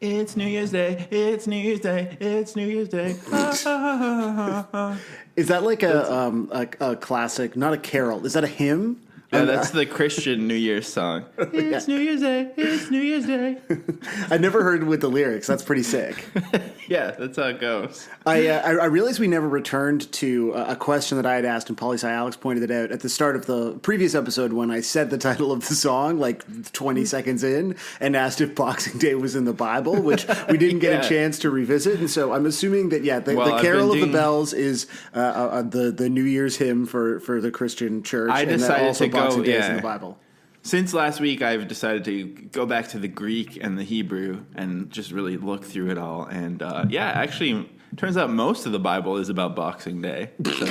It's New Year's Day. It's New Year's Day. It's New Year's Day. Is that like a classic? Not a carol. Is that a hymn? Yeah, that's the Christian New Year's song. It's New Year's Day. It's New Year's Day. I never heard it with the lyrics. That's pretty sick. Yeah, that's how it goes. I realized we never returned to a question that I had asked, and Poli-Sci Alex pointed it out at the start of the previous episode when I said the title of the song, like 20 seconds in, and asked if Boxing Day was in the Bible, which we didn't get a chance to revisit. And so I'm assuming that, the Carol of the Bells is the New Year's hymn for the Christian church. I decided to go, Boxing Day is in the Bible. Since last week, I've decided to go back to the Greek and the Hebrew and just really look through it all. And actually, turns out most of the Bible is about Boxing Day. So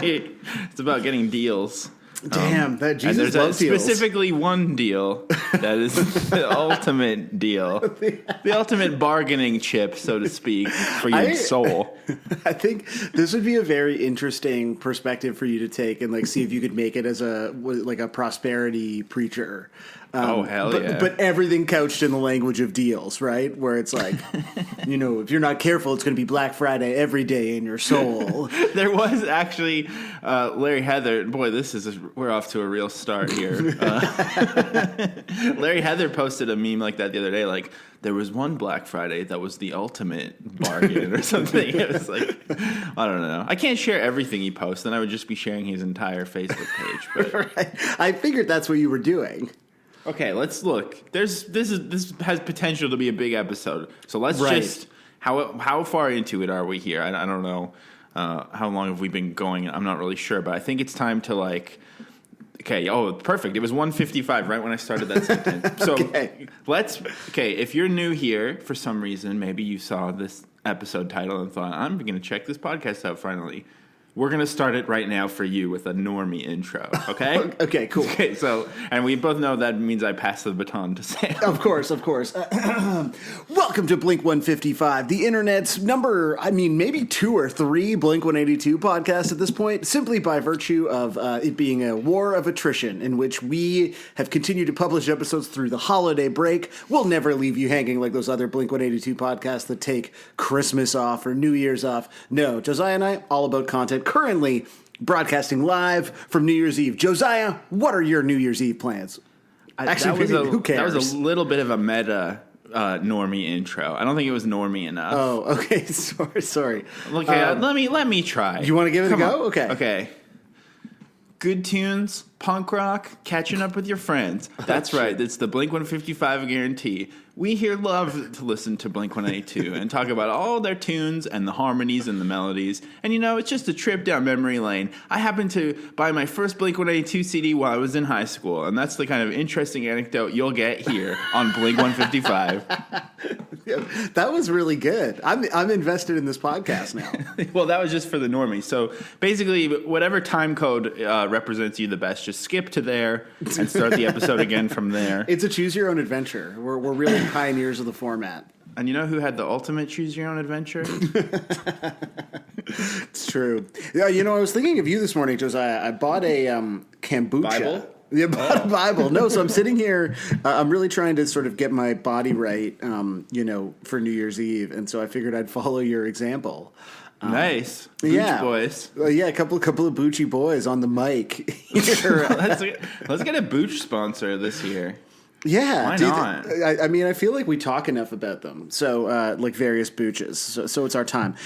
it's about getting deals. Damn, that Jesus and there's loves deals. Specifically one deal that is the ultimate deal, the ultimate bargaining chip, so to speak, for your soul. I think this would be a very interesting perspective for you to take and see if you could make it as a prosperity preacher. But everything couched in the language of deals, right? Where it's like, if you're not careful, it's going to be Black Friday every day in your soul. There was actually Larry Heather. Boy, we're off to a real start here. Larry Heather posted a meme like that the other day, like, there was one Black Friday that was the ultimate bargain or something. It was like, I don't know. I can't share everything he posts, then I would just be sharing his entire Facebook page. But right. I figured that's what you were doing. Okay, let's look. This has potential to be a big episode. So let's just how far into it are we here? I don't know how long have we been going. I'm not really sure, but I think it's time to Okay. Oh, perfect. It was 1:55 right when I started that sentence. So if you're new here for some reason, maybe you saw this episode title and thought, I'm going to check this podcast out finally. We're going to start it right now for you with a normie intro, okay? Okay, cool. Okay, so, and we both know that means I pass the baton to Sam. Of course. Welcome to Blink 155, the internet's number, maybe 2 or 3 Blink 182 podcasts at this point, simply by virtue of it being a war of attrition in which we have continued to publish episodes through the holiday break. We'll never leave you hanging like those other Blink 182 podcasts that take Christmas off or New Year's off. No, Josiah and I, all about content. Currently broadcasting live from New Year's Eve. Josiah, what are your New Year's Eve plans? Actually, who cares? That was a little bit of a meta normie intro. I don't think it was normie enough. Oh, okay. Sorry. Okay, let me try. You want to give it a go? On. Okay. Good tunes, punk rock, catching up with your friends. That's right. It's the Blink 155 guarantee. We here love to listen to Blink 182 and talk about all their tunes and the harmonies and the melodies. And it's just a trip down memory lane. I happened to buy my first Blink 182 CD while I was in high school, and that's the kind of interesting anecdote you'll get here on Blink 155. That was really good. I'm invested in this podcast now. Well, that was just for the normies. So basically, whatever time code represents you the best, just skip to there and start the episode again from there. It's a choose your own adventure. We're really pioneers of the format. And you know who had the ultimate choose your own adventure? It's true. Yeah, I was thinking of you this morning, Josiah. I bought a kombucha. Bible? Yeah, bought a Bible. No, so I'm sitting here. I'm really trying to sort of get my body right, for New Year's Eve, and so I figured I'd follow your example. Nice. Booch boys. A couple of Bucci boys on the mic. Let's get a Booch sponsor this year. Yeah. Why not? I feel like we talk enough about them. So, various Booches. So it's our time.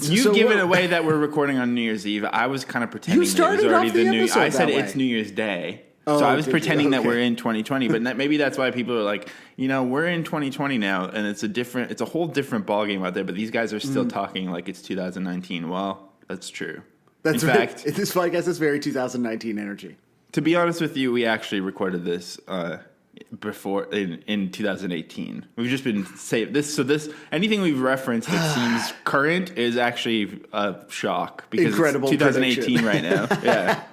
You've given away that we're recording on New Year's Eve. I was kind of pretending that it was already the New. I said it's New Year's Day. So I was pretending that we're in 2020, but maybe that's why people are like, we're in 2020 now, and it's a whole different ballgame out there. But these guys are still talking like it's 2019. Well, that's true. In fact, this podcast is very 2019 energy. To be honest with you, we actually recorded this before in 2018. We've just been saved this. So anything we've referenced that seems current is actually a shock because incredible it's 2018 right now. Yeah.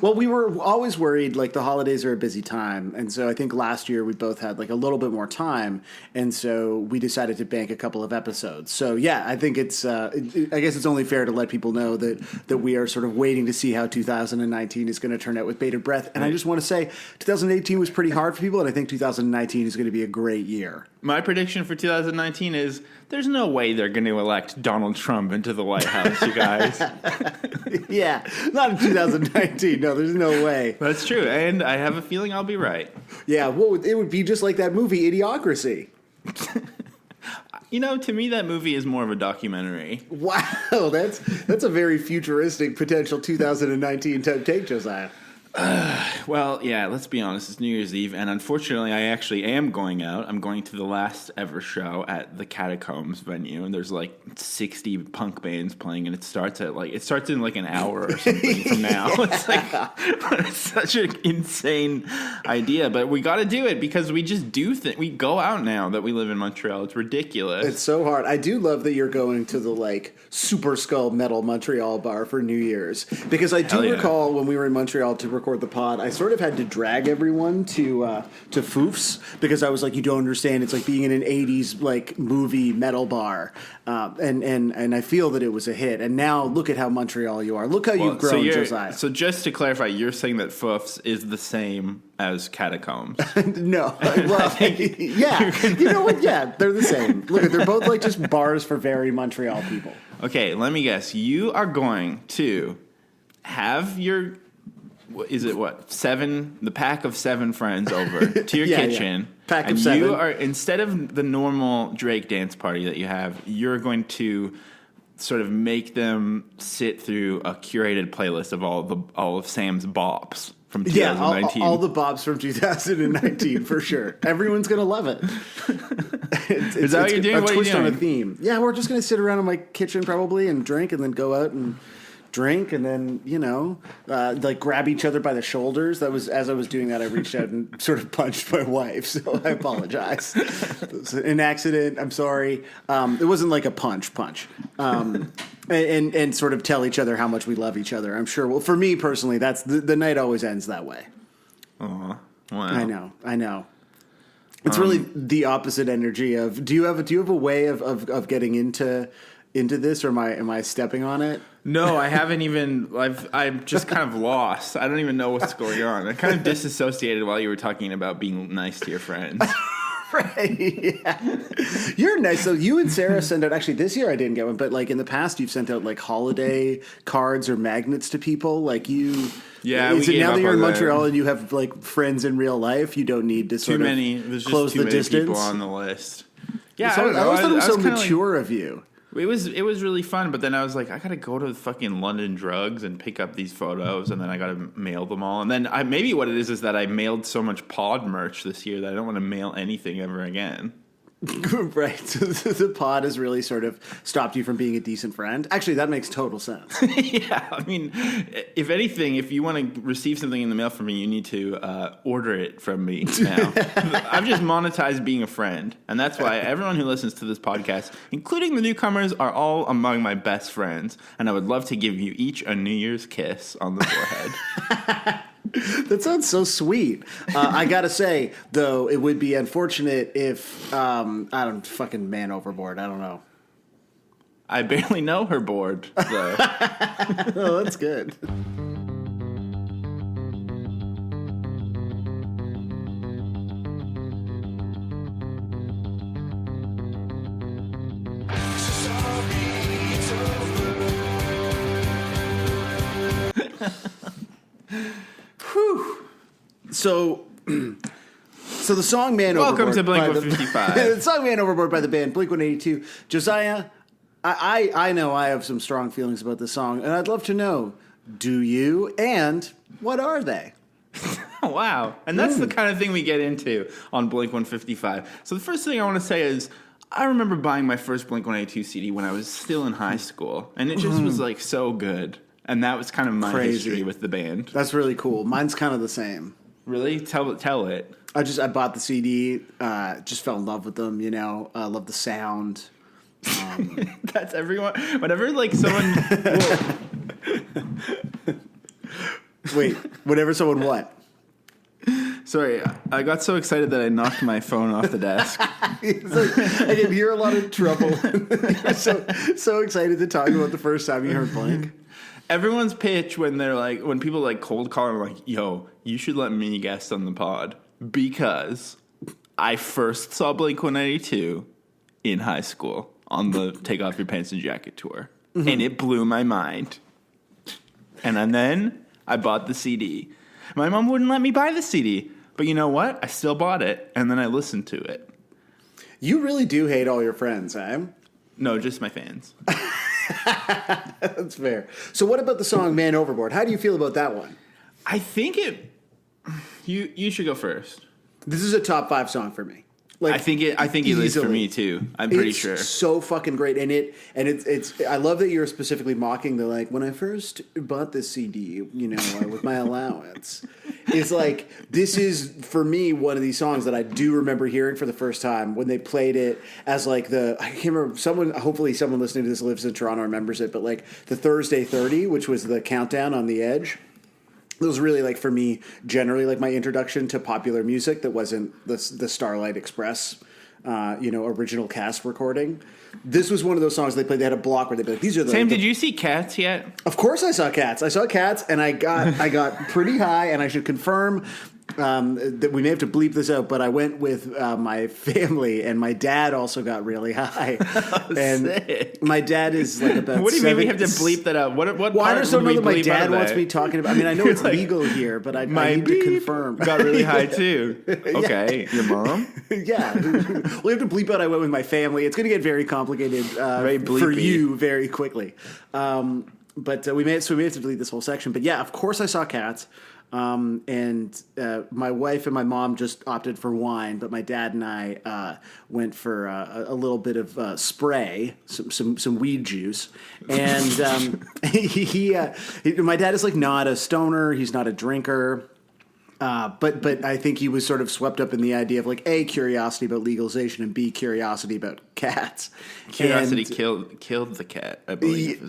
Well, we were always worried, like, the holidays are a busy time. And so I think last year we both had, like, a little bit more time. And so we decided to bank a couple of episodes. So, yeah, I think I guess it's only fair to let people know that we are sort of waiting to see how 2019 is going to turn out with bated breath. And I just want to say 2018 was pretty hard for people. And I think 2019 is going to be a great year. My prediction for 2019 is there's no way they're going to elect Donald Trump into the White House, you guys. Yeah, not in 2019. No, there's no way. That's true, and I have a feeling I'll be right. Yeah, well, it would be just like that movie, Idiocracy. To me, that movie is more of a documentary. Wow, that's a very futuristic potential 2019 type take, Josiah. Well, yeah, let's be honest. It's New Year's Eve, and unfortunately, I actually am going out. I'm going to the last ever show at the Catacombs venue, and there's like 60 punk bands playing, and it starts in like an hour or something from now. Yeah. It's such an insane idea, but we got to do it because we just do we go out now that we live in Montreal. It's ridiculous. It's so hard. I do love that you're going to the like Super Skull Metal Montreal bar for New Year's because I do recall when we were in Montreal to record the pod, I sort of had to drag everyone to Foof's because I was like, you don't understand. It's like being in an 80s like movie metal bar, and I feel that it was a hit. And now look at how Montreal you are. Look how you've grown, Josiah. So just to clarify, you're saying that Foof's is the same as Catacombs? No, well, yeah, you know what? Yeah, they're the same. Look, they're both like just bars for very Montreal people. Okay, let me guess. You are going to have your. Is it the pack of 7 friends over to your kitchen? Yeah. Pack of 7. You are, instead of the normal Drake dance party that you have, you're going to sort of make them sit through a curated playlist of all of Sam's bops from 2019. Yeah, all the bops from 2019 for sure. Everyone's gonna love it. Is that what you're doing? A twist on a theme. Yeah, we're just gonna sit around in my kitchen probably and drink, and then go out and drink, and then like grab each other by the shoulders. That was as I was doing that, I reached out and sort of punched my wife. So I apologize. It was an accident. I'm sorry. It wasn't like a punch. And sort of tell each other how much we love each other. I'm sure. Well, for me personally, that's the night always ends that way. Wow. I know. It's really the opposite energy of. Do you have a way of getting into this, or am I stepping on it? No, I haven't even. I'm just kind of lost. I don't even know what's going on. I kind of disassociated while you were talking about being nice to your friends. Right. Yeah. You're nice. So you and Sarah send out. Actually, this year I didn't get one, but like in the past, you've sent out like holiday cards or magnets to people. Like you. Yeah. Is it now that you're in Montreal and you have like friends in real life, you don't need to sort of close the distance? People on the list. Yeah. So I always thought it was so mature of you. It was really fun, but then I was like, I gotta go to fucking London Drugs and pick up these photos, and then I gotta mail them all. And then maybe what it is that I mailed so much pod merch this year that I don't want to mail anything ever again. Right. So the pod has really sort of stopped you from being a decent friend. Actually, that makes total sense. Yeah. I mean, if anything, if you want to receive something in the mail from me, you need to order it from me now. I've just monetized being a friend. And that's why everyone who listens to this podcast, including the newcomers, are all among my best friends. And I would love to give you each a New Year's kiss on the forehead. That sounds so sweet. I gotta say, though, it would be unfortunate if I don't fucking man overboard. I don't know. I barely know her board, though. Oh, that's good. Whew. So the song "Man Overboard." Welcome to Blink 155. The song "Man Overboard" by the band Blink 182. Josiah, I know I have some strong feelings about this song, and I'd love to know: do you? And what are they? Wow, and that's the kind of thing we get into on Blink 155. So the first thing I want to say is, I remember buying my first Blink 182 CD when I was still in high school, and it just was like so good. And that was kind of my history with the band. That's really cool. Mine's kind of the same. Really? Tell it. I bought the CD, just fell in love with them, love the sound. That's everyone. Whenever like someone Wait, whenever someone what? Sorry, I got so excited that I knocked my phone off the desk. It's like, I didn't hear a lot of trouble. You're so excited to talk about the first time you heard Blink. Everyone's pitch when they're like, when people like cold call and like, yo, you should let me guest on the pod because I first saw Blink-182 in high school on the Take Off Your Pants and Jacket tour. Mm-hmm. And it blew my mind. And then I bought the CD. My mom wouldn't let me buy the CD. But you know what? I still bought it, and then I listened to it. You really do hate all your friends, eh? No, just my fans. That's fair. So what about the song Man Overboard? How do you feel about that one? I think it... You should go first. This is a top 5 song for me. Like, I think it is for me too. I'm pretty sure. It's so fucking great, and it's. I love that you're specifically mocking the like when I first bought this CD, with my allowance. It's like this is for me one of these songs that I do remember hearing for the first time when they played it as like I can't remember hopefully someone listening to this lives in Toronto remembers it, but like the Thursday 30, which was the countdown on the Edge. It was really, like, for me, generally, like, my introduction to popular music that wasn't the Starlight Express, original cast recording. This was one of those songs they played. They had a block where they'd be like, these are the... Sam, did you see Cats yet? Of course I saw Cats. I saw Cats, and I got pretty high, and I should confirm that we may have to bleep this out, but I went with my family, and my dad also got really high. And sick. My dad is like about... What do you mean we have to bleep that out? What well, I just don't know that my dad wants me talking about... I mean, I know it's like, legal here, but I need to confirm. Got really high, too. Okay. Your mom? Yeah. We have to bleep out I went with my family. It's going to get very complicated very for you very quickly. But we may have to delete this whole section. But yeah, of course I saw Cats. And my wife and my mom just opted for wine, but my dad and I went for a little bit of spray, some weed juice. And my dad is like not a stoner. He's not a drinker. But I think he was sort of swept up in the idea of like A, curiosity about legalization, and B, curiosity about cats. Curiosity killed the cat, I believe.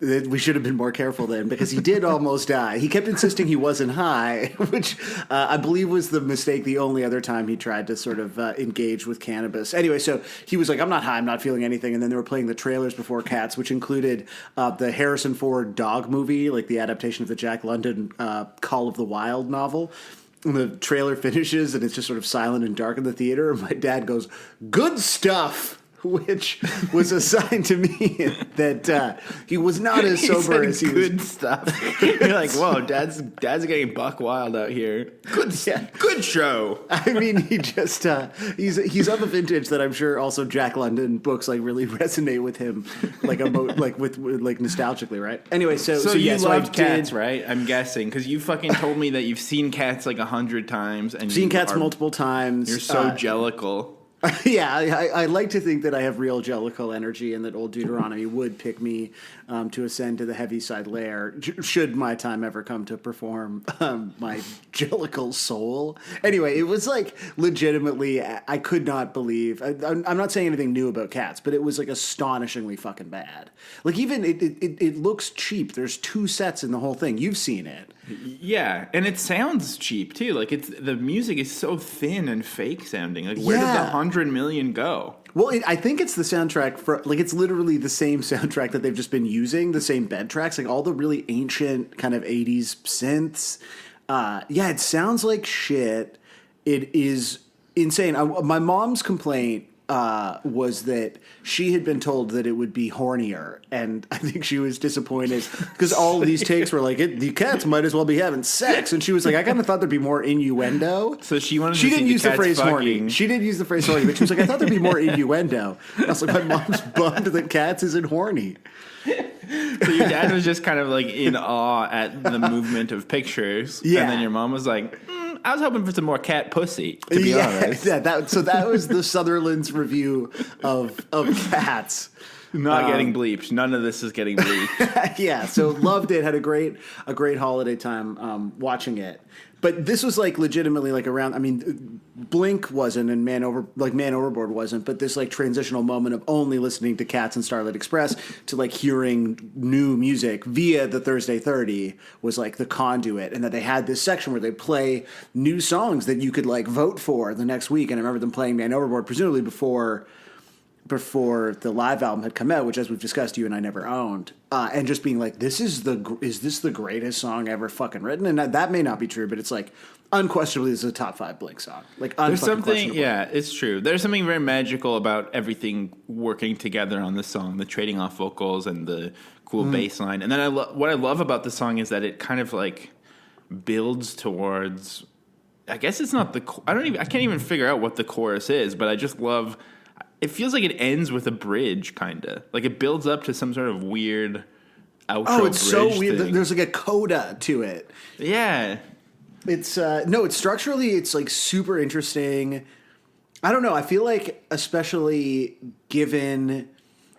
We should have been more careful then, because he did almost die. He kept insisting he wasn't high, which I believe was the mistake the only other time he tried to sort of engage with cannabis. Anyway, so he was like, I'm not high, I'm not feeling anything. And then they were playing the trailers before Cats, which included the Harrison Ford dog movie, like the adaptation of the Jack London Call of the Wild novel. And the trailer finishes, and it's just sort of silent and dark in the theater. And my dad goes, "Good stuff," which was a sign to me that he was not as sober as he good stuff. You're like, whoa, dad's getting buck wild out here. Good show. I mean, he just he's of a vintage that I'm sure also Jack London books like really resonate with him, like nostalgically, right? Anyway, so you loved I Cats, right? I'm guessing because you fucking told me that you've seen Cats like 100 times and seen Cats multiple times. You're so jellical. Yeah, I like to think that I have real jellical energy and that old Deuteronomy would pick me to ascend to the Heaviside Lair should my time ever come to perform my jellical soul. Anyway, it was like legitimately, I could not believe. I'm not saying anything new about Cats, but it was like astonishingly fucking bad. Like even it looks cheap. There's 2 sets in the whole thing. You've seen it. Yeah, and it sounds cheap too. Like the music is so thin and fake sounding. Like where did the 100 million go? Well, I think it's the soundtrack for like it's literally the same soundtrack that they've just been using, the same bed tracks, like all the really ancient kind of 80s synths. Yeah, it sounds like shit. It is insane. My mom's complaint was that she had been told that it would be hornier, and I think she was disappointed because all of these takes were like, the cats might as well be having sex, and she was like, I kind of thought there'd be more innuendo. So she wanted. She to didn't see use the phrase fucking. horny. She did use the phrase horny, but she was like, I thought there'd be more innuendo. I was like, my mom's bummed that Cats isn't horny. So your dad was just kind of like in awe at the movement of pictures, and then your mom was like, I was hoping for some more cat pussy, to be honest. Yeah, that was the Sutherland's review of Cats. Not getting bleeped. None of this is getting bleeped. Yeah, so loved it. Had a great holiday time watching it. But this was like legitimately like around. I mean, Blink wasn't, and Man Overboard wasn't. But this like transitional moment of only listening to Cats and Starlight Express to like hearing new music via the Thursday 30 was like the conduit, and that they had this section where they play new songs that you could like vote for the next week. And I remember them playing Man Overboard, presumably before the live album had come out, which, as we've discussed, you and I never owned, and just being like, is this the greatest song ever fucking written? And that may not be true, but it's like, unquestionably, this is a top 5 Blink song. Like, there's something, yeah, it's true. There's something very magical about everything working together on the song, the trading off vocals and the cool bass line. And then what I love about the song is that it kind of like builds towards, I guess it's not I can't even figure out what the chorus is, but I just love. It feels like it ends with a bridge, kind of. Like it builds up to some sort of weird outro. Oh, it's so weird. Thing. There's like a coda to it. Yeah. It's it's structurally, it's like super interesting. I don't know. I feel like, especially given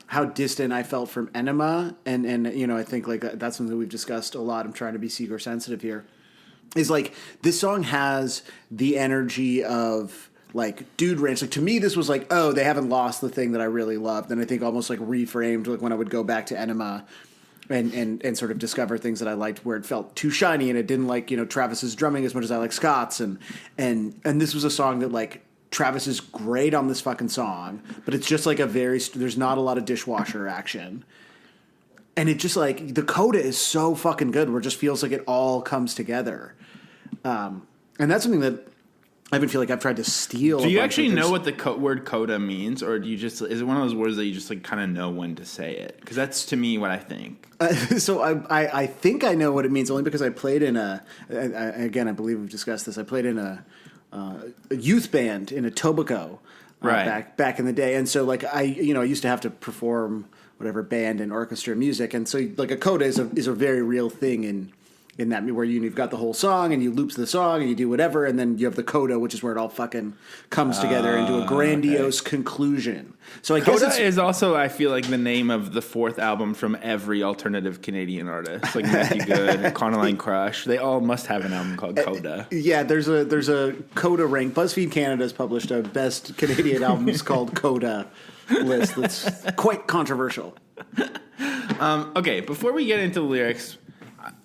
how distant I felt from Enema, and you know, I think like that's something that we've discussed a lot. I'm trying to be seeker sensitive here. Is like this song has the energy of like Dude Ranch. Like to me, this was like, oh, they haven't lost the thing that I really loved, and I think almost like reframed like when I would go back to Enema and sort of discover things that I liked where it felt too shiny and it didn't like, you know, Travis's drumming as much as I like Scott's, and this was a song that like Travis is great on this fucking song, but it's just like there's not a lot of dishwasher action. And it just like the coda is so fucking good where it just feels like it all comes together. And that's something that I even feel like I've tried to steal. Do you actually know what the word coda means, or do you just is it one of those words that you just like kind of know when to say it? Because that's to me what I think. So I think I know what it means only because I played in again I believe we've discussed this. I played in a youth band in Etobicoke back in the day, and so like I used to have to perform whatever band and orchestra music, and so like a coda is a very real thing in that, where you've got the whole song and you loop the song and you do whatever, and then you have the coda, which is where it all fucking comes together into a grandiose conclusion. So I Coda guess is also, I feel like, the name of the 4th album from every alternative Canadian artist, like Matthew Good, Conaline Crush. They all must have an album called Coda. Yeah, there's a Coda rank. BuzzFeed Canada has published a best Canadian albums called Coda list that's quite controversial. Okay, before we get into the lyrics,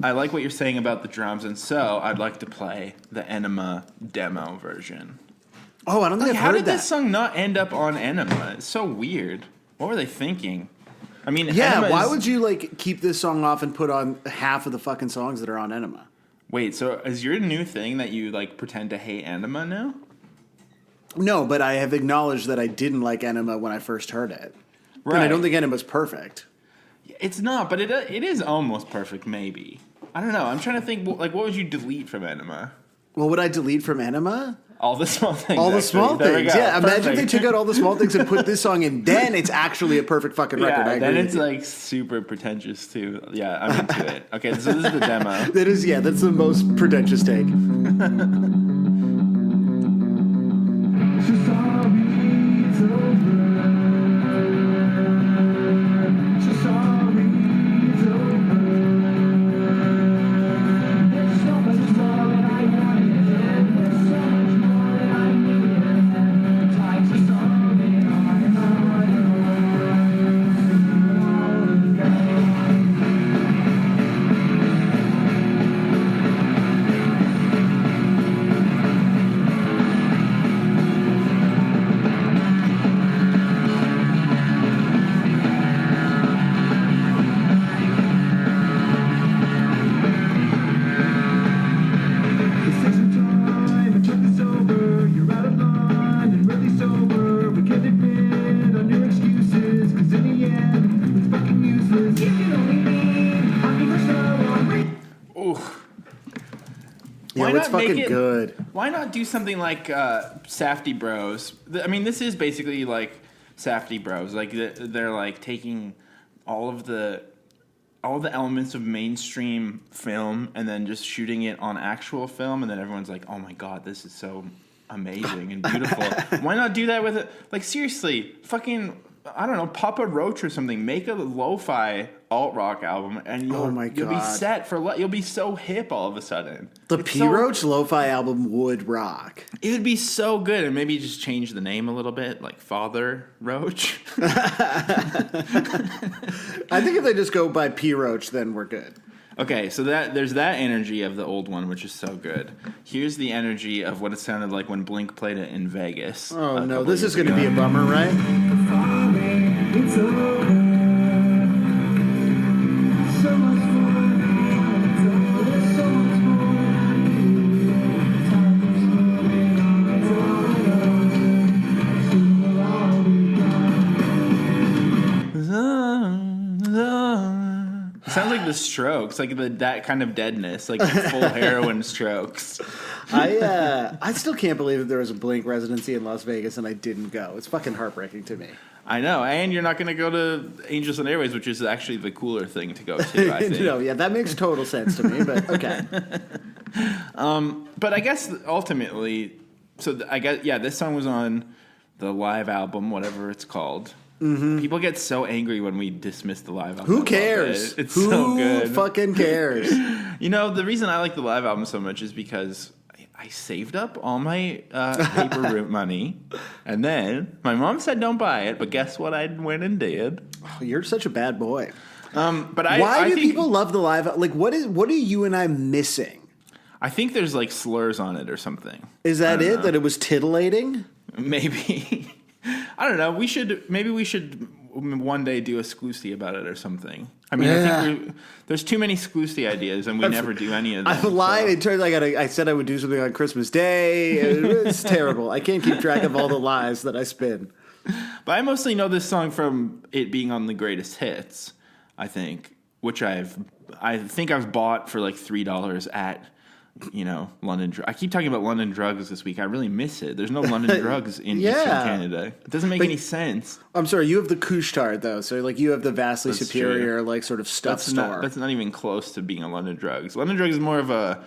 I like what you're saying about the drums, and so I'd like to play the Enema demo version. Oh, I don't think I've heard that. How did this song not end up on Enema? It's so weird. What were they thinking? I mean, yeah, why would you like keep this song off and put on half of the fucking songs that are on Enema? Wait, so is your new thing that you like pretend to hate Enema now? No, but I have acknowledged that I didn't like Enema when I first heard it. Right. And I don't think Enema's perfect. It's not, but it is almost perfect, maybe. I don't know. I'm trying to think, like, what would you delete from Enema? What would I delete from Enema? All the small things. All the actually. small things, yeah. Perfect. Imagine if they took out all the small things and put this song in, then it's actually a perfect fucking record. Yeah, then it's like super pretentious too. Yeah, I'm into it. Okay, so this is the demo. That's the most pretentious take. It's fucking good. Why not do something like Safdie Bros? I mean, this is basically like Safdie Bros. Like they're like taking all of the elements of mainstream film and then just shooting it on actual film, and then everyone's like, "Oh my god, this is so amazing and beautiful." Why not do that with it? Like seriously, fucking I don't know, Papa Roach or something. Make a lo-fi alt rock album, and you'll be set for. You'll be so hip all of a sudden. The P Roach lo-fi album would rock. It would be so good, and maybe just change the name a little bit, like Father Roach. I think if they just go by P Roach, then we're good. Okay, so there's that energy of the old one, which is so good. Here's the energy of what it sounded like when Blink played it in Vegas. Oh no, this is going to be a bummer, right? Sounds like the Strokes, like that kind of deadness, like full heroin Strokes. I still can't believe that there was a Blink residency in Las Vegas and I didn't go. It's fucking heartbreaking to me. I know, and you're not going to go to Angels and Airways, which is actually the cooler thing to go to, I think. No, yeah, that makes total sense to me, but okay. But I guess ultimately, this song was on the live album, whatever it's called. Mm-hmm. People get so angry when we dismiss the live album. Who cares? It's so good. Who fucking cares? The reason I like the live album so much is because I saved up all my paper route money, and then my mom said don't buy it, but guess what I went and did? Oh, you're such a bad boy. But why do people love the live? Like, what are you and I missing? I think there's like slurs on it or something. Is that it? That it was titillating? Maybe. I don't know. We should one day do a Sclusy about it or something. I mean, I think there's too many Sclusy ideas, and we never do any of them. I've lied. So. It turns out I said I would do something on Christmas Day. It's terrible. I can't keep track of all the lies that I spin. But I mostly know this song from it being on the greatest hits, I think, which I think I've bought for like $3 at London. I keep talking about London Drugs this week. I really miss it. There's no London Drugs in Eastern Canada. It doesn't make any sense. I'm sorry, you have the Couche-Tard though, so like you have the vastly superior like sort of stuff store. That's not even close to being a London Drugs. London Drugs is more of a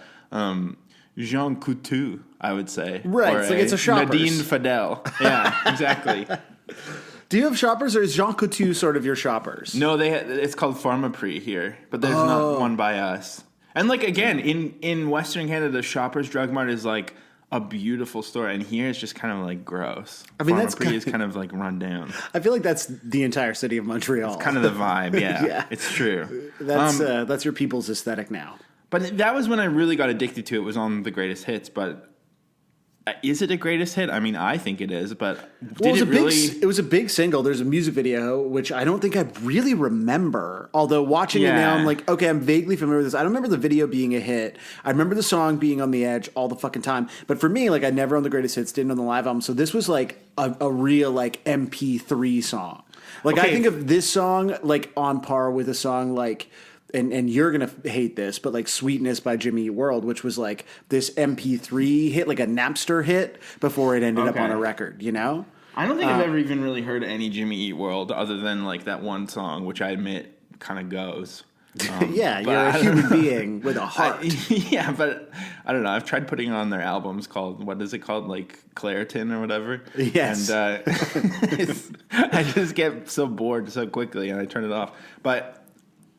Jean Coutu, I would say. Right, it's like it's a Shoppers. Nadine Fidel. Yeah, exactly. Do you have Shoppers, or is Jean Coutu sort of your Shoppers? No, it's called Pharmaprix here, but there's not one by us. And like again, in Western Canada, Shoppers Drug Mart is like a beautiful store, and here it's just kind of like gross. I mean, that's kind of like run down. I feel like that's the entire city of Montreal. It's kind of the vibe, yeah. It's true. That's your people's aesthetic now. But that was when I really got addicted to it. Was on the greatest hits, but. Is it a greatest hit? I mean, I think it is, but it was a big single. There's a music video, which I don't think I really remember. Although watching it now, I'm like, okay, I'm vaguely familiar with this. I don't remember the video being a hit. I remember the song being on the edge all the fucking time. But for me, like, I never owned the greatest hits, didn't own the live album. So this was like a real like MP3 song. Like, I think of this song like on par with a song like. And you're going to hate this, but like Sweetness by Jimmy Eat World, which was like this MP3 hit, like a Napster hit before it ended up on a record, I don't think I've ever even really heard any Jimmy Eat World other than like that one song, which I admit kind of goes. Yeah, you're a human being with a heart. But I don't know. I've tried putting on their albums called, what is it called? Like Claritin or whatever. Yes. And I just get so bored so quickly and I turn it off. But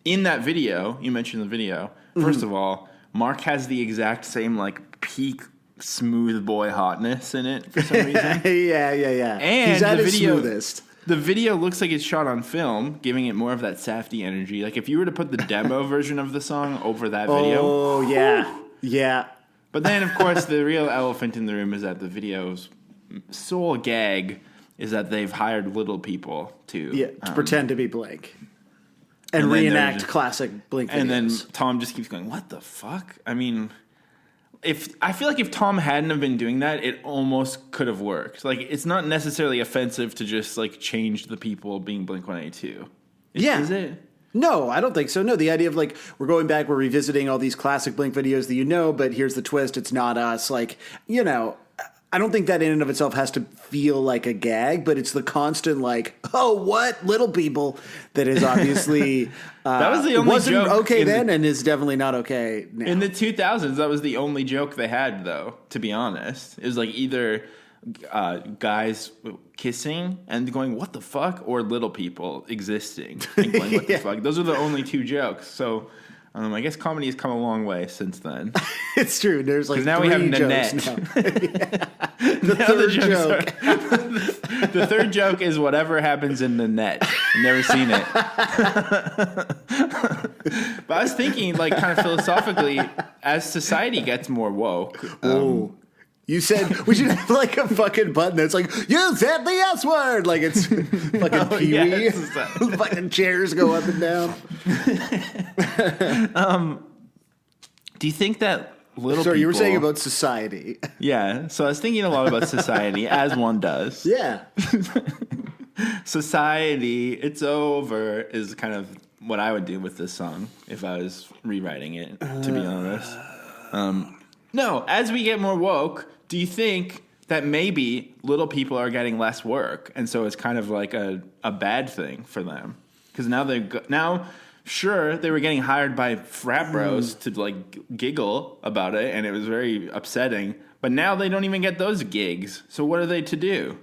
in that video, you mentioned the video. First of all, Mark has the exact same like peak smooth boy hotness in it for some reason. Yeah. And he's at his smoothest. The video looks like it's shot on film, giving it more of that safety energy. Like if you were to put the demo version of the song over that video. Oh, yeah. But then, of course, the real elephant in the room is that the video's sole gag is that they've hired little people to pretend to be Blink. And reenact classic Blink videos. And then Tom just keeps going, what the fuck? I mean, I feel like if Tom hadn't have been doing that, it almost could have worked. Like, it's not necessarily offensive to just, like, change the people being Blink-182. Is it? No, I don't think so. No, the idea of, like, we're going back, we're revisiting all these classic Blink videos that but here's the twist, it's not us. Like, I don't think that in and of itself has to feel like a gag, but it's the constant like, oh, what? Little people that is obviously that was the only wasn't joke okay then and is definitely not okay now. In the 2000s, that was the only joke they had, though, to be honest. It was like either guys kissing and going, what the fuck? Or little people existing and going, what the fuck? Those are the only two jokes. So I guess comedy has come a long way since then. It's true. There's like now 3 we have jokes Nanette. now. The third joke. The third joke is whatever happens in Nanette. I've never seen it. But I was thinking, like, kind of philosophically, as society gets more woke. You said we should have like a fucking button that's like, you said the S word. Like it's fucking Pee-wee. Fucking chairs go up and down. Do you think that little Sorry, people... you were saying about society. Yeah, so I was thinking a lot about society, as one does. Yeah. Society, it's over, is kind of what I would do with this song if I was rewriting it, to be honest. No, as we get more woke, do you think that maybe little people are getting less work, and so it's kind of like a bad thing for them? Because now sure, they were getting hired by frat bros to like giggle about it, and it was very upsetting. But now they don't even get those gigs. So what are they to do?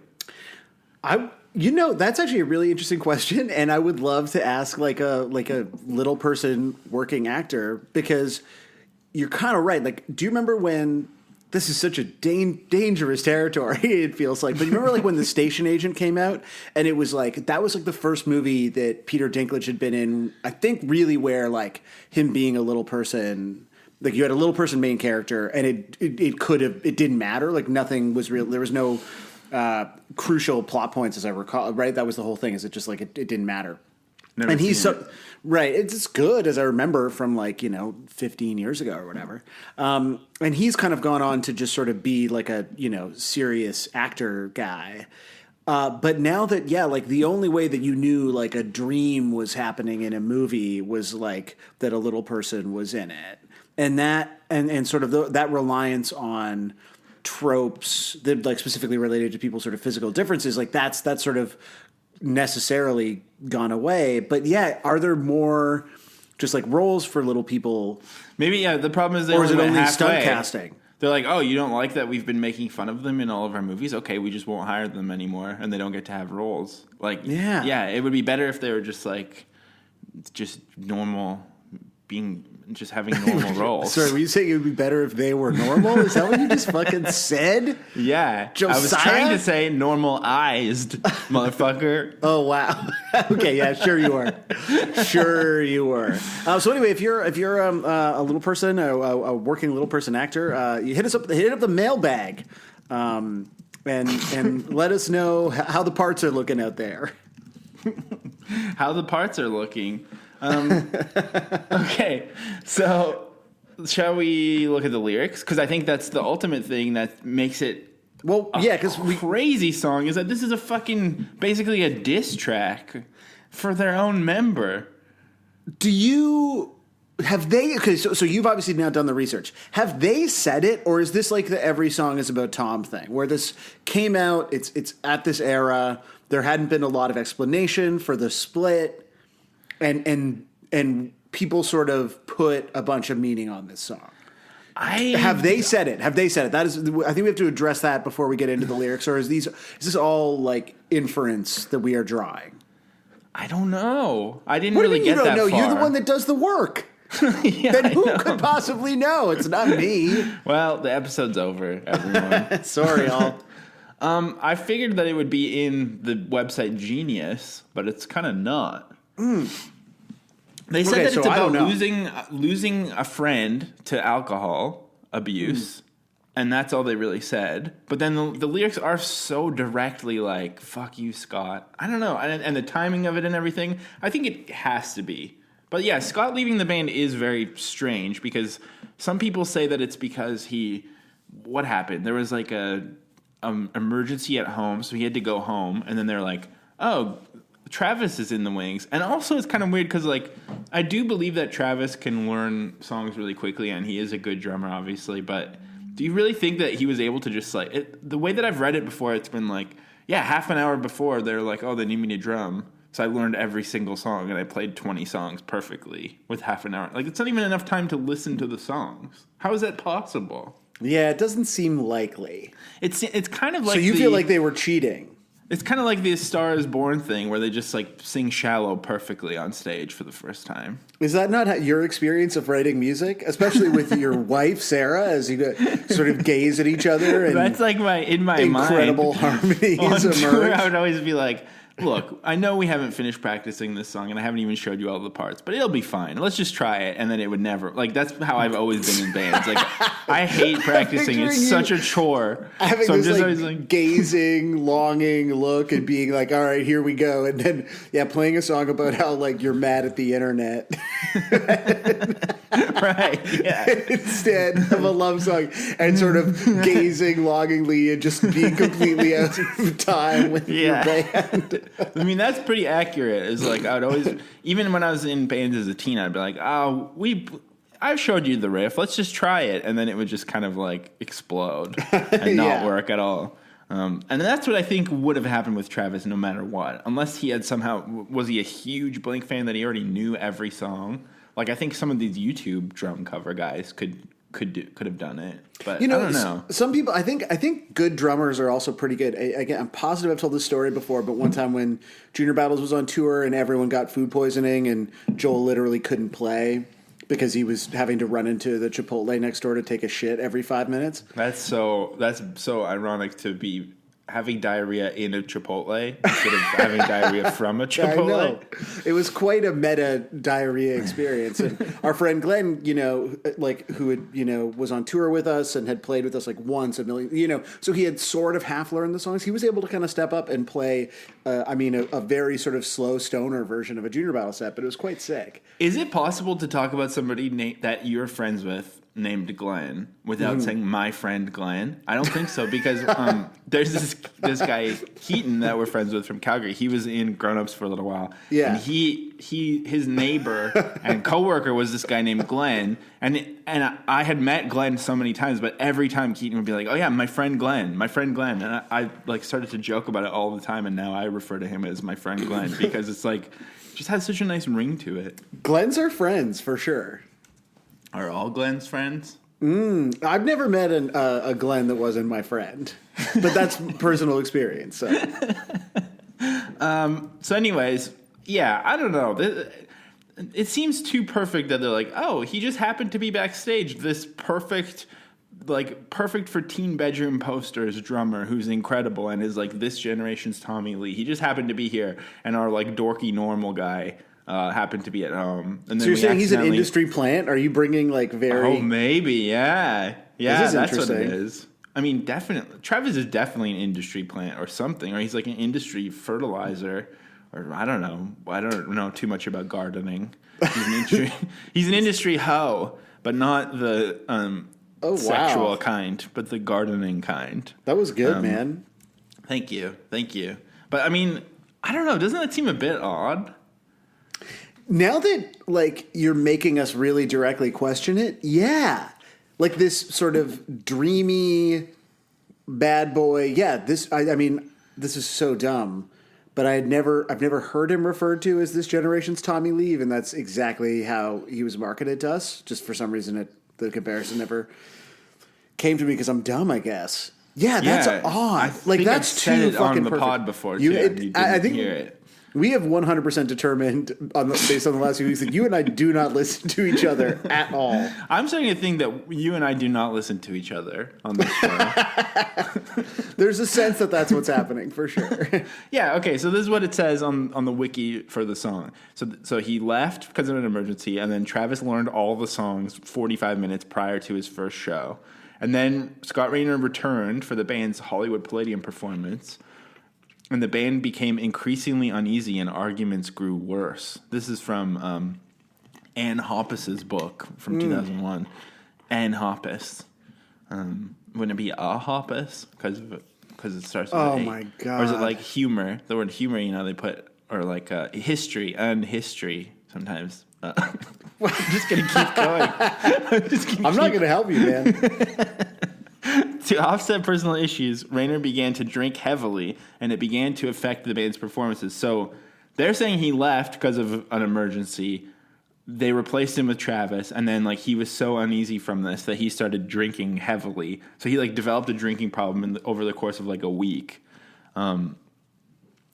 That's actually a really interesting question, and I would love to ask like a little person working actor, because you're kind of right. Like, do you remember when? This is such a dangerous territory, it feels like. But you remember like when The Station Agent came out, and it was like, that was like the first movie that Peter Dinklage had been in, I think really where like him being a little person, like you had a little person main character, and it didn't matter. Like nothing was real. There was no crucial plot points, as I recall, right? That was the whole thing, is it just like it didn't matter. Never, and he's so right. It's as good as I remember from 15 years ago or whatever. And he's kind of gone on to just sort of be like a serious actor guy. But now that like the only way that you knew like a dream was happening in a movie was like that a little person was in it, and that and sort of that reliance on tropes that like specifically related to people's sort of physical differences, like that's sort of necessarily gone away. But yeah, are there more just like roles for little people? Maybe, the problem is or is it only stunt casting? They're like, oh, you don't like that we've been making fun of them in all of our movies? Okay, we just won't hire them anymore, and they don't get to have roles. Like, yeah, it would be better if they were just like just normal, just having normal roles. Sorry, were you saying it would be better if they were normal? Is that what you just fucking said? Yeah. Josiah? I was trying to say normalized, motherfucker. Oh, wow. Okay, yeah, sure you were. So anyway, if you're a little person, a working little person actor, you hit up the mailbag, and let us know how the parts are looking out there. How the parts are looking. Okay, so shall we look at the lyrics? Because I think that's the ultimate thing that makes it because crazy song is that this is a fucking basically a diss track for their own member. Have they? Okay, so you've obviously now done the research. Have they said it, or is this like the every song is about Tom thing, where this came out? It's at this era. There hadn't been a lot of explanation for the split. And people sort of put a bunch of meaning on this song. Have they said it? That is, I think we have to address that before we get into the lyrics. Or is this all like inference that we are drawing? I don't know. I didn't really get that far. You're the one that does the work. Then who could possibly know? It's not me. Well, the episode's over, everyone. Sorry, all. I figured that it would be in the website Genius, but it's kind of not. They said that it's about losing a friend to alcohol abuse, and that's all they really said. But then the lyrics are so directly like, fuck you, Scott. I don't know. And the timing of it and everything, I think it has to be. But yeah, Scott leaving the band is very strange, because some people say that it's because what happened? There was like a emergency at home, so he had to go home, and then they're like, oh, Travis is in the wings. And also it's kind of weird because, like, I do believe that Travis can learn songs really quickly, and he is a good drummer, obviously, but do you really think that he was able to just, like, the way that I've read it before, it's been like, yeah, half an hour before, they're like, oh, they need me to drum. So I learned every single song, and I played 20 songs perfectly with half an hour. Like, it's not even enough time to listen to the songs. How is that possible? Yeah, it doesn't seem likely. It's kind of like so you feel like they were cheating. It's kind of like the A Star Is Born thing where they just like sing Shallow perfectly on stage for the first time. Is that not your experience of writing music, especially with your wife Sarah, as you sort of gaze at each other? And that's like in my incredible mind, harmonies on emerge. tour, I would always be like, look, I know we haven't finished practicing this song and I haven't even showed you all the parts, but it'll be fine. Let's just try it. And then it would never, like, that's how I've always been in bands. Like, I hate practicing. It's such a chore. Having so I'm this just like, always like gazing, longing look and being like, all right, here we go. And then, playing a song about how, like, you're mad at the internet. Right, yeah. Instead of a love song and sort of gazing longingly and just being completely out of time with your band. I mean, that's pretty accurate. It's like I would always, even when I was in bands as a teen, I'd be like, "Oh, I've showed you the riff. Let's just try it," and then it would just kind of like explode and not work at all. And that's what I think would have happened with Travis, no matter what, unless he had was he a huge Blink fan that he already knew every song? Like I think some of these YouTube drum cover guys could have done it, but I don't know. Some people, I think good drummers are also pretty good. Again, I'm positive I've told this story before, but one time when Junior Battles was on tour and everyone got food poisoning and Joel literally couldn't play because he was having to run into the Chipotle next door to take a shit every 5 minutes. That's so ironic to be having diarrhea in a Chipotle instead of having diarrhea from a Chipotle. I know. It was quite a meta diarrhea experience. And our friend Glenn, who had, was on tour with us and had played with us like once a million, so he had sort of half learned the songs. He was able to kind of step up and play, a very sort of slow stoner version of a Junior Battle set, but it was quite sick. Is it possible to talk about somebody that you're friends with named Glenn without saying my friend Glenn? I don't think so because there's this guy Keaton that we're friends with from Calgary. He was in Grown Ups for a little while. Yeah. And his neighbor and coworker was this guy named Glenn. And I had met Glenn so many times, but every time Keaton would be like, "Oh yeah, my friend Glenn." And I like started to joke about it all the time, and now I refer to him as my friend Glenn because it's like just has such a nice ring to it. Glenn's are friends for sure. Are all Glenn's friends? I've never met a Glenn that wasn't my friend, but that's personal experience. So. So anyways, yeah, I don't know. It seems too perfect that they're like, oh, he just happened to be backstage. This perfect for teen bedroom posters drummer who's incredible and is like this generation's Tommy Lee. He just happened to be here, and our like dorky normal guy happened to be at home. And then so you're saying he's an industry plant? Are you bringing like very? Oh, maybe, yeah, that's what it is. I mean, definitely, Travis is definitely an industry plant or something, or he's like an industry fertilizer, or I don't know. I don't know too much about gardening. He's an industry hoe, but not the sexual kind, but the gardening kind. That was good, man. Thank you. But I mean, I don't know. Doesn't that seem a bit odd? Now that like you're making us really directly question it, yeah. Like this sort of dreamy bad boy. Yeah, this is so dumb. But I've never heard him referred to as this generation's Tommy Lee, and that's exactly how he was marketed to us. Just for some reason the comparison never came to me because I'm dumb, I guess. Yeah, that's odd. Like that's too fucking on the perfect. Pod before too. I think hear it. We have 100% determined, based on the last few weeks, that you and I do not listen to each other at all. I'm starting to think that you and I do not listen to each other on this show. There's a sense that that's what's happening, for sure. Yeah, okay, so this is what it says on the wiki for the song. So he left because of an emergency, and then Travis learned all the songs 45 minutes prior to his first show. And then Scott Raynor returned for the band's Hollywood Palladium performance. And the band became increasingly uneasy and arguments grew worse. This is from Ann Hoppus's book from 2001. Ann Hoppus. Wouldn't it be a Hoppus? Because it starts with Oh, A. my God. Or is it like humor? The word humor, they put, or like history and history sometimes. I'm just going to keep going. I'm not going to help you, man. To offset personal issues, Raynor began to drink heavily, and it began to affect the band's performances. So they're saying he left because of an emergency, they replaced him with Travis, and then like he was so uneasy from this that he started drinking heavily. So he like developed a drinking problem over the course of like a week. And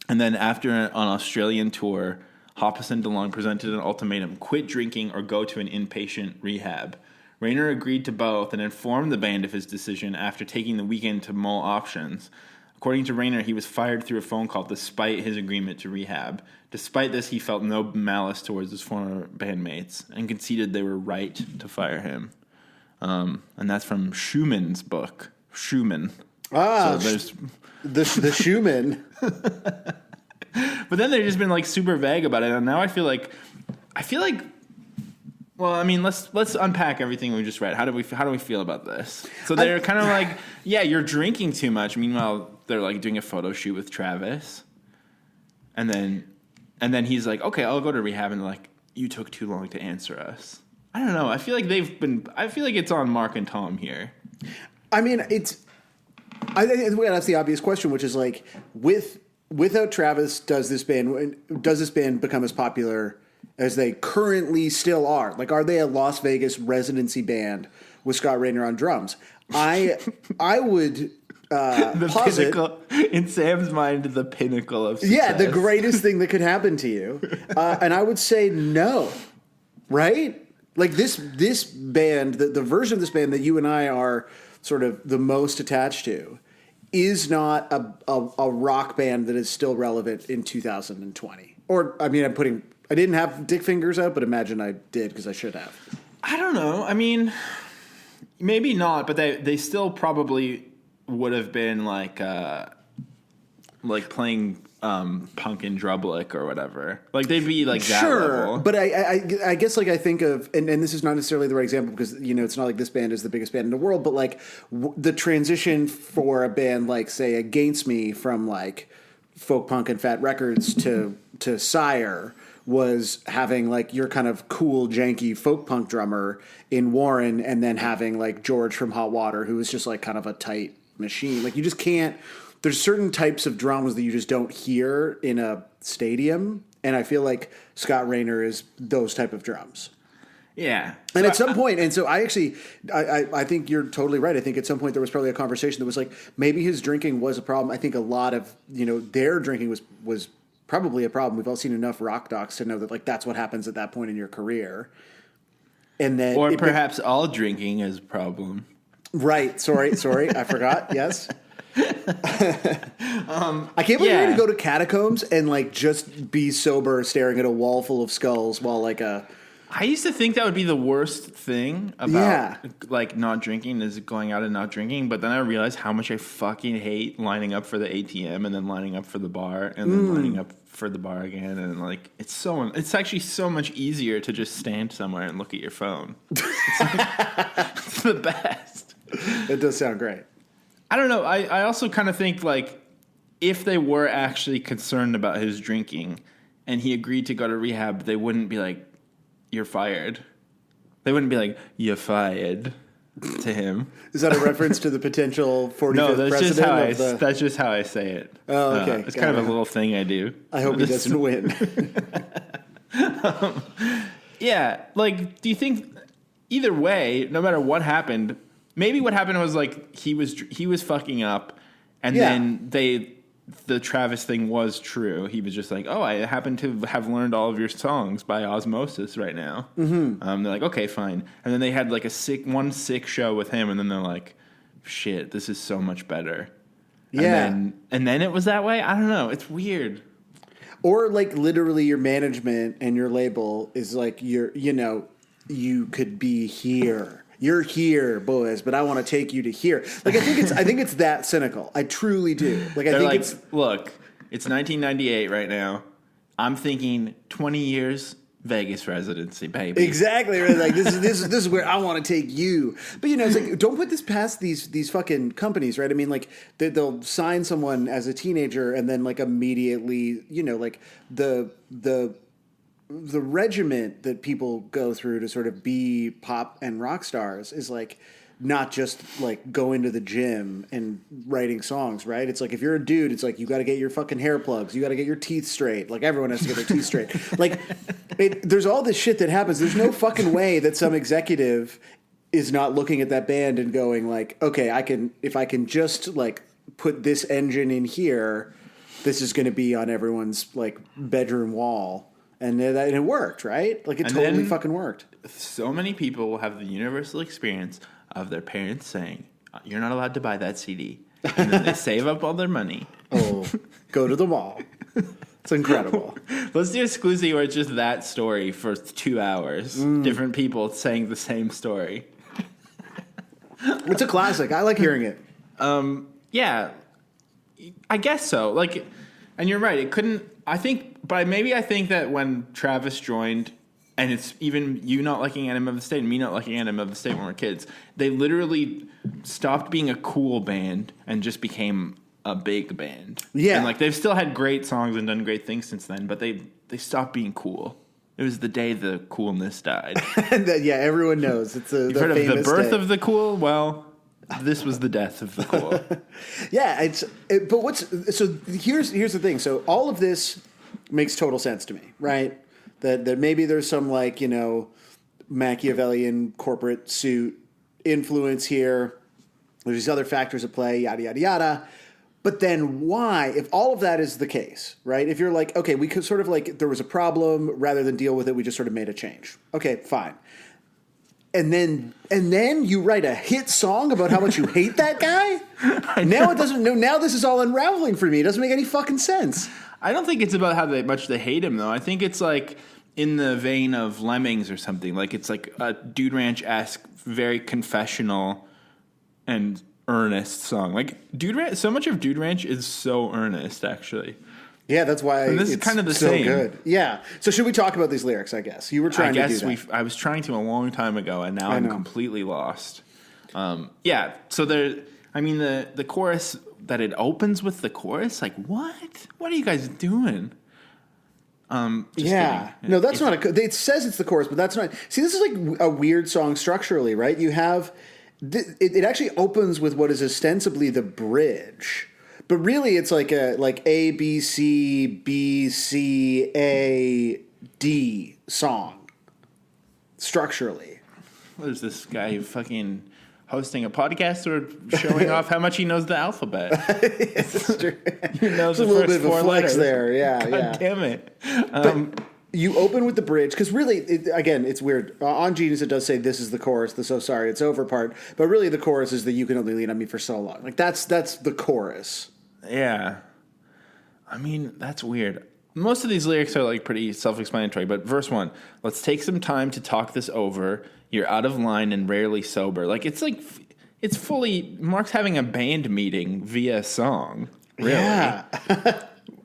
then after an Australian tour, Hoppus and DeLonge presented an ultimatum: quit drinking or go to an inpatient rehab. Raynor agreed to both and informed the band of his decision after taking the weekend to mull options. According to Raynor, he was fired through a phone call despite his agreement to rehab. Despite this, he felt no malice towards his former bandmates and conceded they were right to fire him. And that's from Schumann's book. Schumann. So there's the Schumann. But then they've just been like super vague about it, and now I feel like. Well, I mean, let's unpack everything we just read. How do we feel about this? So they're kind of like, yeah, you're drinking too much. Meanwhile, they're like doing a photo shoot with Travis, and then he's like, okay, I'll go to rehab, and like, you took too long to answer us. I don't know. I feel like it's on Mark and Tom here. I mean, I think that's the obvious question, which is like, without Travis, does this band become as popular as they currently still are? Like, are they a Las Vegas residency band with Scott Raynor on drums? I would the pinnacle in Sam's mind, the pinnacle of success. Yeah, the greatest thing that could happen to you. And I would say no, right? Like this band, the version of this band that you and I are sort of the most attached to, is not a rock band that is still relevant in 2020. Or, I mean, I didn't have dick fingers out, but imagine I did, because I should have. I don't know. I mean, maybe not, but they still probably would have been like playing punk in Drublic or whatever. Like they'd be like that level. But I guess like I think of, and this is not necessarily the right example because, you know, it's not like this band is the biggest band in the world, but like the transition for a band like, say, Against Me from like folk punk and Fat Records to Sire was having like your kind of cool, janky folk punk drummer in Warren, and then having like George from Hot Water, who was just like kind of a tight machine. Like you just can't. There's certain types of drums that you just don't hear in a stadium, and I feel like Scott Raynor is those type of drums. Yeah. And at some point, and so I think you're totally right. I think at some point there was probably a conversation that was like, maybe his drinking was a problem. I think a lot of, you know, their drinking was probably a problem. We've all seen enough rock docs to know that like that's what happens at that point in your career. And then, or perhaps all drinking is a problem. Right. Sorry. I forgot. Yes. I can't believe you're going to go to catacombs and like just be sober staring at a wall full of skulls while like I used to think that would be the worst thing about like not drinking is going out and not drinking, but then I realized how much I fucking hate lining up for the ATM and then lining up for the bar and then lining up for the bar again, and like it's actually so much easier to just stand somewhere and look at your phone. It's the best. It does sound great. I don't know. I also kind of think like if they were actually concerned about his drinking and he agreed to go to rehab, they wouldn't be like, you're fired. They wouldn't be like, you're fired to him. Is that a reference to the potential 45th president? That's just how I say it. Oh, okay. It's kind of a little thing I do. I hope he doesn't win. Yeah. Like, do you think either way, no matter what happened, maybe what happened was like he was fucking up, and then the Travis thing was true. He was just like, oh, I happen to have learned all of your songs by osmosis right now. Mm-hmm. They're like, okay, fine. And then they had like one sick show with him, and then they're like, shit, this is so much better. Yeah. And then it was that way? I don't know. It's weird. Or like literally your management and your label is like, you could be here. You're here, boys, but I want to take you to here. Like I think it's that cynical. I truly do. Look, it's 1998 right now. I'm thinking 20 years Vegas residency, baby. Exactly. Right? Like this is where I want to take you. But it's like, don't put this past these fucking companies, right? I mean, like they'll sign someone as a teenager and then like immediately, like the regiment that people go through to sort of be pop and rock stars is like not just like going to the gym and writing songs, right? It's like if you're a dude, it's like you got to get your fucking hair plugs, you got to get your teeth straight. Like everyone has to get their teeth straight. Like there's all this shit that happens. There's no fucking way that some executive is not looking at that band and going like, okay, if I can just like put this engine in here, this is going to be on everyone's like bedroom wall. And it worked, right? Like it totally fucking worked. So many people will have the universal experience of their parents saying, "You're not allowed to buy that CD," and then they save up all their money. Oh, go to the mall. It's incredible. Let's do exclusive where it's just that story for 2 hours. Different people saying the same story. It's a classic. I like hearing it. Yeah, I guess so. Like, and you're right. It couldn't. I think that when Travis joined. And it's even you not liking Enema of the State and me not liking Enema of the State when we're kids. They literally stopped being a cool band and just became a big band. Yeah. And like they've still had great songs and done great things since then, but they stopped being cool. It was the day the coolness died. Yeah, everyone knows. It's You've heard of the birth of the cool? Well, this was the death of the cool. Yeah, here's the thing. So all of this makes total sense to me, right? That maybe there's some like, you know, Machiavellian corporate suit influence here. There's these other factors at play, yada, yada, yada. But then why, if all of that is the case, right? If you're like, okay, we could sort of like, there was a problem, rather than deal with it, we just sort of made a change. Okay, fine. And then you write a hit song about how much you hate that guy? Now this is all unraveling for me. It doesn't make any fucking sense. I don't think it's about how much they hate him, though. I think it's like in the vein of Lemmings or something. Like it's like a Dude Ranch-esque, very confessional and earnest song. Like Dude Ranch, so much of Dude Ranch is so earnest, actually. Yeah, that's why this it's is kind of the so same. Good. Yeah. So should we talk about these lyrics? I guess you were trying to do that. I was trying to a long time ago, and now I'm completely lost. Yeah. So the chorus. That it opens with the chorus, like what? What are you guys doing? Just yeah, kidding. No, that's not it says it's the chorus, but that's not. See, this is like a weird song structurally, right? You have it actually opens with what is ostensibly the bridge, but really it's like A B C B C A D song structurally. What is this guy fucking? Hosting a podcast or showing off how much he knows the alphabet? It's true. He knows the first 4 letters. A little bit of a flex there, yeah. God damn it. But you open with the bridge, because really, again, it's weird. On Genius, it does say this is the chorus, the so sorry it's over part, but really the chorus is the you can only lean on me for so long. Like that's the chorus. Yeah. I mean, that's weird. Most of these lyrics are like pretty self-explanatory, but verse 1, let's take some time to talk this over. You're out of line and rarely sober. Like it's fully Mark's having a band meeting via song. Really. Yeah.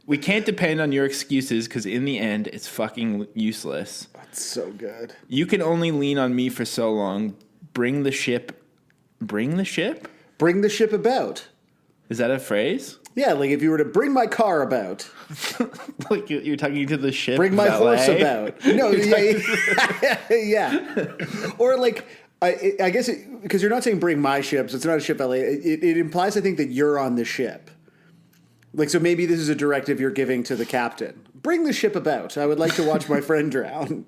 We can't depend on your excuses because in the end it's fucking useless. That's so good. You can only lean on me for so long. Bring the ship about. Is that a phrase? Yeah, like if you were to bring my car about. Like you're talking to the ship. Bring my horse about. No, yeah. Or like, I guess, because you're not saying bring my ships. It's not a ship LA. It implies, I think, that you're on the ship. Like, so maybe this is a directive you're giving to the captain. Bring the ship about. I would like to watch my friend drown.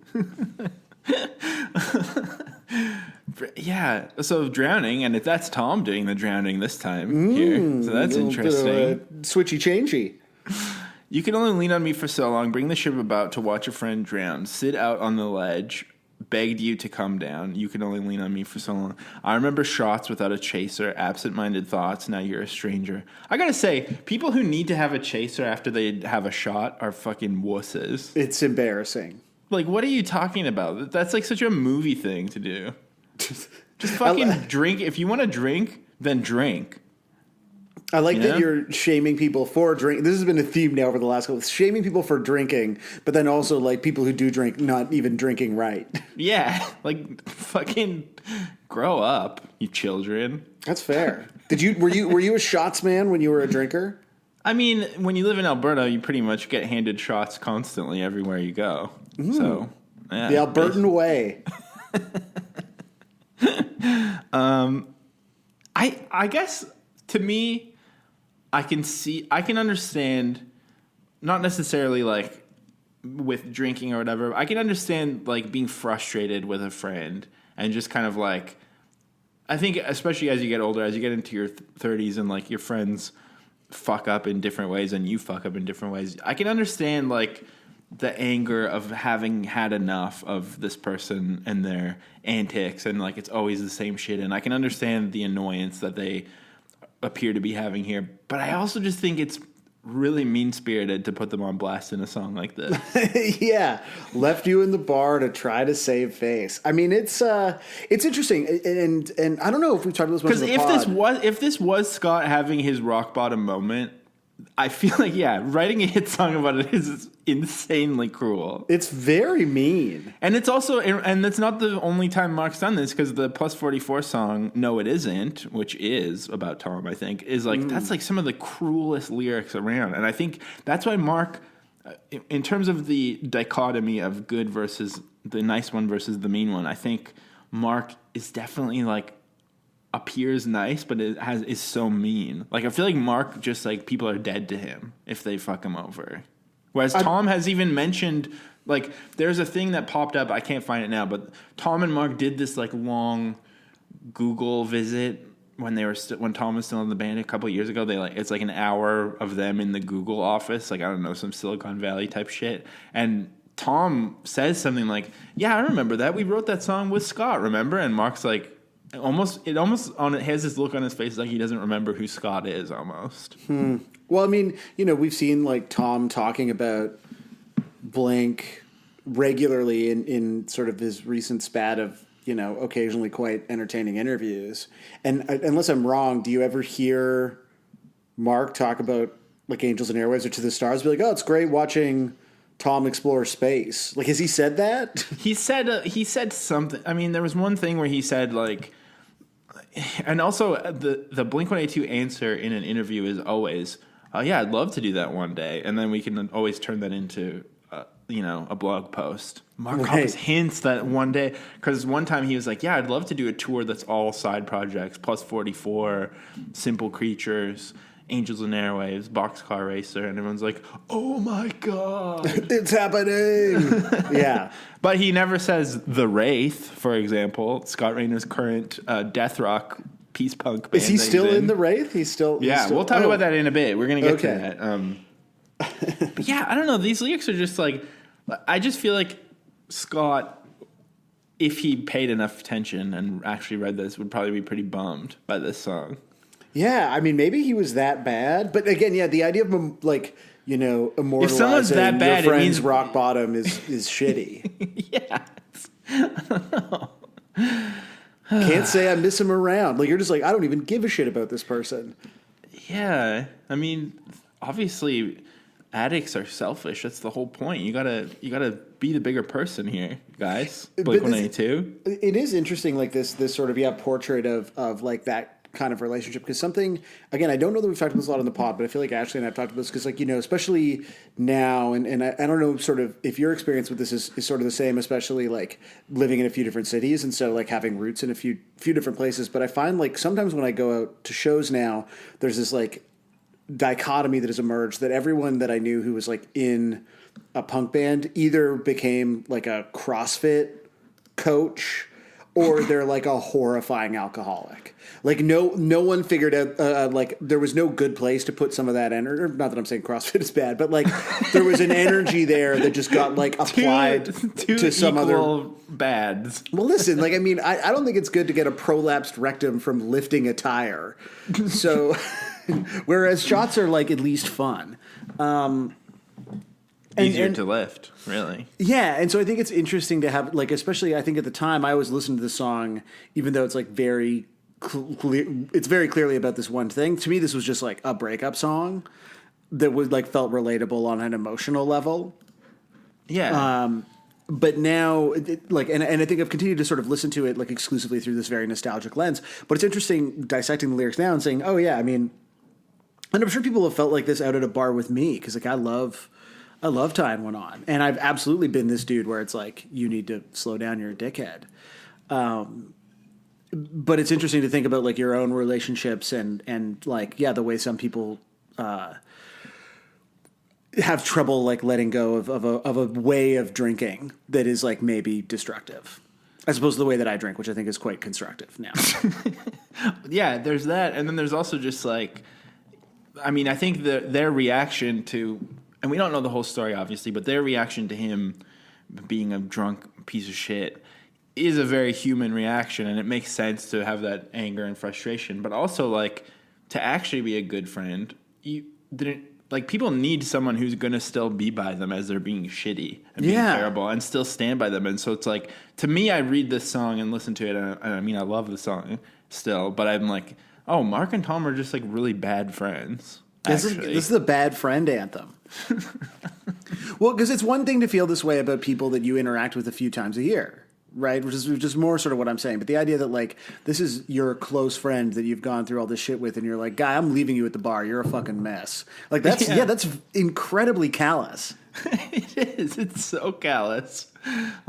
Yeah, so drowning, and that's Tom doing the drowning this time here. So that's interesting. Switchy changey. You can only lean on me for so long. Bring the ship about to watch a friend drown. Sit out on the ledge. Begged you to come down. You can only lean on me for so long. I remember shots without a chaser. Absent-minded thoughts. Now you're a stranger. I gotta say, people who need to have a chaser after they have a shot are fucking wusses. It's embarrassing. Like, what are you talking about? That's like such a movie thing to do. Just fucking drink. If you want to drink, then drink. I like that you're shaming people for drinking. This has been a theme now over the last couple. Shaming people for drinking, but then also like people who do drink not even drinking right. Yeah, like fucking grow up, you children. That's fair. Were you a shots man when you were a drinker? I mean, when you live in Alberta, you pretty much get handed shots constantly everywhere you go. So, yeah, the Albertan way. I guess to me, I can understand, not necessarily like with drinking or whatever. I can understand like being frustrated with a friend and just kind of like, I think especially as you get older, as you get into your 30s and like your friends fuck up in different ways and you fuck up in different ways. I can understand like the anger of having had enough of this person and their antics and like it's always the same shit. And I can understand the annoyance that they appear to be having here. But I also just think it's really mean-spirited to put them on blast in a song like this. Yeah, left you in the bar to try to save face. I mean, it's interesting, and I don't know if we've talked about this much. Because if this was Scott having his rock bottom moment, I feel like writing a hit song about it is insanely cruel. It's very mean, and it's also and it's not the only time Mark's done this because the Plus 44 song "No It Isn't," which is about Tom, I think, is like that's like some of the cruelest lyrics around, and I think that's why Mark, in terms of the dichotomy of good versus the nice one versus the mean one, I think Mark is definitely like appears nice, but is so mean. Like I feel like Mark just like people are dead to him if they fuck him over. Whereas Tom has even mentioned like there's a thing that popped up. I can't find it now, but Tom and Mark did this like long Google visit when they were when Tom was still in the band a couple of years ago. It's like an hour of them in the Google office, like I don't know, some Silicon Valley type shit, and Tom says something like, "Yeah, I remember that. We wrote that song with Scott, remember?" And Mark's like. It almost has this look on his face like he doesn't remember who Scott is almost. Well, I mean, we've seen like Tom talking about Blink regularly in sort of his recent spat of, occasionally quite entertaining interviews. And unless I'm wrong, do you ever hear Mark talk about like Angels and Airwaves or To the Stars? Be like, oh, it's great watching Tom explore space. Like, has he said that? He said something. I mean, there was one thing where he said like, and also the Blink-182 answer in an interview is always, "Oh yeah, I'd love to do that one day," and then we can always turn that into a blog post. Mark always hints that one day, because one time he was like, "Yeah, I'd love to do a tour that's all side projects, Plus 44, Simple Creatures, Angels and Airwaves, Boxcar Racer," and everyone's like, "Oh my god, it's happening!" Yeah, but he never says The Wraith, for example, Scott Raynor's current death rock peace punk band. Is he still in The Wraith? He's still. We'll talk about that in a bit. We're gonna get to that. But yeah, I don't know. These lyrics are just like, I just feel like Scott, if he paid enough attention and actually read this, would probably be pretty bummed by this song. Yeah, I mean, maybe he was that bad. But again, the idea of, like, immortalizing if someone's that bad, your friend's it means rock bottom is shitty. Yeah. I don't know. Can't say I miss him around. Like, you're just like, I don't even give a shit about this person. Yeah. I mean, obviously, addicts are selfish. That's the whole point. You gotta be the bigger person here, guys. Blink-182. It is interesting, like, this sort of, portrait of like, that kind of relationship, because something, again, I don't know that we've talked about this a lot on the pod, but I feel like Ashley and I've talked about this because, like, especially now, and I don't know sort of if your experience with this is sort of the same, especially like living in a few different cities and so like having roots in a few different places, but I find like sometimes when I go out to shows now, there's this like dichotomy that has emerged that everyone that I knew who was like in a punk band either became like a CrossFit coach or they're like a horrifying alcoholic. Like no one figured out like there was no good place to put some of that energy. Not that I'm saying CrossFit is bad, but like there was an energy there that just got like applied to some other bads. Well, listen, like I mean, I don't think it's good to get a prolapsed rectum from lifting a tire. So, whereas shots are like at least fun. Easier to lift, really. Yeah, and so I think it's interesting to have, like, especially I think at the time I always listened to the song, even though it's like very clear, it's very clearly about this one thing. To me, this was just like a breakup song that was like felt relatable on an emotional level. Yeah. But now, like, and I think I've continued to sort of listen to it like exclusively through this very nostalgic lens. But it's interesting dissecting the lyrics now and saying, oh yeah, I mean, and I'm sure people have felt like this out at a bar with me because like I love Time Went On. And I've absolutely been this dude where it's like, you need to slow down, you're a dickhead. but it's interesting to think about like your own relationships and like, yeah, the way some people have trouble like letting go of a way of drinking that is like maybe destructive, as opposed to the way that I drink, which I think is quite constructive now. Yeah, there's that. And then there's also just like, I mean, I think their reaction to, and we don't know the whole story obviously, but their reaction to him being a drunk piece of shit is a very human reaction, and it makes sense to have that anger and frustration, but also like to actually be a good friend, you didn't. Like, people need someone who's going to still be by them as they're being shitty and being terrible and still stand by them. And so it's like, to me, I read this song and listen to it, and I mean, I love the song still, but I'm like, oh, Mark and Tom are just like really bad friends. This is a bad friend anthem. Well, because it's one thing to feel this way about people that you interact with a few times a year. Right, which is just more sort of what I'm saying. But the idea that, like, this is your close friend that you've gone through all this shit with, and you're like, guy, I'm leaving you at the bar. You're a fucking mess. Like, that's that's incredibly callous. It is. It's so callous.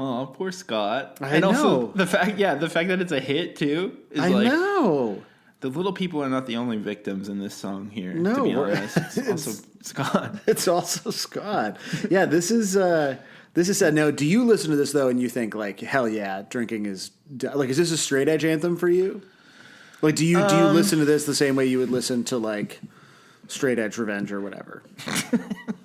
Oh, poor Scott. I know. Also, the fact that it's a hit, too, is I know. The little people are not the only victims in this song here, no, to be honest. It's also Scott. It's also Scott. Yeah, this is sad. Now, do you listen to this, though, and you think, like, hell yeah, drinking is... Like, is this a straight edge anthem for you? Like, do you listen to this the same way you would listen to, like, straight edge revenge or whatever?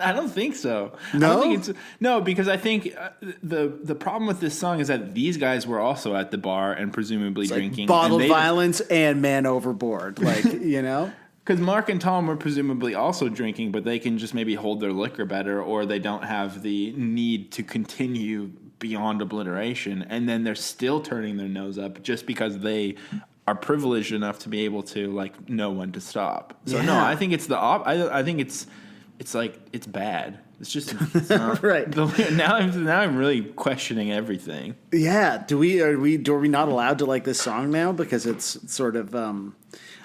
I don't think so. No? No, because I think the problem with this song is that these guys were also at the bar and presumably drinking. Like bottled violence and man overboard. Like, you know? Because Mark and Tom were presumably also drinking, but they can just maybe hold their liquor better, or they don't have the need to continue beyond obliteration, and then they're still turning their nose up just because they are privileged enough to be able to like know when to stop. So no, I think it's I think it's like it's bad. It's just it's not, right. Now I'm really questioning everything. Yeah, are we not allowed to like this song now because it's sort of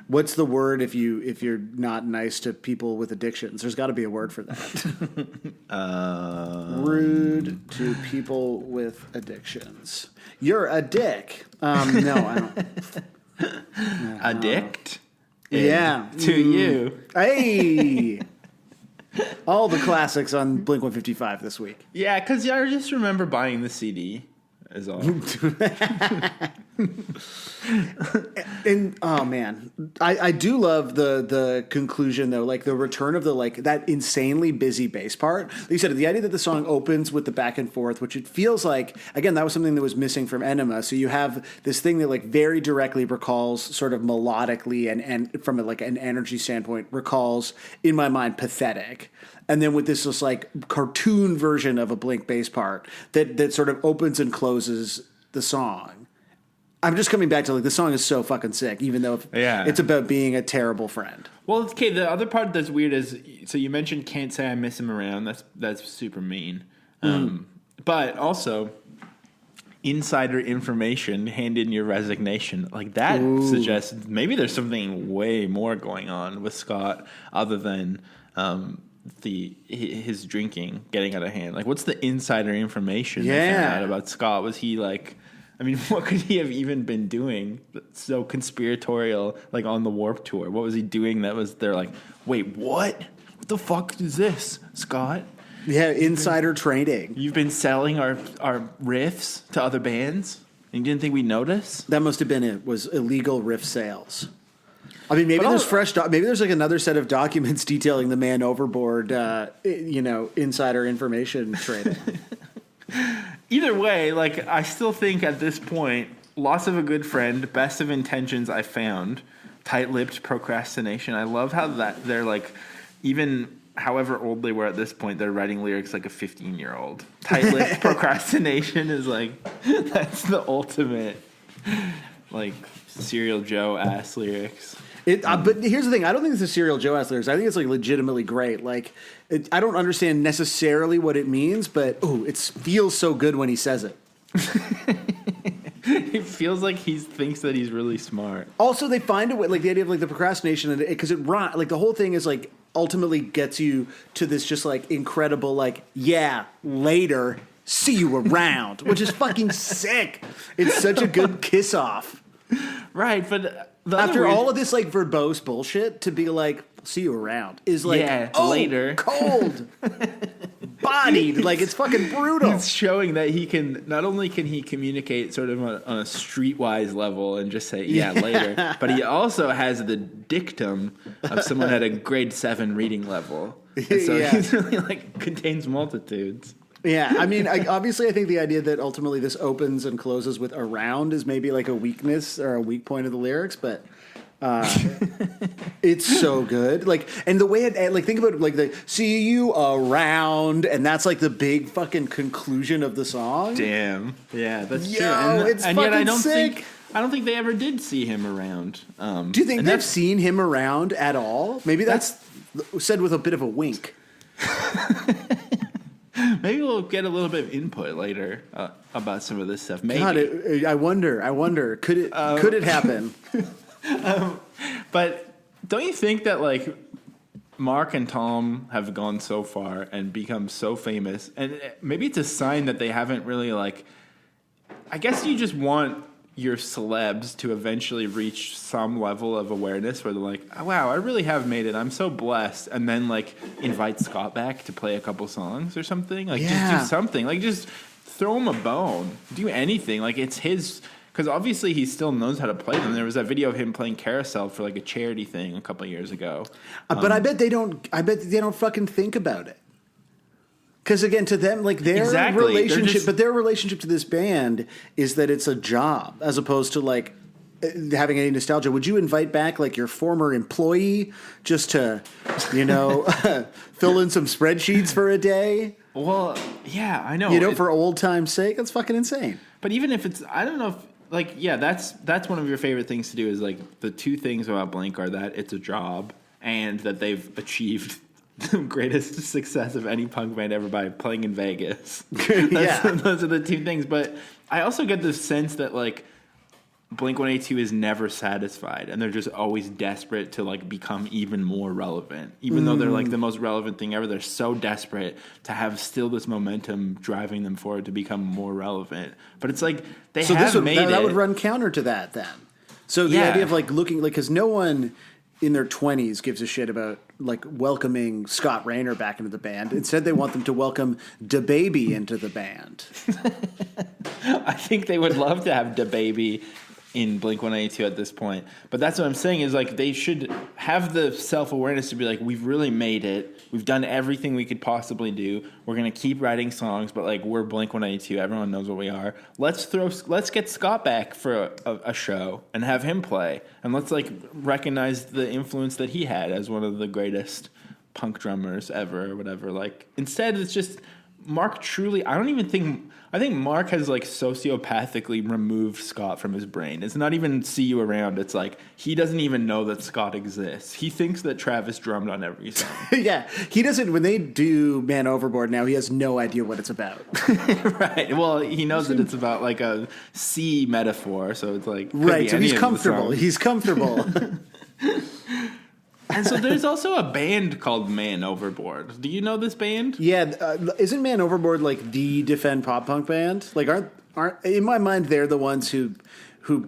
what's the word if you're not nice to people with addictions? There's got to be a word for that. Rude to people with addictions. You're a dick. No, I don't. Addict? Yeah. To you. Hey. All the classics on Blink 155 this week. Yeah, because I just remember buying the CD. Is all. And oh man, I do love the conclusion though, like the return of the like that insanely busy bass part. Like you said, the idea that the song opens with the back and forth, which it feels like again that was something that was missing from Enema. So you have this thing that like very directly recalls sort of melodically and from like an energy standpoint recalls in my mind Pathetic. And then with this just like cartoon version of a Blink bass part that sort of opens and closes the song. I'm just coming back to like the song is so fucking sick, even though it's about being a terrible friend. Well, okay. The other part that's weird is so you mentioned "Can't Say I Miss Him Around." That's super mean. But also insider information, hand in your resignation. Like that suggests maybe there's something way more going on with Scott other than his drinking getting out of hand. Like, what's the insider information they found out about Scott? Was he like, I mean, what could he have even been doing so conspiratorial, like on the Warped Tour? What was he doing that was, they're like, wait, what? What the fuck is this, Scott? Yeah, insider trading. You've been selling our riffs to other bands? And you didn't think we'd notice? That must have been it, was illegal riff sales. I mean, maybe maybe there's like another set of documents detailing the man overboard, insider information trading. Either way, like, I still think at this point, loss of a good friend, best of intentions I found, tight-lipped procrastination. I love how that they're like, even however old they were at this point, they're writing lyrics like a 15-year-old. Tight-lipped procrastination is like, that's the ultimate, like, Serial Joe ass lyrics. But here's the thing. I don't think it's a Serial Joe ass lyrics. I think it's like legitimately great. Like, I don't understand necessarily what it means, but it feels so good when he says it. It feels like he thinks that he's really smart. Also, they find a way, like the idea of like the procrastination, because like the whole thing is like ultimately gets you to this just like incredible like later, see you around, which is fucking sick. It's such a good kiss off. Right, but after all of this like verbose bullshit, to be like, see you around is like, later. Cold. Bodied. Like, it's fucking brutal. It's showing that he can, not only can he communicate sort of on a streetwise level and just say, later, but he also has the dictum of someone at a grade 7 reading level. And so he's really like contains multitudes. Yeah, I mean, obviously I think the idea that ultimately this opens and closes with around is maybe like a weakness or a weak point of the lyrics, but it's so good. Like, and the way it, like, think about it, like the see you around, and that's like the big fucking conclusion of the song. Damn. Yeah, that's true. It's fucking yet I don't sick. I don't think they ever did see him around. Do you think they've seen him around at all? Maybe that's said with a bit of a wink. Maybe we'll get a little bit of input later about some of this stuff. Maybe. God, I wonder. Could it happen? But don't you think that like Mark and Tom have gone so far and become so famous, and maybe it's a sign that they haven't really like. I guess you just want your celebs to eventually reach some level of awareness where they're like, oh, wow, I really have made it. I'm so blessed. And then like invite Scott back to play a couple songs or something. Like just do something. Like just throw him a bone. Do anything. Like it's his, because obviously he still knows how to play them. There was that video of him playing Carousel for like a charity thing a couple of years ago. But I bet they don't fucking think about it. Because again, to them, like their relationship, but their relationship to this band is that it's a job as opposed to like having any nostalgia. Would you invite back like your former employee just to, fill in some spreadsheets for a day? Well, yeah, I know. For old time's sake, that's fucking insane. But even if it's, I don't know if, like, yeah, that's one of your favorite things to do is like the two things about Blink are that it's a job and that they've achieved the greatest success of any punk band ever by playing in Vegas. Those are the two things. But I also get the sense that like Blink-182 is never satisfied, and they're just always desperate to like become even more relevant. Even though they're like the most relevant thing ever, they're so desperate to have still this momentum driving them forward to become more relevant. But it's like that would run counter to that then. So the idea of like looking like, because no one in their 20s gives a shit about like welcoming Scott Raynor back into the band. Instead, they want them to welcome DaBaby into the band. I think they would love to have DaBaby in Blink-182 at this point. But that's what I'm saying is like they should have the self-awareness to be like, we've really made it. We've done everything we could possibly do. We're going to keep writing songs, but like we're Blink-182. Everyone knows what we are. Let's get Scott back for a show and have him play. And let's like recognize the influence that he had as one of the greatest punk drummers ever or whatever. Like instead it's just Mark I think Mark has like sociopathically removed Scott from his brain. It's not even see you around. It's like he doesn't even know that Scott exists. He thinks that Travis drummed on every song. Yeah, he doesn't. When they do Man Overboard now, he has no idea what it's about. Right. Well, he knows that it's about like a sea metaphor. So it's like right. So he's comfortable. He's comfortable. And so there's also a band called Man Overboard. Do you know this band? Yeah, isn't Man Overboard like the Defend Pop Punk band? Like aren't in my mind they're the ones who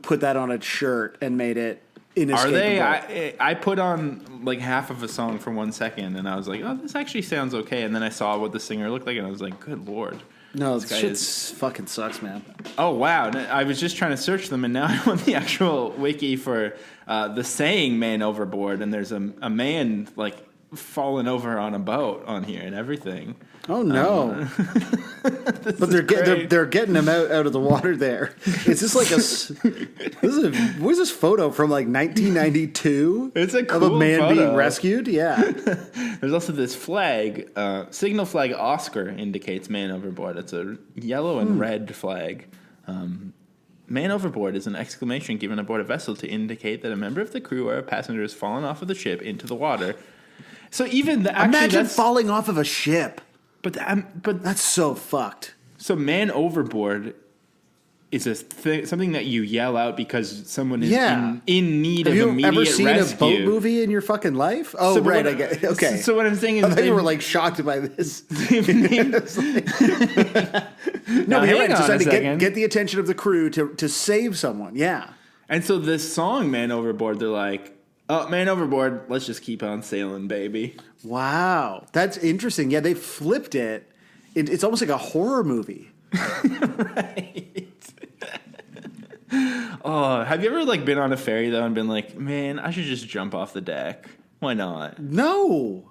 put that on a shirt and made it inescapable. Are they? I put on like half of a song for 1 second and I was like, oh, this actually sounds okay. And then I saw what the singer looked like and I was like, good Lord. No, this shit fucking sucks, man. Oh, wow. I was just trying to search them, and now I'm on the actual wiki for the saying Man Overboard, and there's a man, like, falling over on a boat on here and everything. Oh, no. But they're getting him out of the water there. Is this like where's this photo from, like, 1992? It's a cool of a man photo. Being rescued? Yeah. There's also this flag. Signal flag Oscar indicates Man Overboard. It's a yellow and red flag. Man Overboard is an exclamation given aboard a vessel to indicate that a member of the crew or a passenger has fallen off of the ship into the water. So even imagine falling off of a ship. But that's so fucked. So Man Overboard is something that you yell out because someone is in need of immediate rescue. Have you ever seen a boat movie in your fucking life? Oh, so right. I get, okay. So what I'm saying is... I thought you were, like, shocked by this. No, but you're right. Just trying to get the attention of the crew to save someone. Yeah. And so this song, Man Overboard, they're like, oh, Man Overboard, let's just keep on sailing, baby. Wow. That's interesting. Yeah, they flipped it. It's almost like a horror movie. Right. Oh, have you ever like been on a ferry though and been like, man, I should just jump off the deck? Why not? No.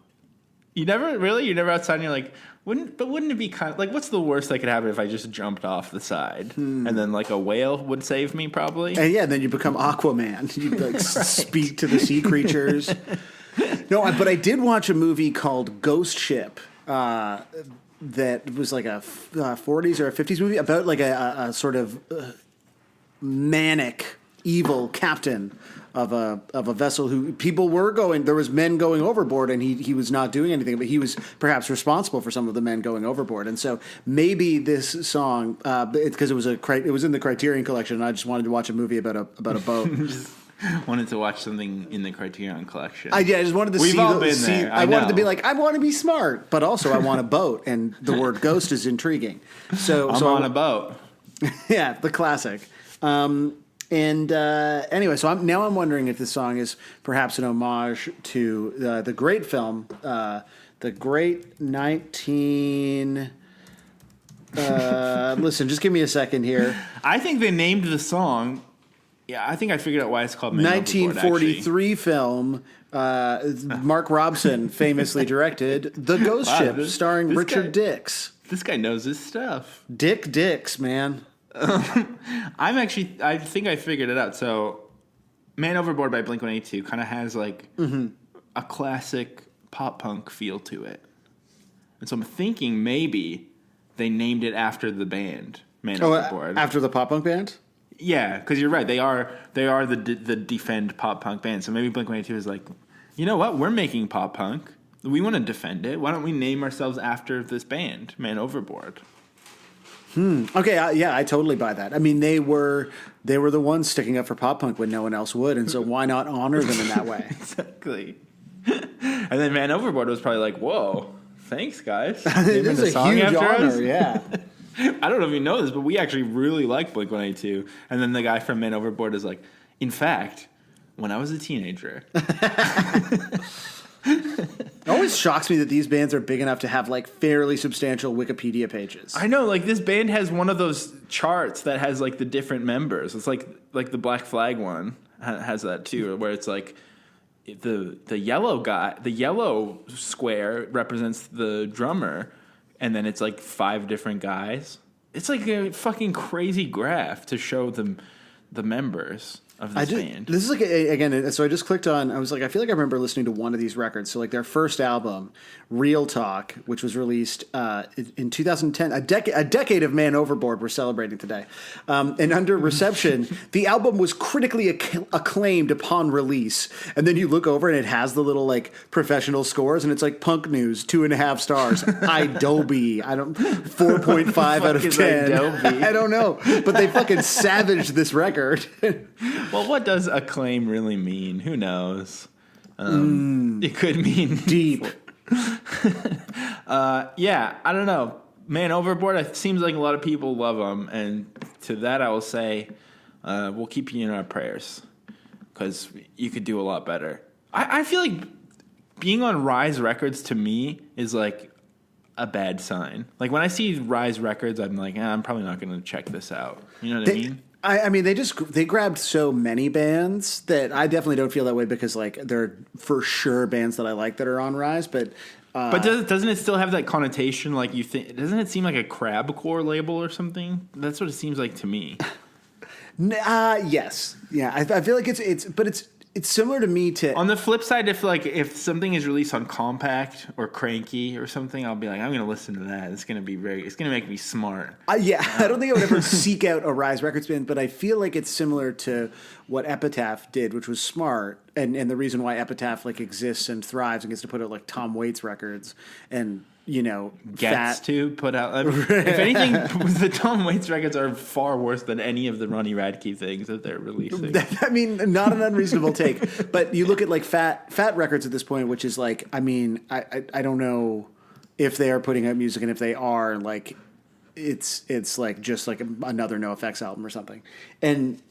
You never really? You're never outside and you're like, wouldn't it be kind of like, what's the worst that could happen if I just jumped off the side? And then like a whale would save me probably? And yeah, then you become Aquaman. You like speak to the sea creatures. No, but I did watch a movie called Ghost Ship that was like a 40s or a 50s movie about like a sort of manic, evil captain of a vessel who people were going. There was men going overboard, and he was not doing anything, but he was perhaps responsible for some of the men going overboard. And so maybe this song, because it was in the Criterion Collection, and I just wanted to watch a movie about a boat. Just wanted to watch something in the Criterion Collection. I just wanted to We've see. all been there. I wanted to be like, I want to be smart, but also I want a boat, and the word ghost is intriguing. So I'm on a boat. Yeah, the classic. Anyway, so I'm wondering if this song is perhaps an homage to the great film, the great 19. Listen, just give me a second here. I think they named the song. Yeah, I think I figured out why it's called Man Overboard, 1943 film. Mark Robson famously directed The Ghost Ship, starring Richard Dix. This guy knows his stuff. Dick Dix, man. I think I figured it out. So, Man Overboard by Blink-182 kind of has like a classic pop punk feel to it. And so I'm thinking maybe they named it after the band, Man Overboard. After the pop punk band? Yeah, because you're right. They are the defend pop punk band. So maybe Blink-182 is like, you know what? We're making pop punk. We want to defend it. Why don't we name ourselves after this band, Man Overboard? Okay, yeah, I totally buy that. I mean, they were the ones sticking up for pop punk when no one else would, and so why not honor them in that way? Exactly. And then Man Overboard was probably like, "Whoa, thanks, guys." This is a huge honor. Yeah. I don't know if you know this, but we actually really like Blink-182. And then the guy from Man Overboard is like, "In fact, when I was a teenager." It always shocks me that these bands are big enough to have like fairly substantial Wikipedia pages. I know, like this band has one of those charts that has like the different members. It's like the Black Flag one has that too, where it's like the yellow guy, the yellow square represents the drummer, and then it's like 5 different guys. It's like a fucking crazy graph to show them the members of this band. This is like again. So I just clicked on. I was like, I feel like I remember listening to one of these records. So like their first album, Real Talk, which was released in 2010, a decade of Man Overboard we're celebrating today. And under reception, the album was critically acclaimed upon release. And then you look over and it has the little like professional scores, and it's like Punk News 2.5 stars, Adobe 4.5 out of 10. Adobe? I don't know, but they fucking savaged this record. Well, what does acclaim really mean? Who knows? It could mean deep. Yeah, I don't know. Man Overboard, it seems like a lot of people love them. And to that I will say, we'll keep you in our prayers. Because you could do a lot better. I feel like being on Rise Records to me is like a bad sign. Like when I see Rise Records, I'm like, I'm probably not going to check this out. You know what I mean? I mean, they grabbed so many bands that I definitely don't feel that way, because like there are for sure bands that I like that are on Rise, but doesn't it still have that connotation? Like you think, doesn't it seem like a crabcore label or something? That's what it seems like to me. Yes, yeah, I feel like it's similar to me to. On the flip side, if something is released on Compact or Cranky or something, I'll be like, I'm going to listen to that. It's going to make me smart. Yeah, I don't think I would ever seek out a Rise Records band, but I feel like it's similar to what Epitaph did, which was smart, and the reason why Epitaph like exists and thrives and gets to put out like Tom Waits records and. You know, gets to put out. If anything, the Tom Waits records are far worse than any of the Ronnie Radke things that they're releasing. I mean, not an unreasonable take. But you look at like Fat Records at this point, which is like, I mean, I don't know if they are putting out music, and if they are, like, it's like just like another NoFX album or something. And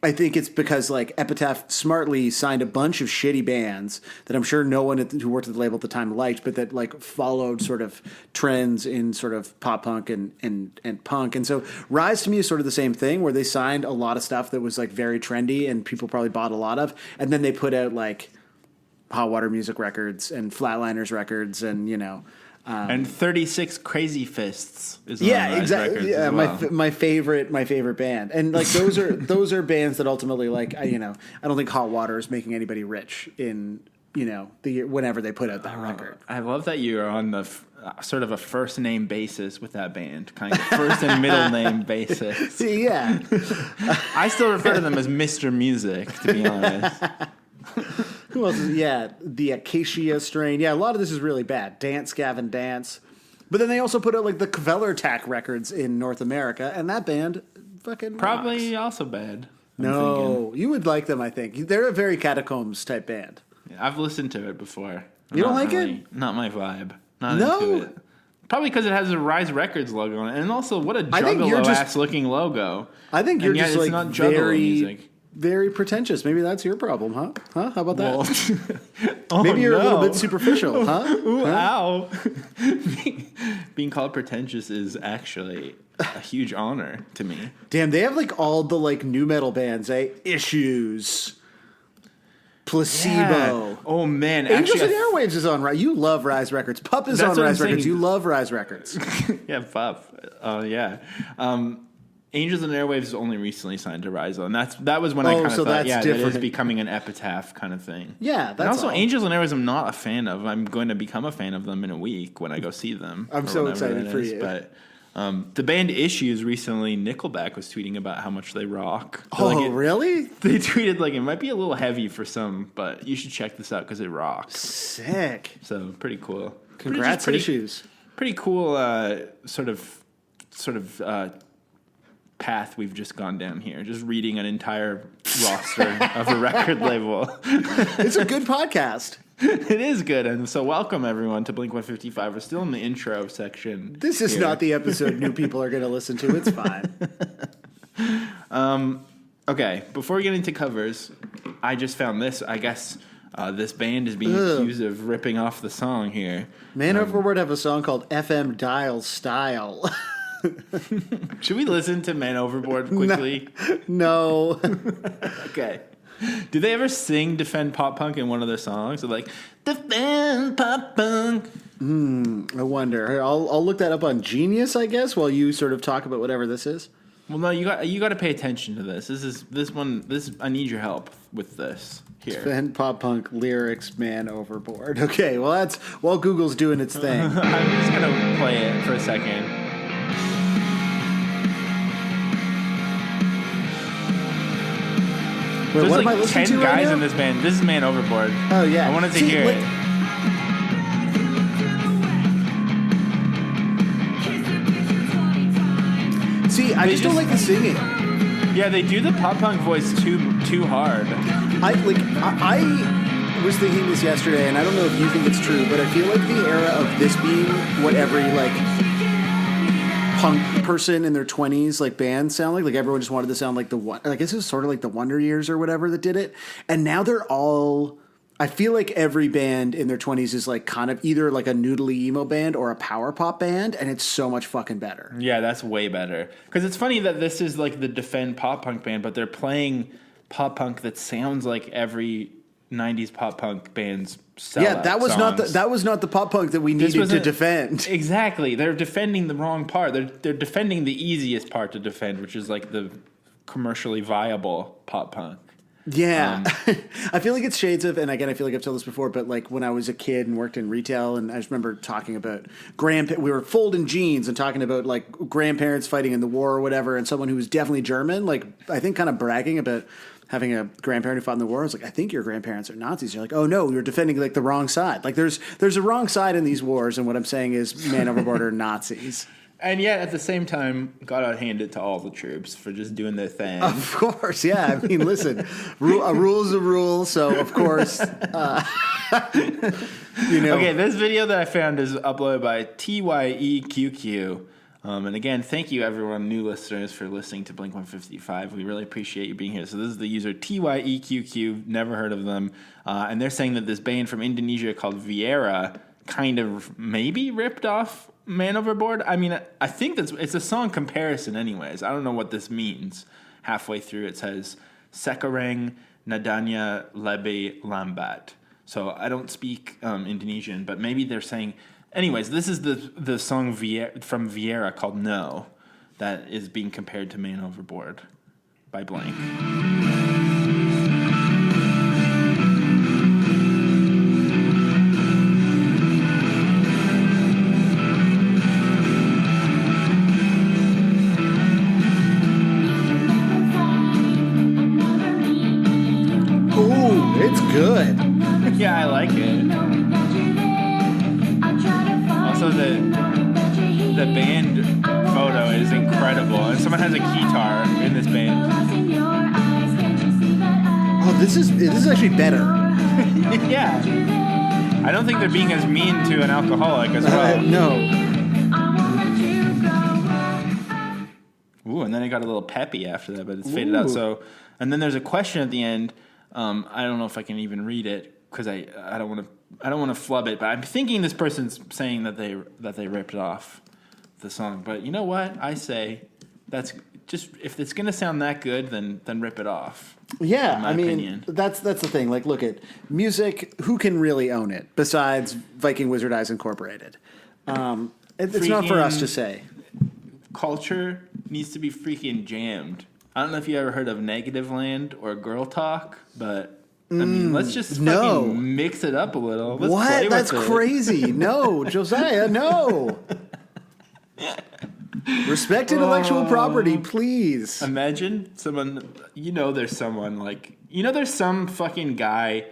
I think it's because like Epitaph smartly signed a bunch of shitty bands that I'm sure no one who worked at the label at the time liked, but that like followed sort of trends in sort of pop punk and punk. And so Rise to me is sort of the same thing, where they signed a lot of stuff that was like very trendy and people probably bought a lot of, and then they put out like Hot Water Music Records and Flatliners Records and and 36 Crazy Fists is on yeah, Rise exactly. Records Yeah, as well. my favorite band, and like those are bands that ultimately like I don't think Hot Water is making anybody rich in whenever they put out that record. I love that you're on the sort of a first name basis with that band, kind of first and middle name basis. Yeah, I still refer to them as Mr. Music, to be honest. who else? Yeah, the Acacia Strain. Yeah, a lot of this is really bad. Dance Gavin Dance, but then they also put out like the Kvelertak records in North America, and that band fucking Probably rocks. also bad. I'm No, thinking. you would like them. I think they're a very Catacombs type band. I've listened to it before. You don't Not like it? Not my vibe. Not No? into it. Probably because it has a Rise Records logo on it, and also what a I think you're juggalo just- ass looking logo. I think you're And yet just it's like not juggalo music. very pretentious. Maybe that's your problem, huh? Huh? How about that? Oh, Maybe you're a little no. bit superficial, huh? Ooh, Huh? ow. Being called pretentious is actually a huge honor to me. Damn, they have like all the like new metal bands, eh? Issues, Placebo. Yeah. Oh, man. Angels Actually, and Airwaves is on Rise. You love Rise Records. Pup is That's on what I'm Rise Records. saying. You love Rise Records. yeah, Puff. Yeah. Angels and Airwaves only recently signed to Rise, and that was when I kind of so thought, that's yeah, that different. is becoming an Epitaph kind of thing. Yeah, that's and also all. Angels and Airwaves I'm not a fan of. I'm going to become a fan of them in a week when I go see them. I'm or so whenever excited that for is. you. But the band Issues recently, Nickelback was tweeting about how much they rock. Oh, really? They tweeted like it might be a little heavy for some, but you should check this out because it rocks. Sick. So pretty cool. Congrats, pretty, Issues. Pretty cool. Sort of path we've just gone down here. Just reading an entire roster of a record label. It's a good podcast. It is good, and so welcome everyone to Blink 155. We're still in the intro section. This is here. not the episode new people are going to listen to. It's fine. Okay, before we get into covers, I just found this. I guess this band is being Ugh. accused of ripping off the song here. Man Overboard have a song called FM Dial Style. Should we listen to Man Overboard quickly? No. Okay. Do they ever sing Defend Pop Punk in one of their songs? They're like, Defend Pop Punk. I wonder. I'll look that up on Genius, I guess, while you sort of talk about whatever this is. Well, no, you got to pay attention to this. This I need your help with this here. Defend Pop Punk lyrics, Man Overboard. Okay, well that's while Google's doing its thing. I'm just gonna play it for a second. Wait, There's what am I like listening 10 to right guys now? in this band. This is Man Overboard. Oh yeah, I wanted to See, hear like, it. See, I just don't like the singing. Yeah, they do the pop punk voice too hard. I was thinking this yesterday, and I don't know if you think it's true, but I feel like the era of this being what every like punk person in their 20s like bands sound like everyone just wanted to sound like the one. I guess it was sort of like the Wonder Years or whatever that did it, and now they're all. I feel like every band in their 20s is like kind of either like a noodly emo band or a power pop band, and it's so much fucking better. Yeah, that's way better. Because it's funny that this is like the Defend Pop Punk band, but they're playing pop punk that sounds like every 90s pop punk band's sellout Yeah, that was songs. not the pop punk that we needed to defend. Exactly. They're defending the wrong part. They're defending the easiest part to defend, which is like the commercially viable pop punk. Yeah. I feel like it's shades of, and again, I feel like I've told this before, but like when I was a kid and worked in retail, and I just remember talking about we were folding jeans and talking about like grandparents fighting in the war or whatever, and someone who was definitely German, like I think kind of bragging about having a grandparent who fought in the war. I was like, I think your grandparents are Nazis. You're like, oh no, you're defending like the wrong side. Like there's a wrong side in these wars, and what I'm saying is Man Overboard are Nazis. And yet, at the same time, gotta hand it to all the troops for just doing their thing. Of course, yeah. I mean, listen, a rule is a rule, so of course, Okay, this video that I found is uploaded by TYEQQ. And again, thank you, everyone, new listeners, for listening to Blink-155. We really appreciate you being here. So this is the user TYEQQ, never heard of them. And they're saying that this band from Indonesia called Vieira kind of maybe ripped off Man Overboard. I mean, I think it's a song comparison anyways. I don't know what this means. Halfway through it says, Sekarang Nadanya Lebih Lambat. So I don't speak Indonesian, but maybe they're saying... Anyways, this is the song from Vieira called No that is being compared to Man Overboard by Blank. Ooh, it's good. Yeah, I like it. Also, the band photo is incredible, and someone has a guitar in this band. Oh, this is actually better. Yeah, I don't think they're being as mean to an alcoholic as well. No. Ooh, and then it got a little peppy after that, but it's faded out. So, and then there's a question at the end. I don't know if I can even read it because I don't want to flub it, but I'm thinking this person's saying that they ripped off the song. But you know what? I say that's just, if it's going to sound that good, then rip it off. Yeah, in my opinion. that's the thing. Like, look at music. Who can really own it besides Viking Wizard Eyes Incorporated? It's not for us to say. Culture needs to be freaking jammed. I don't know if you ever heard of Negative Land or Girl Talk, but I mean, let's just fucking mix it up a little. Let's what? That's crazy. No, Josiah, no. Respect intellectual property, please. Imagine someone, there's some fucking guy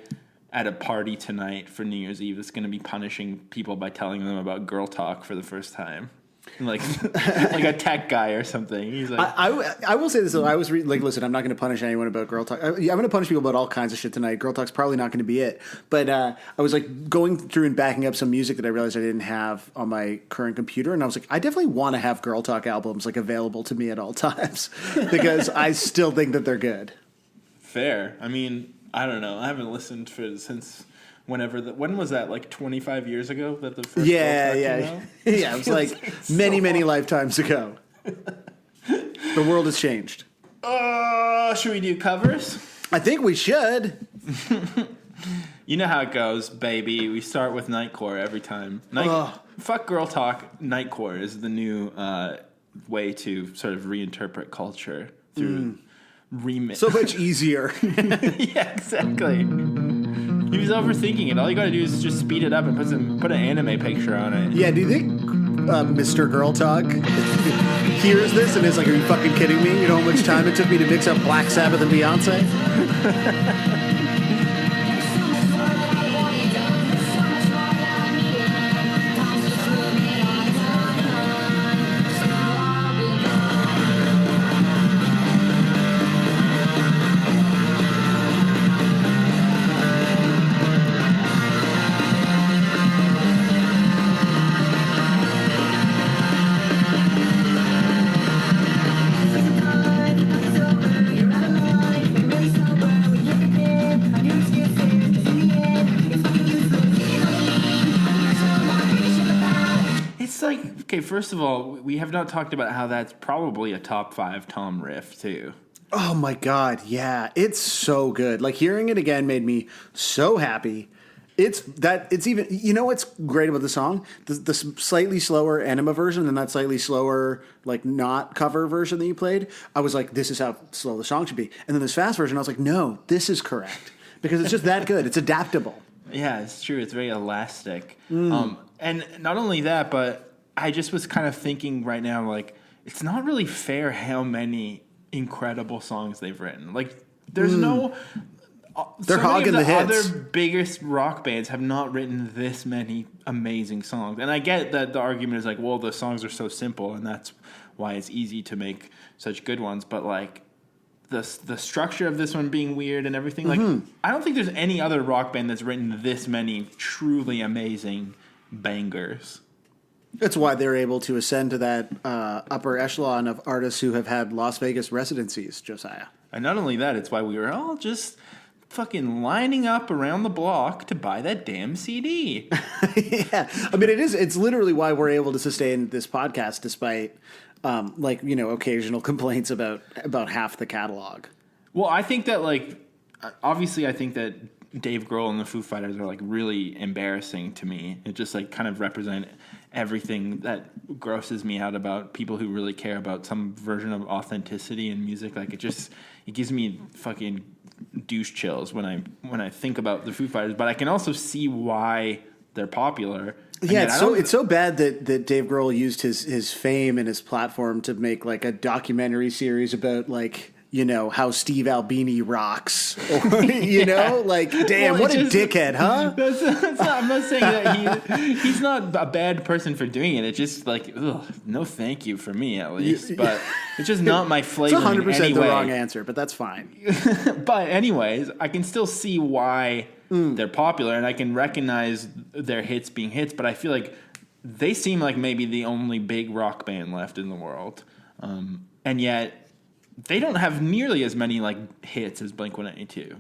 at a party tonight for New Year's Eve that's going to be punishing people by telling them about Girl Talk for the first time. Like a tech guy or something. He's like, I will say this though. I was listen. I'm not going to punish anyone about Girl Talk. I'm going to punish people about all kinds of shit tonight. Girl Talk's probably not going to be it. But I was like going through and backing up some music that I realized I didn't have on my current computer, and I was like, I definitely want to have Girl Talk albums like available to me at all times because I still think that they're good. Fair. I mean, I don't know. I haven't listened since. When was that? Like 25 years ago that the first yeah. It was like many lifetimes ago. The world has changed. Should we do covers? I think we should. You know how it goes, baby. We start with Nightcore every time. Fuck Girl Talk. Nightcore is the new way to sort of reinterpret culture through remix. So much easier. Yeah, exactly. He was overthinking it. All you gotta do is just speed it up and put an anime picture on it. Yeah, do you think Mr. Girl Talk hears this and is like, are you fucking kidding me? You know how much time it took me to mix up Black Sabbath and Beyonce? Okay, first of all, we have not talked about how that's probably a top 5 Tom riff, too. Oh, my God, yeah. It's so good. Like, hearing it again made me so happy. It's even... You know what's great about the song? The slightly slower Enema version and that slightly slower, like, not cover version that you played. I was like, this is how slow the song should be. And then this fast version, I was like, no, this is correct. Because it's just that good. It's adaptable. Yeah, it's true. It's very elastic. And not only that, but... I just was kind of thinking right now, like, it's not really fair how many incredible songs they've written. Like, there's no... They're hogging the hits. Other biggest rock bands have not written this many amazing songs. And I get that the argument is like, well, the songs are so simple, and that's why it's easy to make such good ones. But, like, the structure of this one being weird and everything, like, I don't think there's any other rock band that's written this many truly amazing bangers. That's why they're able to ascend to that upper echelon of artists who have had Las Vegas residencies, Josiah. And not only that, it's why we were all just fucking lining up around the block to buy that damn CD. Yeah. I mean, it's literally why we're able to sustain this podcast despite, occasional complaints about half the catalog. Well, I think that, obviously I think that Dave Grohl and the Foo Fighters are, really embarrassing to me. It just, kind of represent everything that grosses me out about people who really care about some version of authenticity in music. It gives me fucking douche chills when I think about the Foo Fighters, but I can also see why they're popular. Yeah, it's so bad that Dave Grohl used his fame and his platform to make a documentary series about how Steve Albini rocks, or, damn, what a dickhead, huh? I'm not saying that he's not a bad person for doing it. It's just no thank you for me, at least. But it's just not my flavor. It's 100% the way. wrong answer, but that's fine. But anyways, I can still see why they're popular, and I can recognize their hits being hits, but I feel like they seem like maybe the only big rock band left in the world. And yet they don't have nearly as many hits as Blink-182.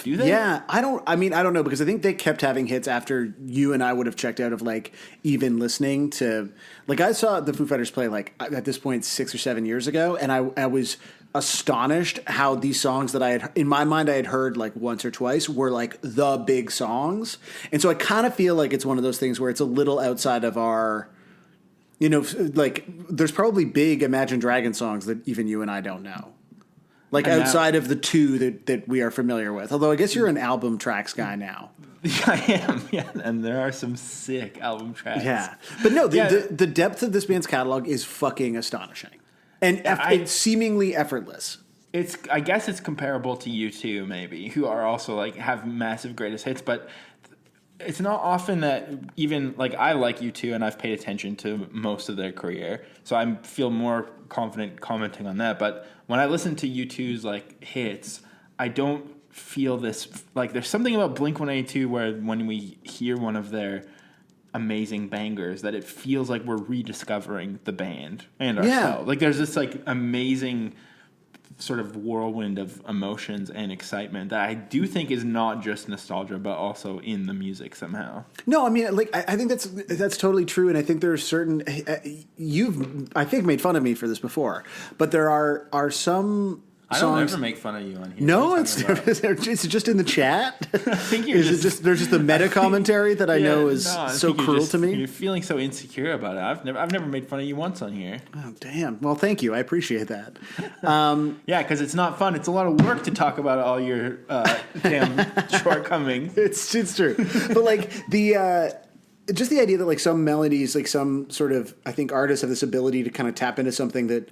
Do they? Yeah, I don't know, because I think they kept having hits after you and I would have checked out of even listening to I saw the Foo Fighters play at this point 6 or 7 years ago, and I was astonished how these songs that I had in my mind I had heard once or twice were the big songs. And so I kind of feel like it's one of those things where it's a little outside of our, there's probably big Imagine Dragons songs that even you and I don't know. Outside of the two that we are familiar with. Although I guess you're an album tracks guy now. I am, yeah. And there are some sick album tracks. Yeah. But no, the depth of this band's catalog is fucking astonishing. And it's seemingly effortless. I guess it's comparable to U2, maybe, who are also have massive greatest hits, but it's not often that even I like U2 and I've paid attention to most of their career, so I feel more confident commenting on that. But when I listen to U2's hits, I don't feel this there's something about Blink-182 where when we hear one of their amazing bangers that it feels like we're rediscovering the band and ourselves. There's this amazing sort of whirlwind of emotions and excitement that I do think is not just nostalgia, but also in the music somehow. No, I mean, I think that's totally true, and I think there are certain you've I think made fun of me for this before, but there are some. I don't ever make fun of you on here. No, it's just in the chat. I think there's just the meta commentary that I know is so cruel to me. You're feeling so insecure about it. I've never made fun of you once on here. Oh damn! Well, thank you. I appreciate that. Yeah, because it's not fun. It's a lot of work to talk about all your damn shortcomings. It's true, but just the idea that some melodies, some sort of, I think artists have this ability to kind of tap into something that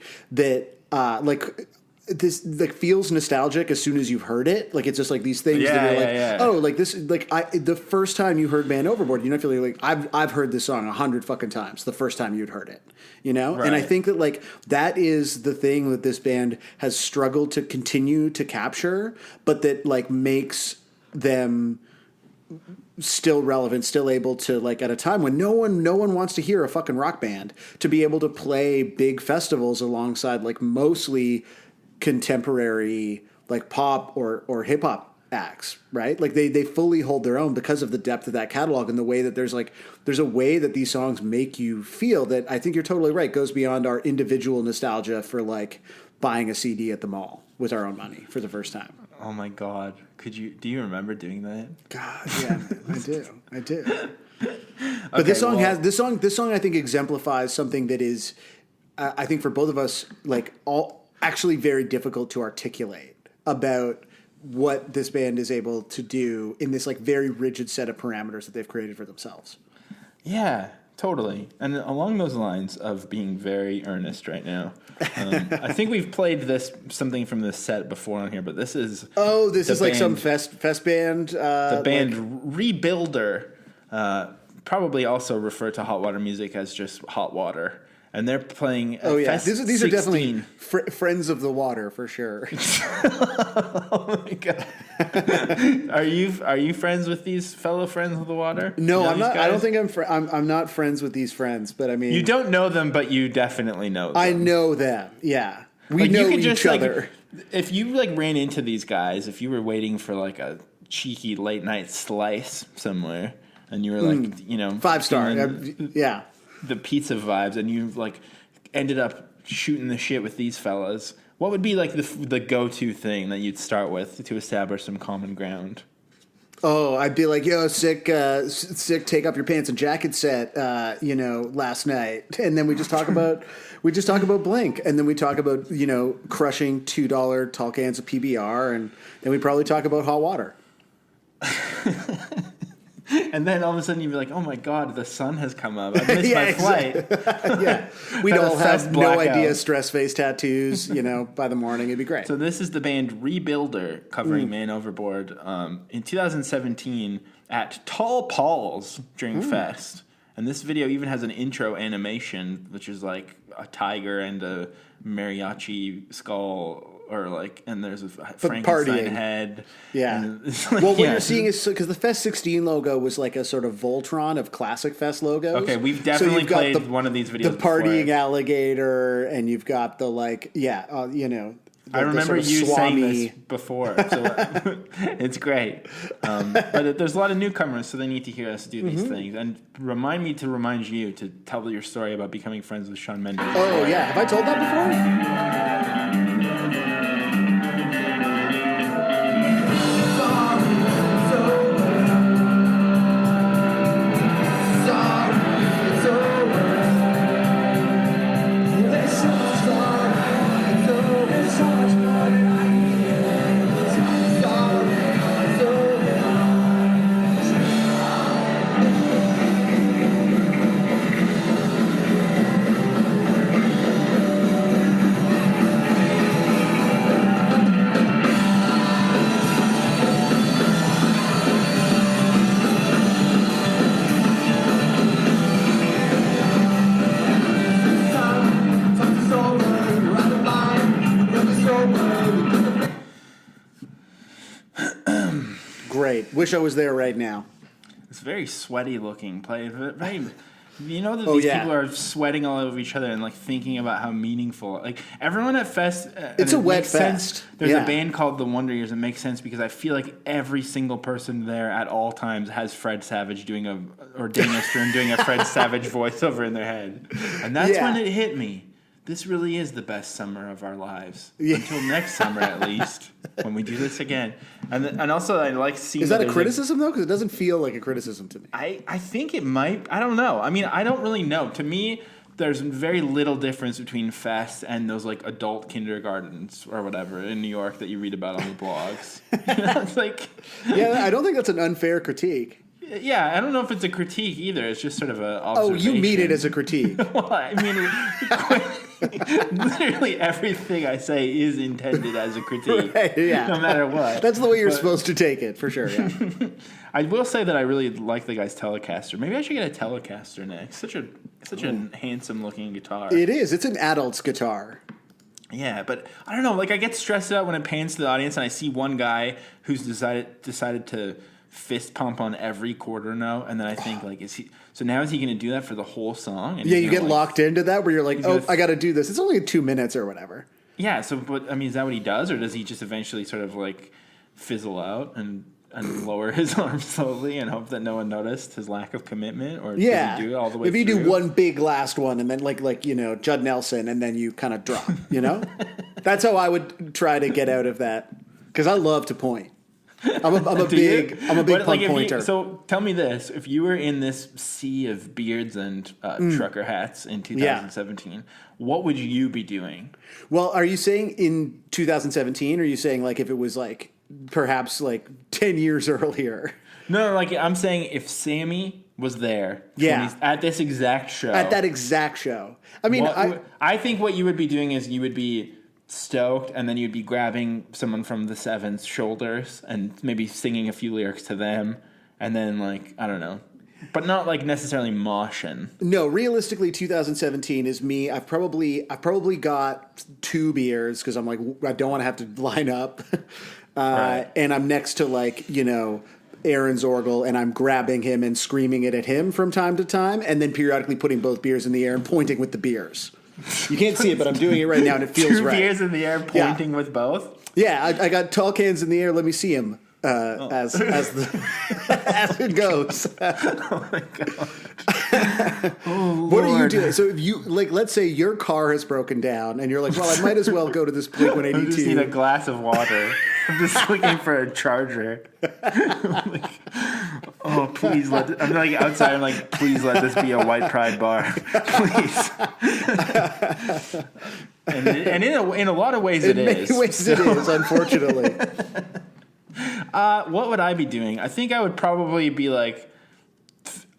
this feels nostalgic as soon as you've heard it. It's just these things that you're this the first time you heard Band Overboard, feeling I've heard this song 100 fucking times the first time you'd heard it, Right. And I think that that is the thing that this band has struggled to continue to capture, but that makes them still relevant, still able to at a time when no one wants to hear a fucking rock band, to be able to play big festivals alongside mostly contemporary pop or hip hop acts, right? They fully hold their own because of the depth of that catalog and the way that there's a way that these songs make you feel that I think you're totally right goes beyond our individual nostalgia for buying a CD at the mall with our own money for the first time. Oh my God. Do you remember doing that? God, yeah, I do. But this song I think exemplifies something that is I think for both of us actually very difficult to articulate about what this band is able to do in this very rigid set of parameters that they've created for themselves. Yeah, totally. And along those lines of being very earnest right now, I think we've played something from this set before on here, but this is some fest band. The band Rebuilder, probably also refer to hot water music as just hot water. and they're playing. Oh yeah, Fest these are definitely 16. friends of the water for sure. Oh my god! Are you friends with these fellow friends of the water? No, You know I'm not. these I don't guys? think I'm not friends with these friends, but I mean, You don't know them, but you definitely know them. I know them. Yeah, we Like, know you could each just, like, other. if you like ran into these guys, if you were waiting for like a cheeky late night slice somewhere, and you were like, 5-star. feeling Yeah. the pizza vibes, and you like ended up shooting the shit with these fellas, what would be like the go-to thing that you'd start with to establish some common ground? Oh, I'd be like, yo, sick, take off your pants and jacket set, last night. And then we just talk about Blink. And then we talk about, crushing $2 tall cans of PBR. And then we probably talk about hot water. And then all of a sudden you'd be like, oh my God, the sun has come up. I missed my flight. Yeah. We'd Had a all fest have no blackout. idea stress face tattoos, by the morning. It'd be great. So this is the band Rebuilder covering Man Overboard in 2017 at Tall Paul's during Fest. And this video even has an intro animation, which is like a tiger and a mariachi skull, and there's a Frankenstein partying. head. Yeah. And it's like, Well, what you're seeing is because the Fest 16 logo was like a sort of Voltron of classic Fest logos. Okay, we've definitely you've got played one of these videos The partying before. alligator, and you've got the I remember sort of you saying swami. this before, so it's great. But there's a lot of newcomers, so they need to hear us do these things. And remind you to tell your story about becoming friends with Shawn Mendes. Oh yeah, have I told that before? Great. Wish I was there right now. It's very sweaty looking play. Very, you know that Oh, these yeah. people are sweating all over each other and like thinking about how meaningful. Like everyone at Fest, It's and a it wet makes sense. fest. There's Yeah. a band called The Wonder Years. It makes sense because I feel like every single person there at all times has Fred Savage or Dana Stern doing a Fred Savage voiceover in their head, and that's Yeah. when it hit me. This really is the best summer of our lives. Yeah. Until next summer, at least, when we do this again. And also, I like seeing. Is that a there's criticism though? Because it doesn't feel like a criticism to me. I think it might. I don't know. I mean, I don't really know. To me, there's very little difference between Fest and those like adult kindergartens or whatever in New York that you read about on the blogs. It's like, Yeah, I don't think that's an unfair critique. yeah, I don't know if it's a critique either. It's just sort of a Oh, observation. you mean it as a critique. Well, I mean, literally everything I say is intended as a critique, Right, yeah. no matter what. That's the way you're supposed to take it, for sure. Yeah. I will say that I really like the guy's Telecaster. Maybe I should get a Telecaster next. Such a handsome looking guitar. It is. It's an adult's guitar. Yeah, but I don't know. Like I get stressed out when it pans to the audience and I see one guy who's decided to fist pump on every quarter note, and then I think like, is he going to do that for the whole song? And Yeah, he's you gonna, get locked into that where you're like, oh, gonna I got to do this. It's only 2 minutes or whatever. Yeah. So, but I mean, is that what he does, or does he just eventually sort of like fizzle out and lower his arms slowly and hope that no one noticed his lack of commitment, or Yeah. does he do it all the way If you through? do one big last one and then like Judd Nelson, and then you kind of drop, That's how I would try to get out of that, because I love to point. I'm a big But, punk if pointer. So tell me this: if you were in this sea of beards and trucker hats in 2017, what would you be doing? Well, are you saying in 2017, or are you saying like if it was like perhaps like 10 years earlier? No, like I'm saying if Sammy was there, Yeah. at this exact show, At that exact show. I mean, I think what you would be doing is you would be stoked, and then you'd be grabbing someone from the Seven's shoulders and maybe singing a few lyrics to them, and then like I don't know, But not like necessarily moshing. No, realistically, 2017 is me. I've probably got 2 beers because I'm like, I don't want to have to line up. Right. And I'm next to like, Aaron Zorgel, and I'm grabbing him and screaming it at him from time to time, and then periodically putting both beers in the air and pointing with the beers. You can't see it, but I'm doing it right now, and it feels right. 2 beers in the air, pointing with both? Yeah, I got tall cans in the air. Let me see him as as it goes. Oh my god! What are you doing? So if you let's say your car has broken down, and you're like, well, I might as well go to this Blink 182. I just need a glass of water. I'm just looking for a charger. I'm like, oh, please let. I'm like outside. I'm like, please let this be a White Pride bar, please. And in a lot of ways, it is. In many ways, it is. Unfortunately. What would I be doing? I think I would probably be like.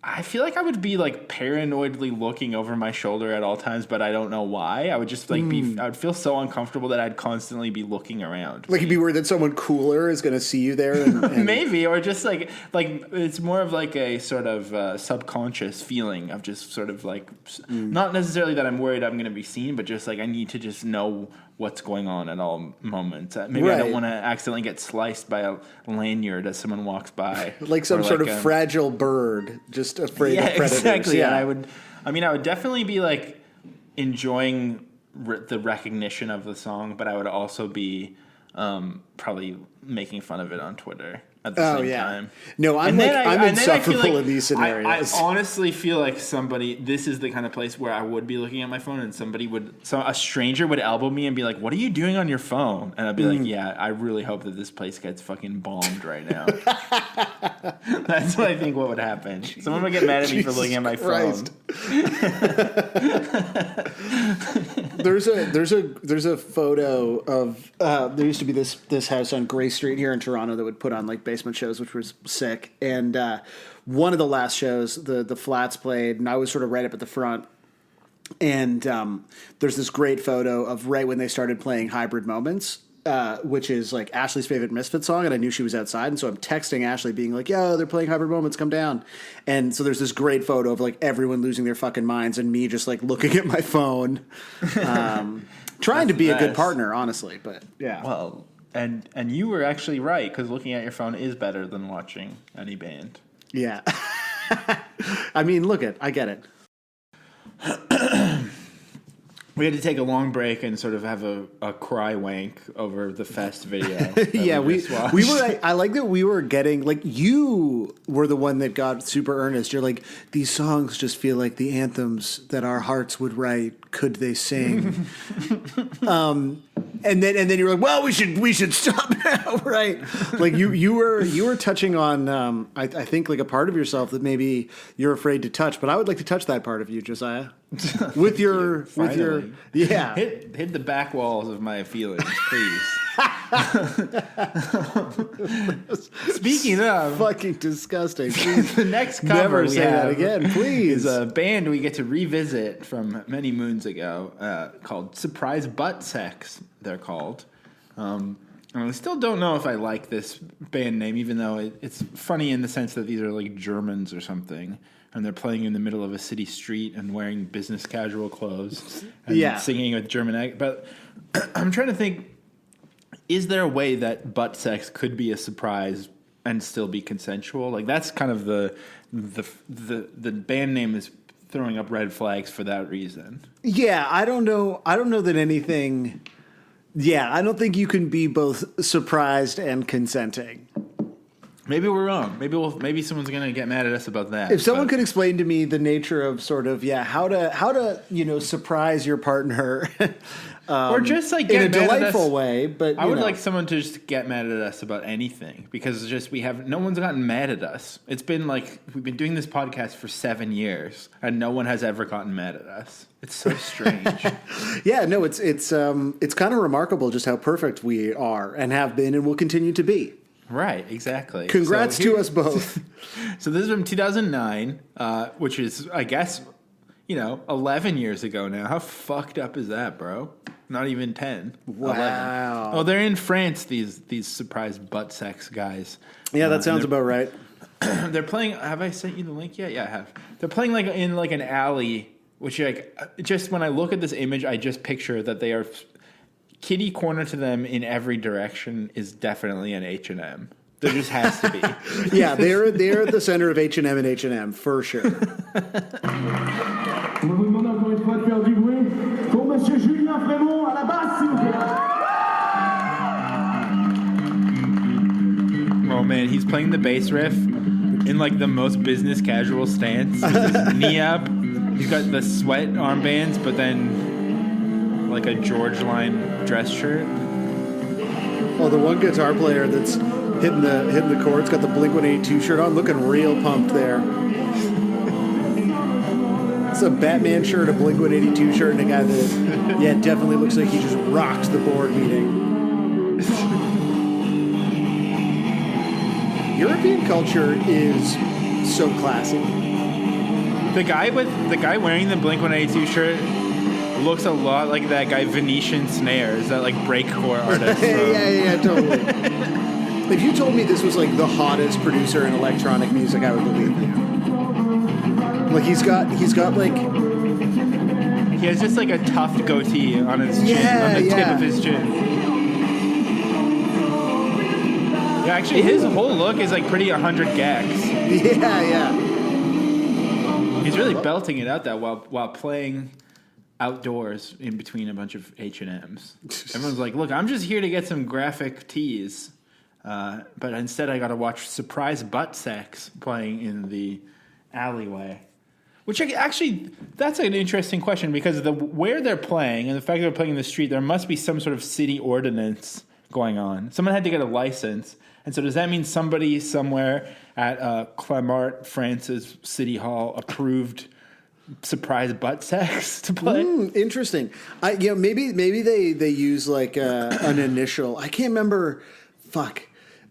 I feel like I would be like paranoidly looking over my shoulder at all times, but I don't know why. I would just like I would feel so uncomfortable that I'd constantly be looking around. Like you'd be worried that someone cooler is going to see you there. And maybe, or just like it's more of like a sort of subconscious feeling of just sort of like not necessarily that I'm worried I'm going to be seen, but just like I need to just know what's going on at all moments. Maybe I don't want to accidentally get sliced by a lanyard as someone walks by. Like some sort of fragile bird, just afraid of predators. Exactly. Yeah, and I would definitely be like enjoying the recognition of the song, but I would also be probably making fun of it on Twitter at the same time. No, I'm insufferable in these scenarios. I honestly feel like this is the kind of place where I would be looking at my phone and a stranger would elbow me and be like, what are you doing on your phone? And I'd be like, yeah, I really hope that this place gets fucking bombed right now. That's what I think what would happen. Someone would get mad at me for looking at my phone. There's a photo of there used to be this house on Gray Street here in Toronto that would put on like basement shows, which was sick. And one of the last shows, the Flats played, and I was sort of right up at the front. And there's this great photo of right when they started playing Hybrid Moments, which is like Ashley's favorite Misfit song, and I knew she was outside, and so I'm texting Ashley being like, yo, they're playing Hybrid Moments, come down. And so there's this great photo of like everyone losing their fucking minds and me just like looking at my phone, trying to be a good partner, honestly, but yeah. Well, and you were actually right, because looking at your phone is better than watching any band. Yeah. I mean, I get it. We had to take a long break and sort of have a cry wank over the Fest video. Yeah, we were. I like that we were getting like you were the one that got super earnest. You're like, these songs just feel like the anthems that our hearts would write. Could they sing? And then you were like, well, we should stop now, right? Like you were touching on I think like a part of yourself that maybe you're afraid to touch, but I would like to touch that part of you, Josiah. With your hit the back walls of my feelings, please. Speaking of fucking disgusting, the next cover never say that again, please. Is a band we get to revisit from many moons ago called Surprise Buttsex. They're called. And I still don't know if I like this band name, even though it's funny in the sense that these are like Germans or something. And they're playing in the middle of a city street and wearing business casual clothes and singing with German accent. But I'm trying to think, is there a way that butt sex could be a surprise and still be consensual? Like that's kind of the band name is throwing up red flags for that reason. Yeah, I don't know that anything. Yeah, I don't think you can be both surprised and consenting. Maybe we're wrong. Maybe someone's gonna get mad at us about that. If someone could explain to me the nature of sort of how to surprise your partner, or just like in a delightful way. But I would like someone to just get mad at us about anything, because just no one's gotten mad at us. It's been like we've been doing this podcast for 7 years and no one has ever gotten mad at us. It's so strange. Yeah, no, it's kind of remarkable just how perfect we are and have been and will continue to be. Right, exactly. Congrats to us both. So this is from 2009, which is, I guess, 11 years ago now. How fucked up is that, bro? Not even 10. Wow. 11. Oh, they're in France, these surprise butt sex guys. Yeah, that sounds about right. they're playing. Have I sent you the link yet? Yeah, I have. They're playing like in like an alley, which like just when I look at this image, I just picture that they are kitty corner to them in every direction is definitely an H&M. There just has to be. Yeah, they're at the center of H&M and H&M for sure. On va vous demander encore une fois de faire du bruit pour Monsieur Julien Frémont à la basse, s'il vous plaît. Oh man, he's playing the bass riff in like the most business casual stance. With his knee up. He's got the sweat armbands, but then like a George Line dress shirt. Oh, the one guitar player that's hitting the chords got the Blink-182 shirt on, looking real pumped there. It's a Batman shirt, a Blink-182 shirt, and a guy that, yeah, definitely looks like he just rocked the board meeting. European culture is so classy. The guy wearing the Blink-182 shirt looks a lot like that guy Venetian Snares, that like breakcore artist. yeah, totally. If you told me this was like the hottest producer in electronic music, I would believe you. Like he's got like he has just like a tufted goatee on his chin, on the tip of his chin. Yeah, actually, his whole look is like pretty 100 gags. Yeah. He's really belting it out that while playing outdoors in between a bunch of H&Ms. Everyone's like, look, I'm just here to get some graphic tees. But instead I got to watch Surprise Buttsex playing in the alleyway. Which actually, that's an interesting question because where they're playing and the fact that they're playing in the street, there must be some sort of city ordinance going on. Someone had to get a license. And so does that mean somebody somewhere at Clamart, France's City Hall approved Surprise Buttsex to play? Interesting. Maybe they use like an initial. I can't remember. Fuck.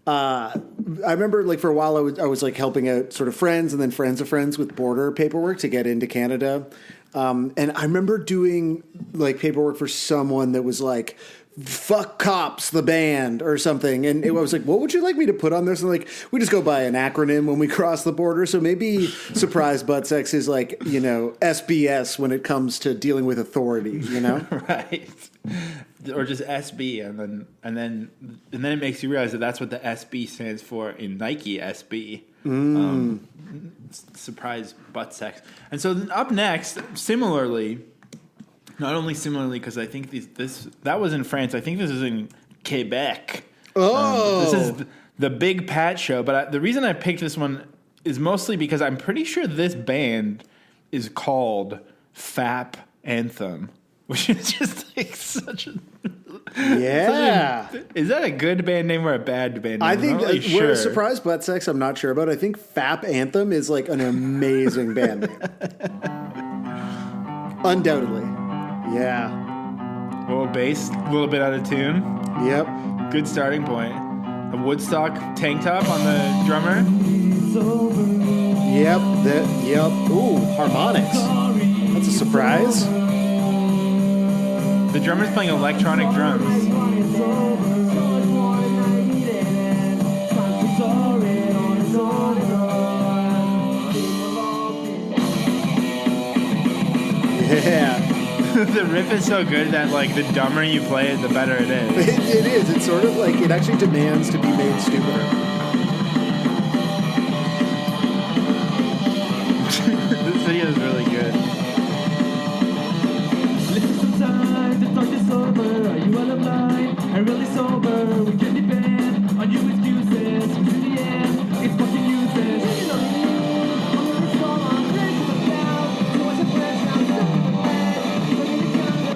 I remember like for a while I was like helping out sort of friends and then friends of friends with border paperwork to get into Canada. And I remember doing like paperwork for someone that was like, "Fuck Cops, the band," or something. And I was like, what would you like me to put on this? And like, we just go by an acronym when we cross the border. So maybe Surprise Buttsex is like, SBS when it comes to dealing with authority, Right. Or just SB, and then it makes you realize that that's what the SB stands for in Nike SB. Surprise Buttsex. And so up next, similarly, not only similarly because I think that was in France. I think this is in Quebec. Oh, this is the Big Pat Show. But the reason I picked this one is mostly because I'm pretty sure this band is called Fap Anthem. Which is just like such a... Yeah. Is that a good band name or a bad band name? I think really we're Surprise Buttsex, I'm not sure about. I think Fap Anthem is like an amazing band name. Undoubtedly. Yeah. A little bass, a little bit out of tune. Yep. Good starting point. A Woodstock tank top on the drummer. Yep. Ooh, harmonics. That's a surprise. The drummer's playing electronic drums. Yeah. The riff is so good that like the dumber you play it, the better it is. It is. It's sort of like it actually demands to be made stupider. This video is really good. Are you out of line? I'm really sober. We can depend on your excuses. In the end, it's fucking useless.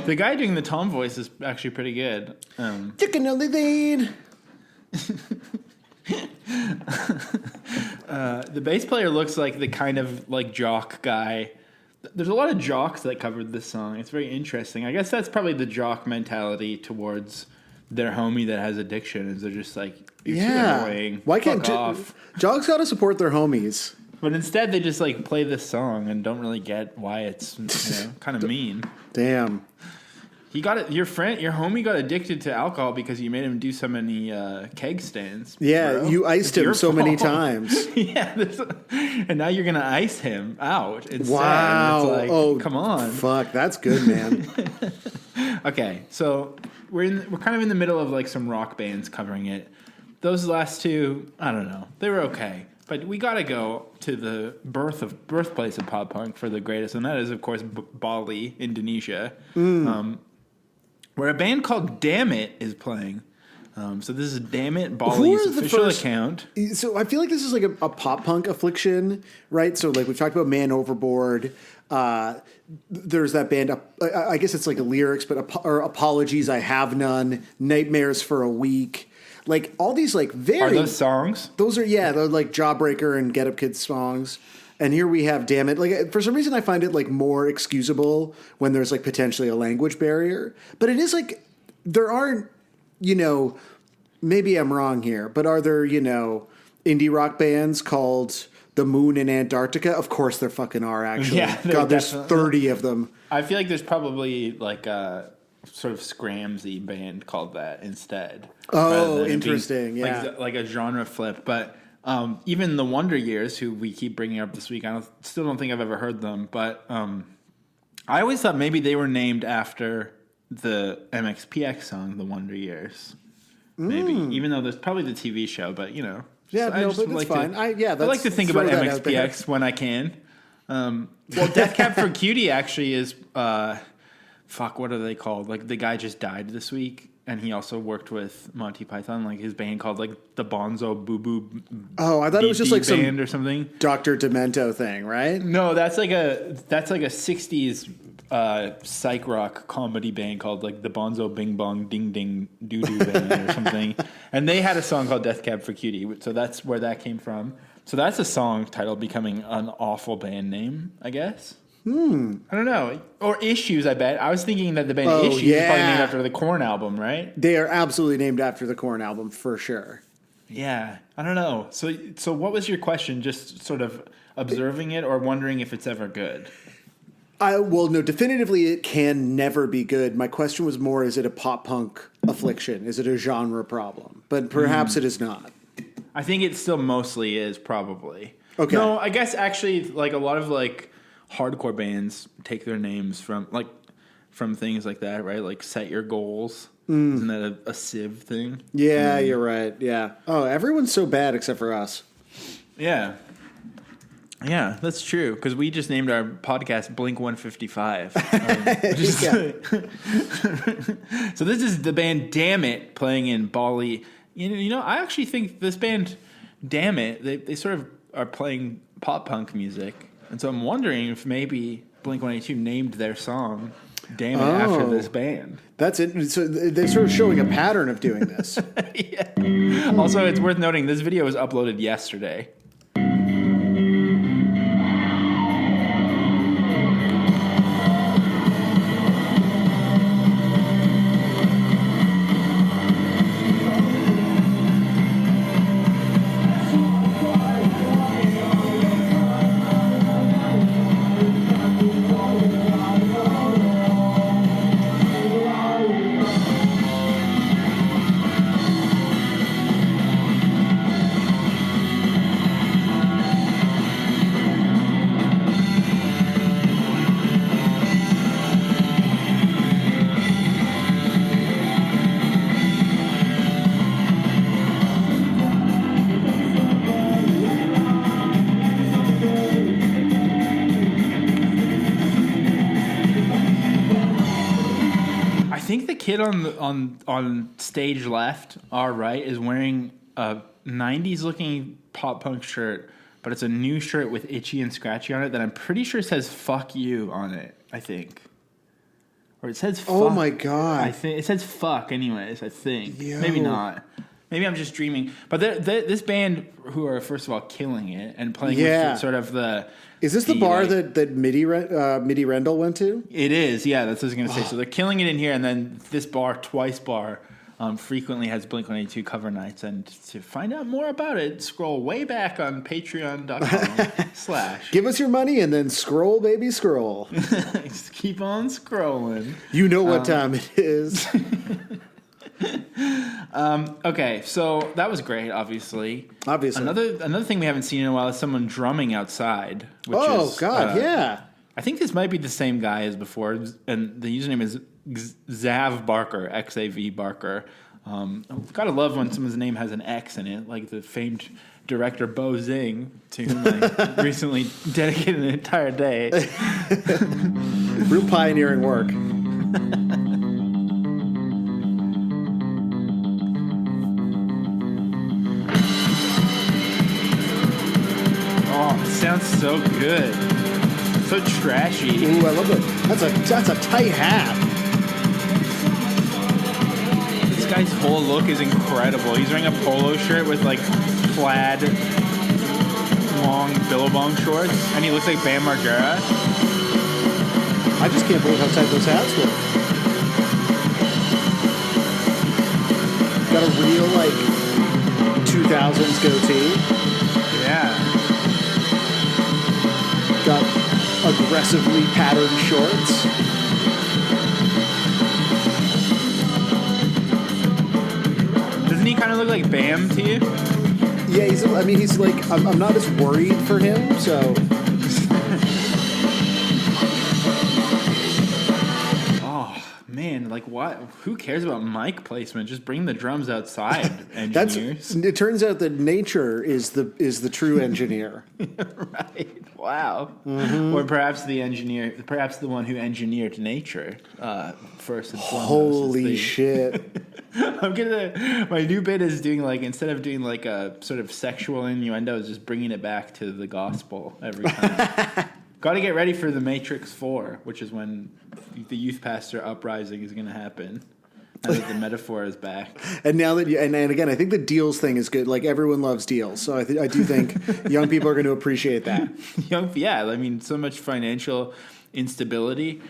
The guy doing the Tom voice is actually pretty good. You can only lead. The bass player looks like the kind of like jock guy. There's a lot of jocks that covered this song. It's very interesting. I guess that's probably the jock mentality towards their homie that has addiction. Is they're just like, you're too annoying. Why can't jocks got to support their homies? But instead, they just like play this song and don't really get why it's kind of mean. Damn. He got it. Your homie got addicted to alcohol because you made him do so many keg stands. Yeah, bro. you iced him so many times. Yeah, and now you're gonna ice him out. It's Wow. sad. It's like, come on. Fuck, that's good, man. Okay, so we're kind of in the middle of like some rock bands covering it. Those last two, I don't know, they were okay, but we got to go to the birthplace of pop punk for the greatest, and that is of course Bali, Indonesia. Where a band called Damn It is playing. So this is Damn It, Bali's official account. So I feel like this is like a pop punk affliction, right? So like we've talked about Man Overboard. There's that band. I guess it's like a lyrics, but or Apologies, I Have None, Nightmares for a Week. Like all these like very. Are those songs? Those are they're like Jawbreaker and Get Up Kids songs. And here we have Damn It. Like for some reason, I find it like more excusable when there's like potentially a language barrier. But it is like there aren't, maybe I'm wrong here, but are there indie rock bands called The Moon in Antarctica? Of course, there fucking are. Actually, Yeah, God, there's 30 of them. I feel like there's probably like a sort of scramsy band called that instead. Oh, interesting. Yeah, like a genre flip, but. Even the Wonder Years, who we keep bringing up this week, still don't think I've ever heard them. But I always thought maybe they were named after the MXPX song, "The Wonder Years." Maybe, even though there's probably the TV show, but Yeah, so no, but that's fine. I like to think about MXPX when I can. Well, Death Cab for Cutie actually is what are they called? Like the guy just died this week. And he also worked with Monty Python, like his band called like the Bonzo Boo Boo. Oh, I thought it was just like some band or something. Dr. Demento thing, right? No, that's like a '60s psych rock comedy band called like the Bonzo Bing Bong Ding Ding Doo Doo Band or something. And they had a song called Death Cab for Cutie, so that's where that came from. So that's a song title becoming an awful band name, I guess. I don't know. Or Issues, I bet. I was thinking that the band Issues is probably named after the Korn album, right? They are absolutely named after the Korn album, for sure. Yeah. I don't know. So what was your question? Just sort of observing it or wondering if it's ever good? No, definitively it can never be good. My question was more, is it a pop punk affliction? Is it a genre problem? But perhaps it is not. I think it still mostly is, probably. Okay. No, I guess actually like a lot of like hardcore bands take their names from things like that, right? Like Set Your Goals. Isn't that a Civ thing? Yeah, you're right. Yeah. Oh, everyone's so bad except for us. Yeah. Yeah, that's true. Because we just named our podcast Blink 155. So this is the band Damn It playing in Bali. I actually think this band Damn It, they sort of are playing pop punk music. And so I'm wondering if maybe Blink-182 named their song Damn It after this band. That's it. So they're sort of showing a pattern of doing this. Yeah. Also, it's worth noting this video was uploaded yesterday. Kid on stage left, our right, is wearing a 90s looking pop punk shirt, but it's a new shirt with Itchy and Scratchy on it that I'm pretty sure says "fuck you" on it. I think, or it says "fuck." Oh my god! I think it says "fuck" anyways. I think Yo. Maybe not. Maybe I'm just dreaming. But this band, who are first of all killing it and playing with sort of the. Is this the bar that Midi Rendell went to? It is, yeah. That's what I was going to say. So they're killing it in here, and then this bar, Twice Bar, frequently has Blink-182 cover nights. And to find out more about it, scroll way back on patreon.com/. Give us your money and then scroll, baby, scroll. Just keep on scrolling. You know what time it is. Okay, so that was great, obviously. Obviously. Another thing we haven't seen in a while is someone drumming outside. Which yeah. I think this might be the same guy as before, and the username is Xav Barker, XAV Barker. Gotta love when someone's name has an X in it, like the famed director Bo Zing, to whom I recently dedicated an entire day. Real pioneering work. Oh, it sounds so good. So trashy. Ooh, I love it. That's a tight hat. This guy's whole look is incredible. He's wearing a polo shirt with like plaid long billabong shorts, and he looks like Bam Margera. I just can't believe how tight those hats were. Got a real like 2000s goatee. Yeah. Got aggressively patterned shorts. Doesn't he kind of look like Bam to you? Yeah, he's like, I'm not as worried for him, so. Oh, man, like what? Who cares about mic placement? Just bring the drums outside, engineers. It turns out that nature is the true engineer. Right. Wow. Mm-hmm. Or perhaps the one who engineered nature first and foremost. Holy shit. My new bit is doing like, instead of doing like a sort of sexual innuendo, is just bringing it back to the gospel every time. Got to get ready for the Matrix 4, which is when the youth pastor uprising is going to happen. Now that the metaphor is back. And now that and again, I think the deals thing is good. Like, everyone loves deals. So I do think young people are going to appreciate that. I mean, so much financial instability.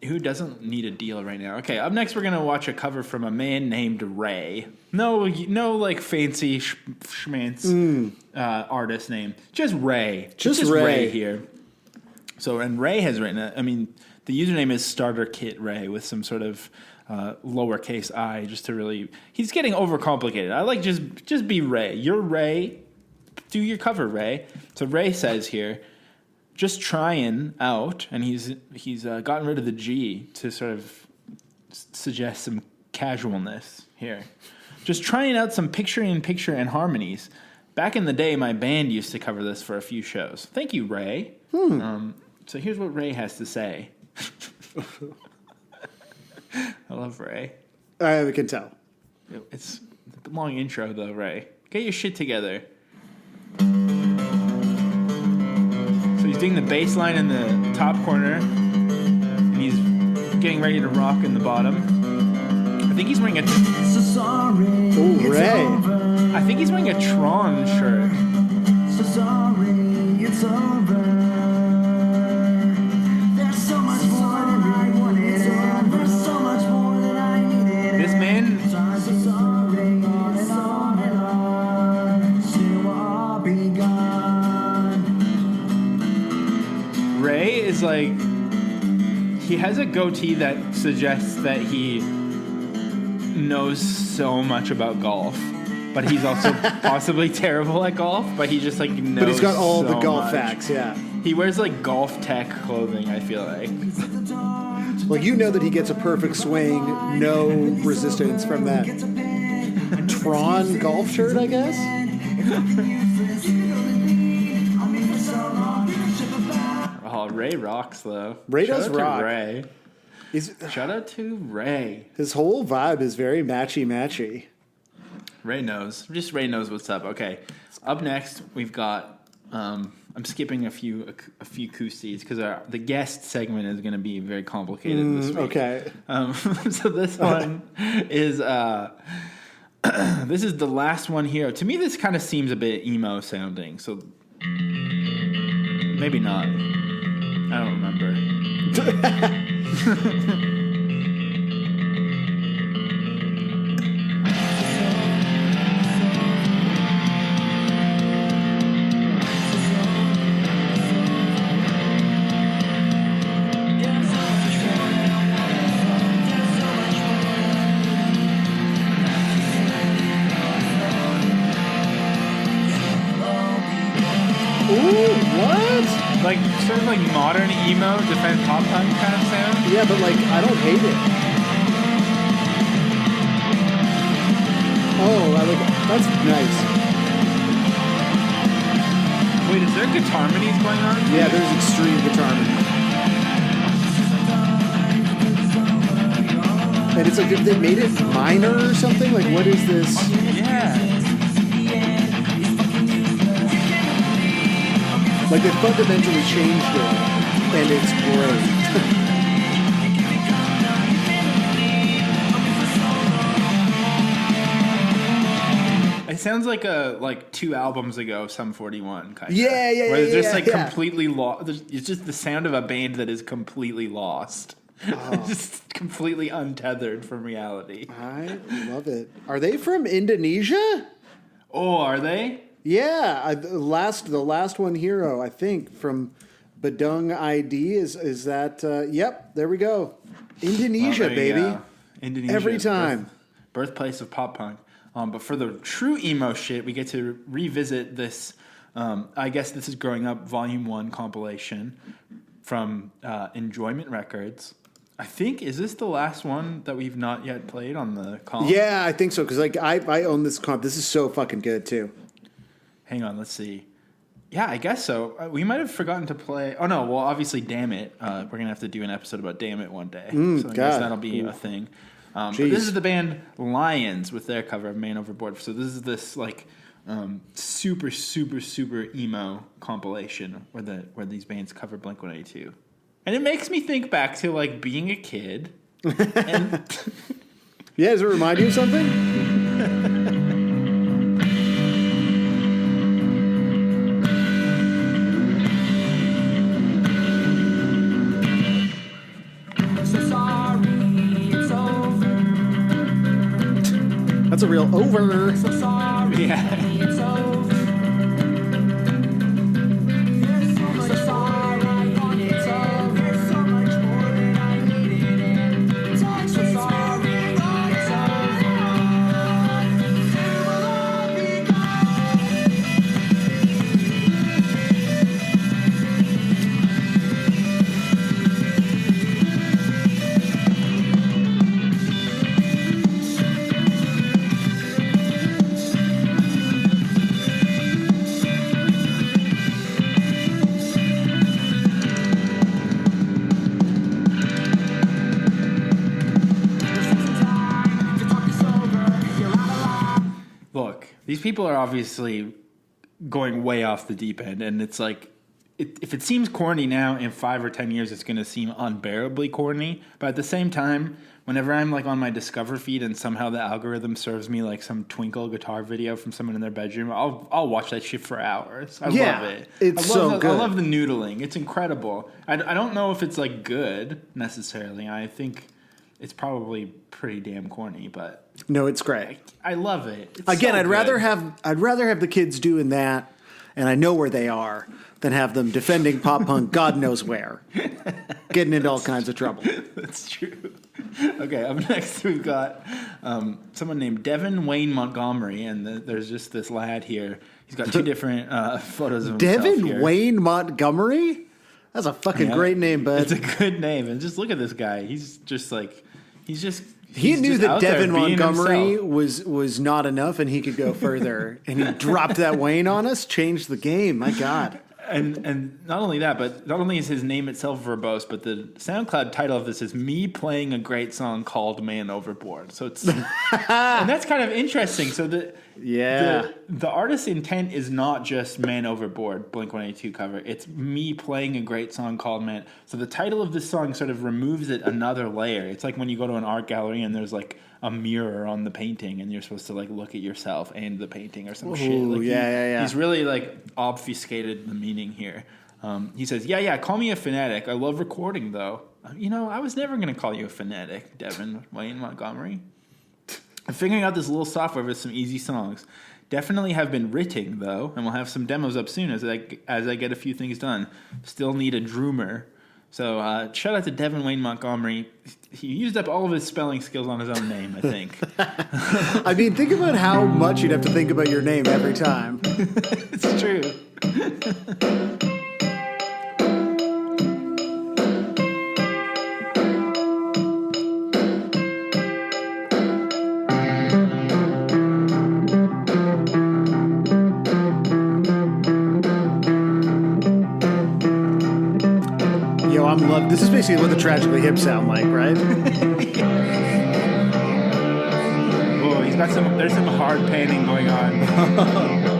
Who doesn't need a deal right now? Okay, up next we're going to watch a cover from a man named Ray. No like fancy schmance artist name. Just Ray. Just Ray here. So, and Ray has written the username is Starter Kit Ray with some sort of lowercase I, just to really, he's getting overcomplicated. I like just be Ray. You're Ray. Do your cover, Ray. So Ray says here, just trying out, and he's gotten rid of the G to sort of suggest some casualness here. Just trying out some picture-in-picture and harmonies. Back in the day, my band used to cover this for a few shows. Thank you, Ray. So here's what Ray has to say. I love Ray. I can tell. It's a long intro, though, Ray. Get your shit together. So he's doing the bass line in the top corner, and he's getting ready to rock in the bottom. I think he's wearing a... Oh, Ray. I think he's wearing a Tron shirt. So sorry, it's over. There's so much more than I wanted, and there's so much more than I needed. This man... So sorry, it's on and on. Still I'll be gone. Ray is like... He has a goatee that suggests that he knows so much about golf. But he's also possibly terrible at golf, but he just like knows. But he's got all so the golf much. facts, yeah. He wears like golf tech clothing, I feel like. Like, you know that he gets a perfect swing, no resistance from that Tron golf shirt, I guess? Oh, Ray rocks though. Ray Shout does out to rock. Ray. Shout out to Ray. His whole vibe is very matchy. Ray knows. Just Ray knows what's up. Okay. Up next, we've got. I'm skipping a few acousties because the guest segment is going to be very complicated this week. Okay. So this one is. This is the last one here. To me, this kind of seems a bit emo sounding. So maybe not. I don't remember. like sort of like modern emo, defend pop punk kind of sound. Yeah, but like I don't hate it. Oh, I like that's nice. Wait, is there guitar harmonies going on? Yeah, there's extreme guitar harmony. And it's like they made it minor or something. Like, what is this? Yeah. Like they fundamentally changed it, and it's great. It sounds like 2 albums ago, Sum 41 kind of. Yeah, where it's just yeah. completely lost. It's just the sound of a band that is completely lost. Oh. Just completely untethered from reality. I love it. Are they from Indonesia? Oh, are they? Yeah, the last one, Hero, I think, from Badung ID is that. Yep, there we go. Indonesia, Well, baby. go. Indonesia. Every time. Birthplace of pop punk. But for the true emo shit, we get to revisit this. I guess this is Growing Up Volume 1 compilation from Enjoyment Records. I think, is this the last one that we've not yet played on the column? Yeah, I think so, because like I own this comp. This is so fucking good, too. Hang on, let's see. Yeah, I guess so. We might have forgotten to play. Oh, no, well, obviously, Damn It. We're going to have to do an episode about Damn It one day. So I guess that'll be a thing. But this is the band Lions with their cover of Man Overboard. So this is this like super, super, super emo compilation where these bands cover Blink-182. And it makes me think back to like being a kid. And Yeah, does it remind you of something? That's a real over. yeah. These people are obviously going way off the deep end, and it's like, if it seems corny now, in 5 or 10 years, it's going to seem unbearably corny. But at the same time, whenever I'm like on my Discover feed and somehow the algorithm serves me like some twinkle guitar video from someone in their bedroom, I'll watch that shit for hours. I love it. It's so good. I love the noodling. It's incredible. I don't know if it's like good necessarily. I think it's probably pretty damn corny, but no, it's great. I love it. It's Again, so I'd rather good. have the kids doing that, and I know where they are, than have them defending pop punk God knows where, getting into all kinds of trouble. That's true. Okay, up next we've got someone named Devin Wayne Montgomery, and there's just this lad here. He's got 2 different photos of himself Devin here. Wayne Montgomery? That's a fucking great name, bud. It's a good name, and just look at this guy. He's just he knew just that out there Devin being Montgomery himself. was not enough, and he could go further. And he dropped that Wayne on us, changed the game. My God. And not only that, but not only is his name itself verbose, but the SoundCloud title of this is me playing a great song called Man Overboard. So it's and that's kind of interesting. So the artist's intent is not just Man Overboard, Blink-182 cover. It's me playing a great song called Man. So the title of this song sort of removes it another layer. It's like when you go to an art gallery and there's like a mirror on the painting and you're supposed to like look at yourself and the painting or some shit. Like he's really like obfuscated the meaning here. He says, call me a fanatic. I love recording though. I was never going to call you a fanatic, Devin Wayne Montgomery. I'm figuring out this little software with some easy songs. Definitely have been written though, and we'll have some demos up soon as I get a few things done. Still need a drummer. So shout out to Devin Wayne Montgomery. He used up all of his spelling skills on his own name, I think. I mean, think about how much you'd have to think about your name every time. It's true. This is basically what the Tragically Hip sound like, right? Oh, there's some hard panning going on.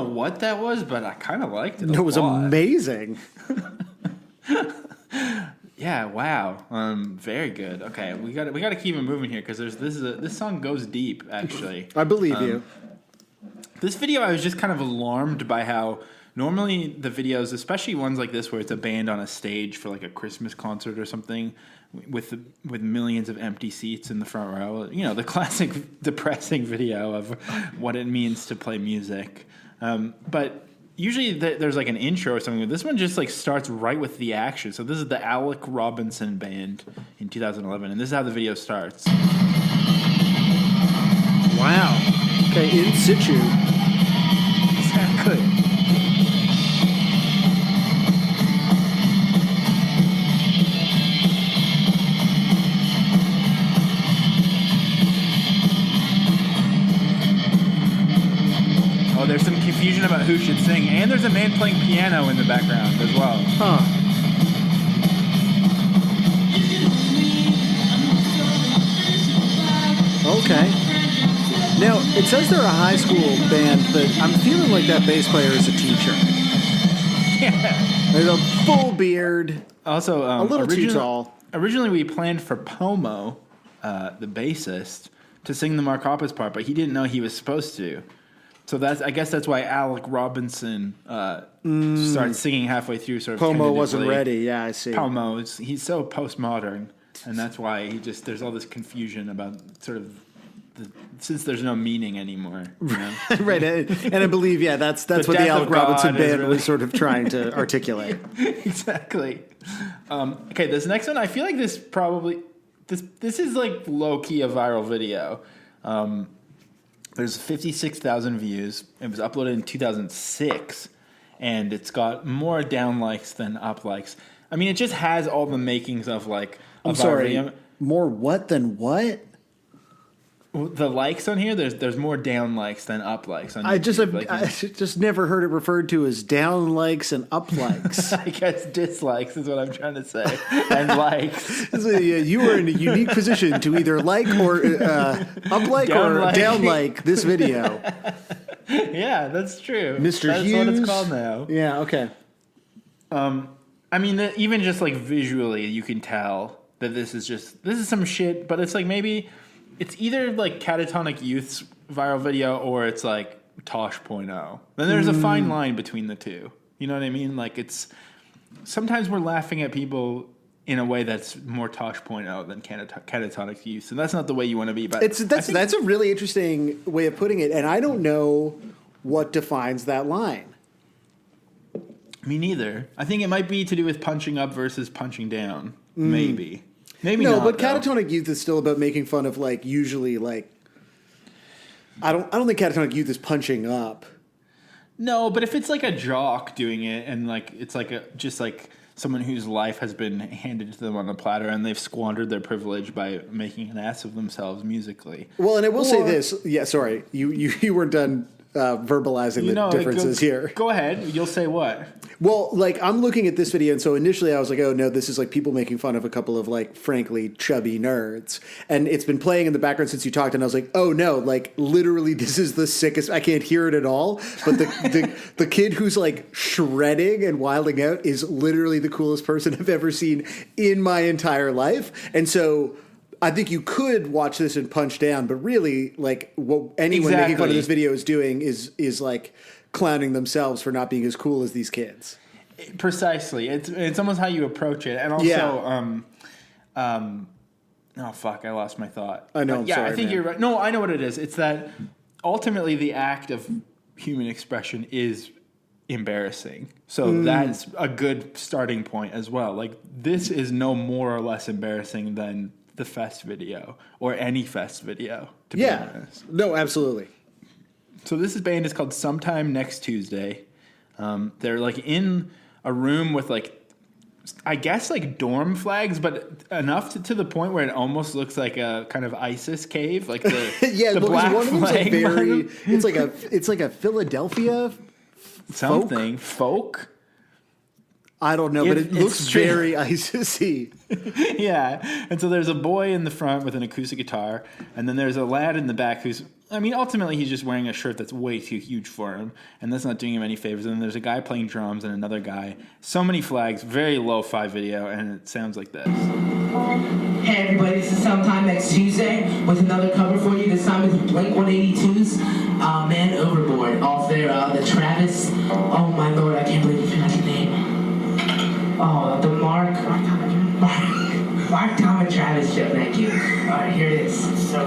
What that was, but I kind of liked it. It was amazing. Yeah, wow, very good. Okay, we got to keep it moving here because this song goes deep. Actually, I believe you. This video, I was just kind of alarmed by how normally the videos, especially ones like this where it's a band on a stage for like a Christmas concert or something, with millions of empty seats in the front row. You know, the classic depressing video of what it means to play music. But usually there's like an intro or something. This one just like starts right with the action. So this is the Alec Robinson Band in 2011, and this is how the video starts. Wow. Okay, in situ. Exactly. Oh, there's some confusion about who should sing, and there's a man playing piano in the background as well. Huh. Okay. Now, it says they're a high school band, but I'm feeling like that bass player is a teacher. Yeah. There's a full beard. Also, a little too tall. Originally, we planned for Pomo, the bassist, to sing the Mark Hoppus part, but he didn't know he was supposed to. So I guess that's why Alec Robinson started singing halfway through. Sort of Pomo wasn't ready. Yeah, I see. Pomo, he's so postmodern, and that's why there's all this confusion about sort of since there's no meaning anymore. You know? Right, and I believe that's what the Alec Robinson Band was sort of trying to articulate. Exactly. Okay, this next one, I feel like this is like low key a viral video. There's 56,000 views. It was uploaded in 2006, and it's got more down likes than up likes. I mean, it just has all the makings of like a viral video. More what than what? The likes on here, there's more down likes than up likes on YouTube. I just never heard it referred to as down likes and up likes. I guess dislikes is what I'm trying to say, and likes. So, you were in a unique position to either like or up like or down like this video. Yeah, that's true. Mr. That's Hughes. what it's called now. Yeah, okay. I mean, even just like visually, you can tell that this is some shit, but it's like maybe it's either like Catatonic Youth's viral video or it's like Tosh.0. Then there's a fine line between the two. You know what I mean? Like sometimes we're laughing at people in a way that's more Tosh.0 than Catatonic Youth, and that's not the way you want to be. But that's a really interesting way of putting it, and I don't know what defines that line. Me neither. I think it might be to do with punching up versus punching down. Maybe no, not. But Catatonic Youth is still about making fun of like usually like. I don't think Catatonic Youth is punching up. No, but if it's like a jock doing it, and like it's like just like someone whose life has been handed to them on a platter, and they've squandered their privilege by making an ass of themselves musically. Well, and I will say this. Yeah, sorry, you weren't done verbalizing the differences here. Go ahead. You'll say what? Well, like I'm looking at this video, and so initially I was like, "Oh no, this is like people making fun of a couple of like frankly chubby nerds," and it's been playing in the background since you talked, and I was like, "Oh no, like literally this is the sickest. I can't hear it at all." But the kid who's like shredding and wilding out is literally the coolest person I've ever seen in my entire life, and so. I think you could watch this and punch down, but really, like, what anyone making fun of this video is doing is like clowning themselves for not being as cool as these kids. Precisely, it's almost how you approach it, and also, oh fuck, I lost my thought. I know. I think you're right. No, I know what it is. It's that ultimately the act of human expression is embarrassing. So that's a good starting point as well. Like this is no more or less embarrassing than the Fest video or any Fest video, to be Yeah. honest. No, absolutely. So this band is called Sometime Next Tuesday. They're like in a room with like, I guess like dorm flags, but enough to the point where it almost looks like a kind of ISIS cave, like the Yeah, the because black one of them's like flag behind very. them. It's like a Philadelphia Something folk. I don't know, Yeah, but it it's looks true. very ISIS-y. Yeah, and so there's a boy in the front with an acoustic guitar, and then there's a lad in the back who's, I mean, ultimately he's just wearing a shirt that's way too huge for him, and that's not doing him any favors. And then there's a guy playing drums and another guy. So many flags, very lo-fi video, and it sounds like this. Hey everybody, this is Sometime Next Tuesday with another cover for you. This time with Blink 182's Man Overboard off their the Travis. Oh my lord, I can't believe you forgot the name. Oh, the Mark Tom and Travis show. Thank you. All right, here it is. So.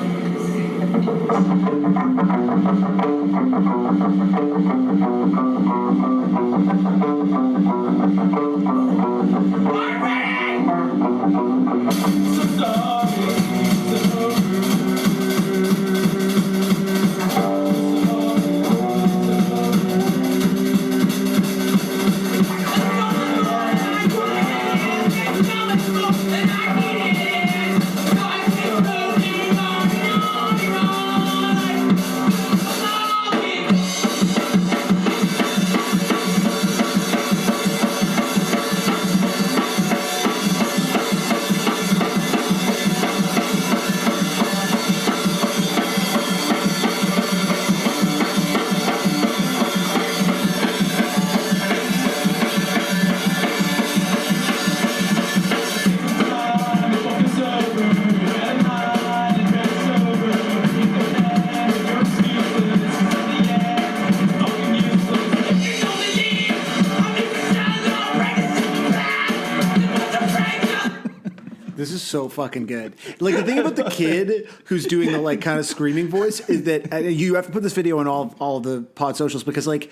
This is so fucking good. Like, the thing about the kid who's doing the like kind of screaming voice is that you have to put this video on all the pod socials, because like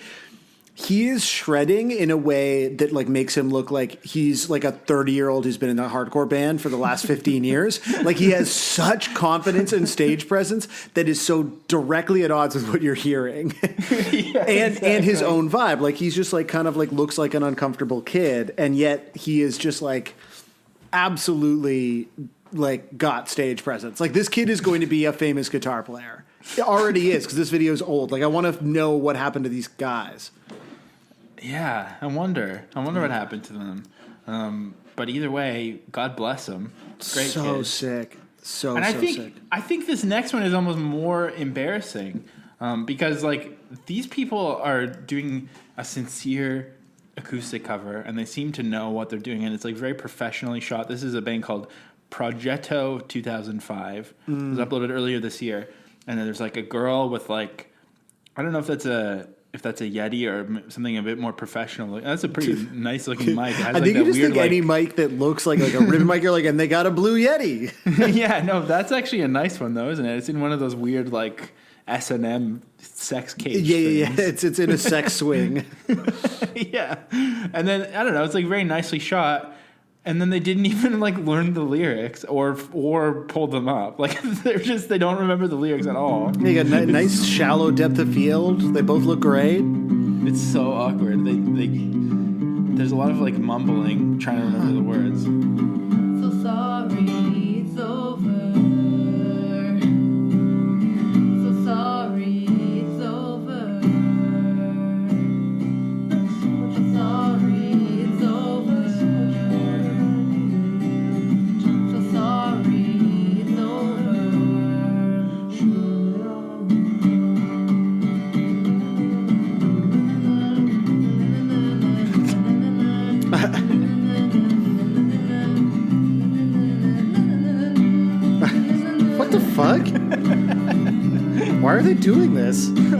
he is shredding in a way that like makes him look like he's like a 30-year-old who's been in a hardcore band for the last 15 years. Like, he has such confidence and stage presence that is so directly at odds with what you're hearing. And his own vibe. Like, he's just like kind of like looks like an uncomfortable kid, and yet he is just like absolutely like got stage presence. Like, this kid is going to be a famous guitar player. It already is, because this video is old. Like, I want to know what happened to these guys. Yeah, I wonder what happened to them. But either way, God bless them. Great So kids. sick. So sick. I think this next one is almost more embarrassing because like these people are doing a sincere acoustic cover, and they seem to know what they're doing, and it's like very professionally shot. This is a band called Progetto 2005. It was uploaded earlier this year, and then there's like a girl with like, I don't know if that's a Yeti or something a bit more professional. That's a pretty nice looking mic. It has I like think that you just weird, think any mic that looks like a ribbon mic, you're like, and they got a blue Yeti. yeah, no, that's actually a nice one though, isn't it? It's in one of those weird like S&M sex cage Yeah. things. It's in a sex swing. Yeah. And then I don't know, it's like very nicely shot. And then they didn't even like learn the lyrics or pull them up. Like they don't remember the lyrics at all. They got nice shallow depth of field. They both look great. It's so awkward. They there's a lot of like mumbling trying to remember the words. So sorry, it's over. So sorry, it's over. So sorry, it's over. So sorry, it's What the fuck? Why are they doing this? Simple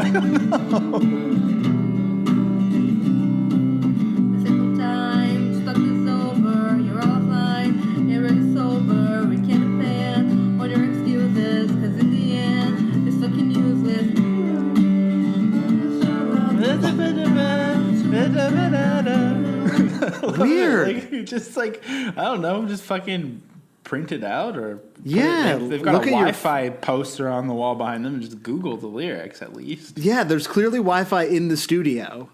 time, stuck is over, you're offline, you're really sober, we can't depend on your excuses, cause in the end, it's fucking useless. Weird. Like, just like, I don't know, just fucking printed out or Yeah, they've got look a at your- Wi-Fi poster on the wall behind them and just Google the lyrics at least. Yeah, there's clearly Wi-Fi in the studio.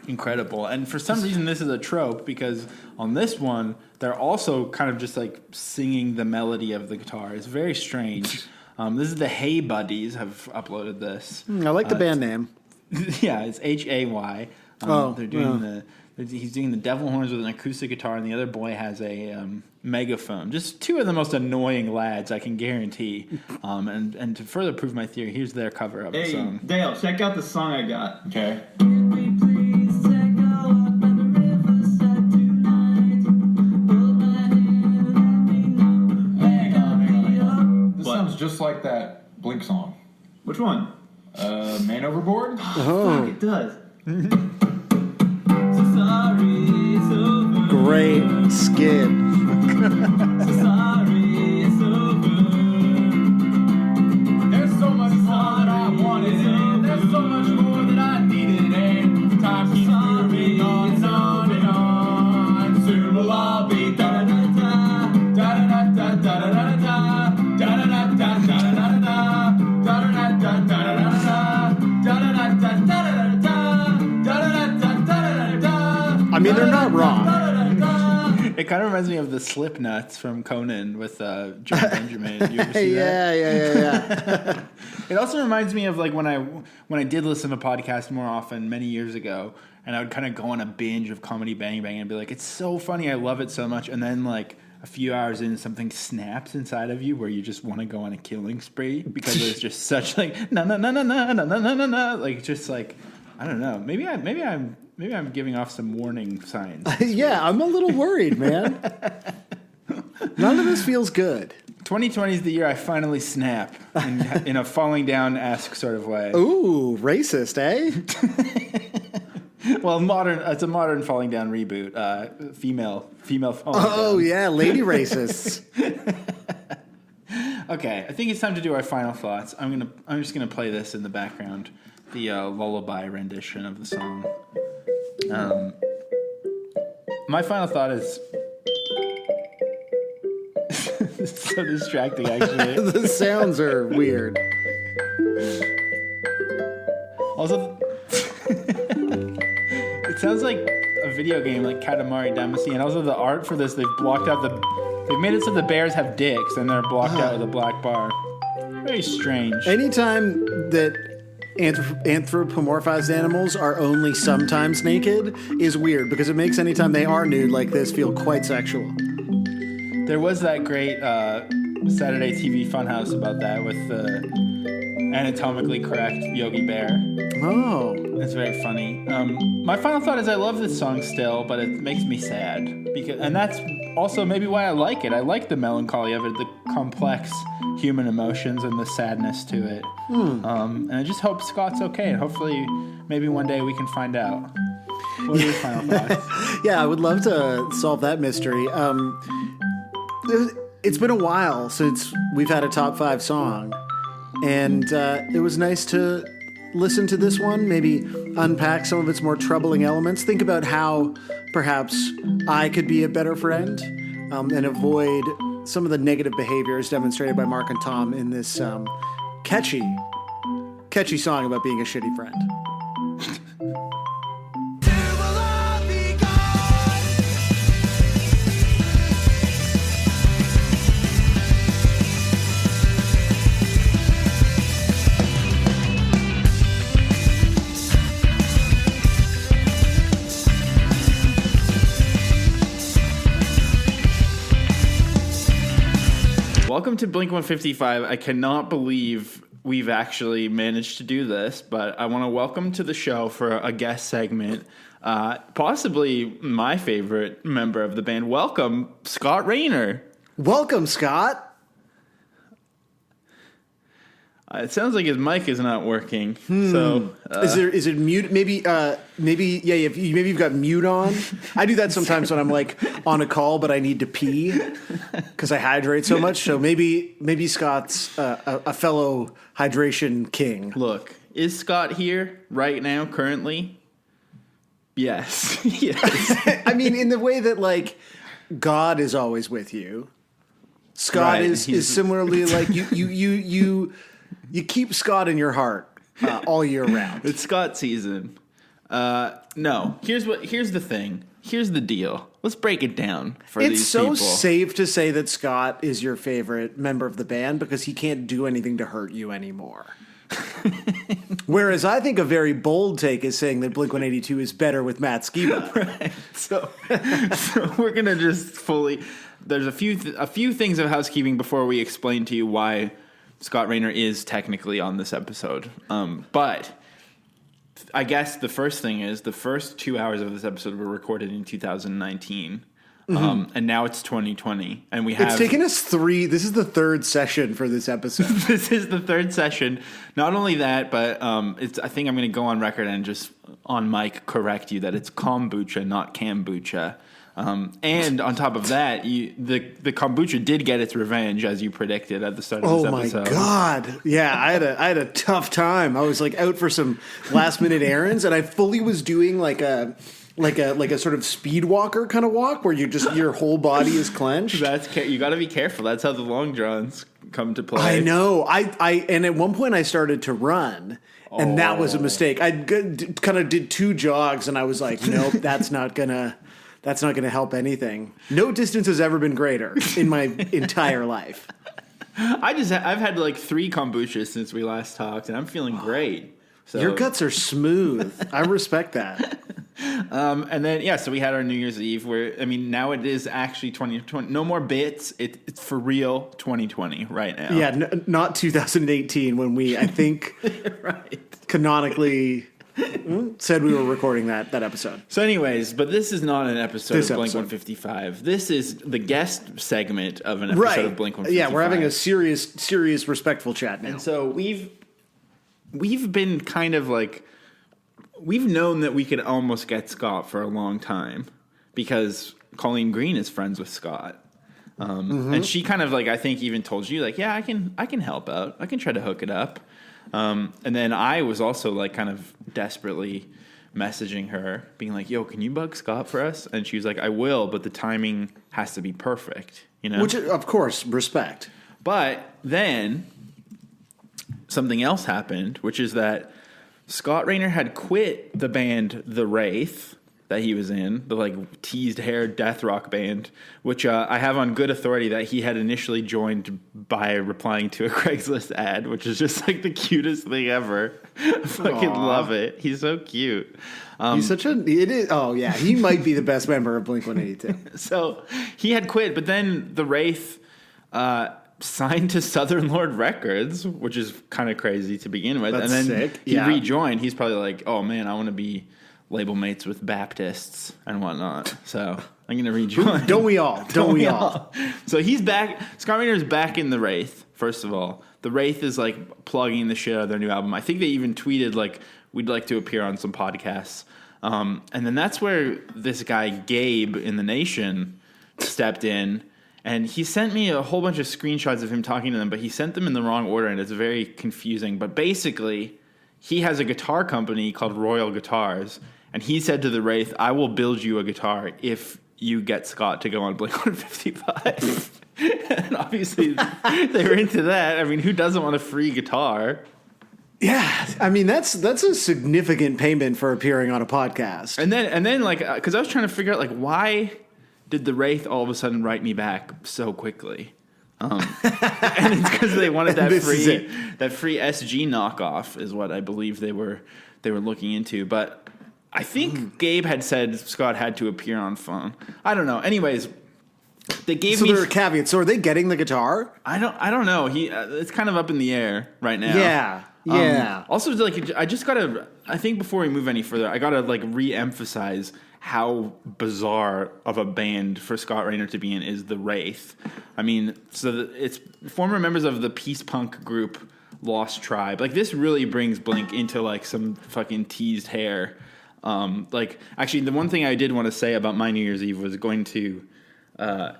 Incredible. And for some reason this is a trope because on this one they're also kind of just like singing the melody of the guitar. It's very strange. This is the Hey Buddies have uploaded this. I like the band name. Yeah, it's Hay. They're doing he's doing the devil horns with an acoustic guitar, and the other boy has a megaphone. Just two of the most annoying lads, I can guarantee. And to further prove my theory, here's their cover of the song. Dale, check out the song I got. Okay. Hang on. This sounds just like that Blink song. Which one? Man Overboard? Fuck, it does. Great skid. There's so much more that I wanted, and there's so much more that I needed, and time keeps moving on and on and on. Soon we'll all be da da da da da da da da da da da da da da da da da I mean, they're not wrong. It kind of reminds me of the Slipknots from Conan with John Benjamin. You ever see that? Yeah. It also reminds me of like when I did listen to podcasts more often many years ago, and I would kind of go on a binge of Comedy Bang Bang and be like, it's so funny, I love it so much, and then like a few hours in, something snaps inside of you where you just want to go on a killing spree because there's just such like na na na na na na na na na, like just like I don't know. Maybe I'm giving off some warning signs. Yeah, I'm a little worried, man. None of this feels good. 2020 is the year I finally snap in a falling down-esque sort of way. Ooh, racist, eh? Well, it's a modern falling down reboot. Female falling down. Oh, yeah, lady racists. Okay, I think it's time to do our final thoughts. I'm just gonna play this in the background, the lullaby rendition of the song. My final thought is it's so distracting, actually. The sounds are weird. Also, it sounds like a video game, like Katamari Damacy, and also the art for this, they've made it so the bears have dicks, and they're blocked out with a black bar. Very strange. Anytime that anthropomorphized animals are only sometimes naked is weird because it makes anytime they are nude like this feel quite sexual. There was that great Saturday TV Funhouse about that with the anatomically correct Yogi Bear. Oh. It's very funny. My final thought is I love this song still, but it makes me sad. And that's also maybe why I like it. I like the melancholy of it, the complex human emotions and the sadness to it. And I just hope Scott's okay, and hopefully maybe one day we can find out. What are your final thoughts? Yeah, I would love to solve that mystery. It's been a while since we've had a top 5 song, and it was nice to listen to this one, maybe unpack some of its more troubling elements, think about how perhaps I could be a better friend, and avoid some of the negative behaviors demonstrated by Mark and Tom in this catchy song about being a shitty friend. Welcome to Blink 155. I cannot believe we've actually managed to do this, but I want to welcome to the show for a guest segment, possibly my favorite member of the band. Welcome, Scott Raynor. Welcome, Scott. It sounds like his mic is not working. So Is it mute? Maybe you've got mute on. I do that sometimes when I'm like on a call, but I need to pee because I hydrate so much. So maybe Scott's a fellow hydration king. look, is Scott here right now, currently? Yes. Yes. I mean, in the way that like God is always with you. Scott Right, is similarly like you keep Scott in your heart all year round. It's Scott season. No, here's the thing. Here's the deal. Let's break it down for these people. It's so safe to say that Scott is your favorite member of the band because he can't do anything to hurt you anymore. Whereas I think a very bold take is saying that Blink-182 is better with Matt Skiba. Right. So we're gonna just fully. There's a few things of housekeeping before we explain to you why Scott Raynor is technically on this episode. But I guess the first thing is the first 2 hours of this episode were recorded in 2019. And now it's 2020, and we have. It's taken us This is the third session for this episode. This is the third session. Not only that, but I think I'm going to go on record and just on mic correct you that it's kombucha, not kombucha. And on top of that, the kombucha did get its revenge, as you predicted at the start of this episode. Oh my God! Yeah, I had a tough time. I was like out for some last minute errands, and I fully was doing like a sort of speed walker kind of walk where your whole body is clenched. You got to be careful. That's how the long johns come to play. I know. And at one point I started to run, and that was a mistake. I kind of did 2 jogs, and I was like, nope, that's not gonna help anything. No distance has ever been greater in my entire life. I've had like 3 kombuchas since we last talked, and I'm feeling great. So. Your guts are smooth. I respect that. And then, so we had our New Year's Eve now it is actually 2020. No more bits. It's for real 2020 right now. Yeah, not 2018 when we, I think, right. Canonically said we were recording that episode. So anyways, but this is not an episode of Blink-155. This is the guest segment of an episode of Blink-155. Yeah, we're having a serious, respectful chat now. And so we've been kind of like... We've known that we could almost get Scott for a long time because Colleen Green is friends with Scott. And she kind of like, I think even told you like, yeah, I can help out. I can try to hook it up. And then I was also like kind of desperately messaging her being like, yo, can you bug Scott for us? And she was like, I will, but the timing has to be perfect, you know? Which, of course, respect. But then something else happened, which is that Scott Raynor had quit the band The Wraith that he was in, the like teased hair death rock band, which I have on good authority that he had initially joined by replying to a Craigslist ad, which is just like the cutest thing ever. I fucking love it. He's so cute. He's such he might be the best member of Blink-182. So he had quit, but then The Wraith signed to Southern Lord Records, which is kind of crazy to begin with. That's and then sick. He rejoined. He's probably like, oh man, I want to be label mates with Baptists and whatnot. So I'm going to rejoin. Don't we all? Don't we all? So he's back. Scott Raynor's back in The Wraith, first of all. The Wraith is like plugging the shit out of their new album. I think they even tweeted like, we'd like to appear on some podcasts. And then that's where this guy, Gabe in the Nation, stepped in. And he sent me a whole bunch of screenshots of him talking to them, but he sent them in the wrong order, and it's very confusing. But basically, he has a guitar company called Royal Guitars, and he said to The Wraith, I will build you a guitar if you get Scott to go on Blink-155. And obviously, they were into that. I mean, who doesn't want a free guitar? Yeah, I mean, that's a significant payment for appearing on a podcast. And then like, because I was trying to figure out, like, why did The Wraith all of a sudden write me back so quickly? And it's because they wanted that free SG knockoff is what I believe they were looking into. But I think Gabe had said Scott had to appear on phone. I don't know. Anyways, they gave me. So there are caveats. So are they getting the guitar? I don't know. It's kind of up in the air right now. Yeah. Also, like, I just gotta. I think before we move any further, I gotta like re-emphasize how bizarre of a band for Scott Raynor to be in is The Wraith. I mean, it's former members of the peace punk group Lost Tribe. Like, this really brings Blink into like some fucking teased hair. Like, actually, the one thing I did want to say about my New Year's Eve was going to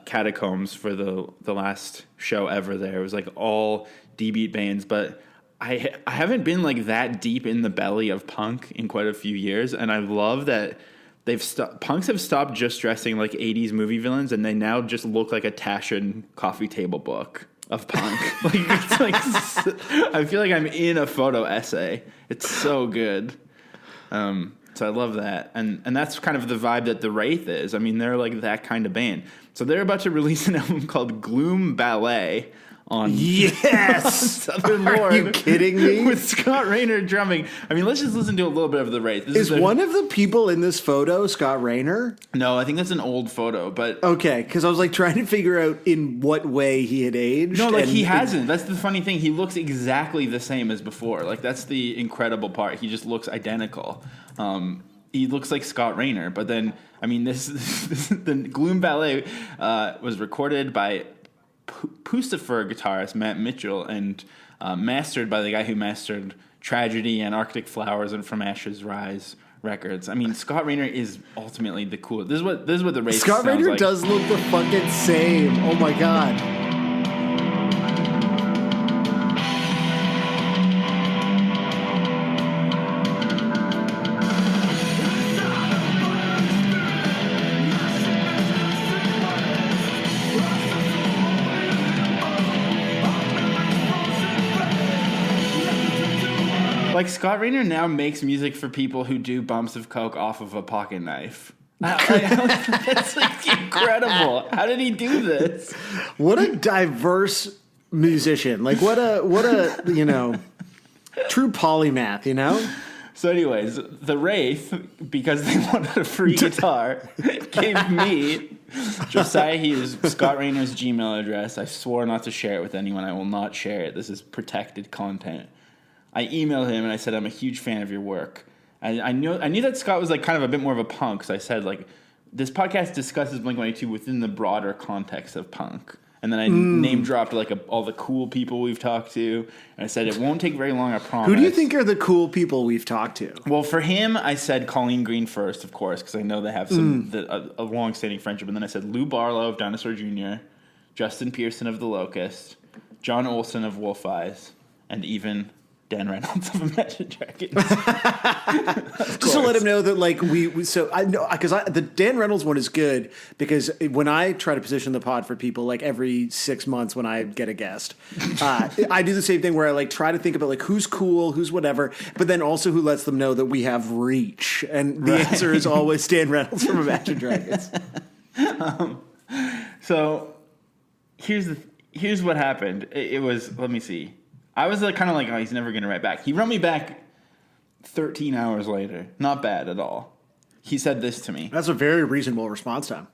Catacombs for the last show ever. There it was like all D-beat bands, but I haven't been like that deep in the belly of punk in quite a few years, and I love that punks have stopped just dressing like 80s movie villains, and they now just look like a Taschen coffee table book of punk. I feel like I'm in a photo essay. It's so good. So I love that. And that's kind of the vibe that the Wraith is. I mean, they're like that kind of band. So they're about to release an album called Gloom Ballet on Yes! on Southern Are Lord. you kidding me? With Scott Raynor drumming. I mean, let's just listen to a little bit of the Wraith. Is one of the people in this photo Scott Raynor? No, I think that's an old photo, but... Okay, because I was like trying to figure out in what way he had aged. No, like he hasn't. That's the funny thing. He looks exactly the same as before. Like that's the incredible part. He just looks identical. He looks like Scott Raynor, but then I mean, the Gloom Ballet was recorded by Pucifer guitarist Matt Mitchell and mastered by the guy who mastered Tragedy and Arctic Flowers and From Ashes Rise records. I mean, Scott Raynor is ultimately the coolest. This is what the race. Scott Raynor like. does look the fucking same. Oh my god. Like Scott Raynor now makes music for people who do bumps of coke off of a pocket knife. That's like incredible. How did he do this? What a diverse musician. Like what a true polymath, you know? So anyways, the Wraith, because they wanted a free guitar, gave me Josiah Hughes, Scott Raynor's Gmail address. I swore not to share it with anyone. I will not share it. This is protected content. I emailed him and I said, I'm a huge fan of your work. I knew that Scott was like kind of a bit more of a punk, so I said like, this podcast discusses Blink-182 within the broader context of punk. And then I name dropped like all the cool people we've talked to, and I said it won't take very long, I promise. Who do you think are the cool people we've talked to? Well, for him, I said Colleen Green first, of course, because I know they have a long-standing friendship. And then I said Lou Barlow of Dinosaur Jr., Justin Pearson of The Locust, John Olson of Wolf Eyes, and even Dan Reynolds of Imagine Dragons. Just to let him know that, like, so I know, because the Dan Reynolds one is good, because when I try to position the pod for people, like, every 6 months when I get a guest, I do the same thing where I, like, try to think about, like, who's cool, who's whatever, but then also who lets them know that we have reach. And the answer is always Dan Reynolds from Imagine Dragons. So here's what happened. It was, let me see. I was like, kind of like, oh, he's never going to write back. He wrote me back 13 hours later. Not bad at all. He said this to me. That's a very reasonable response time.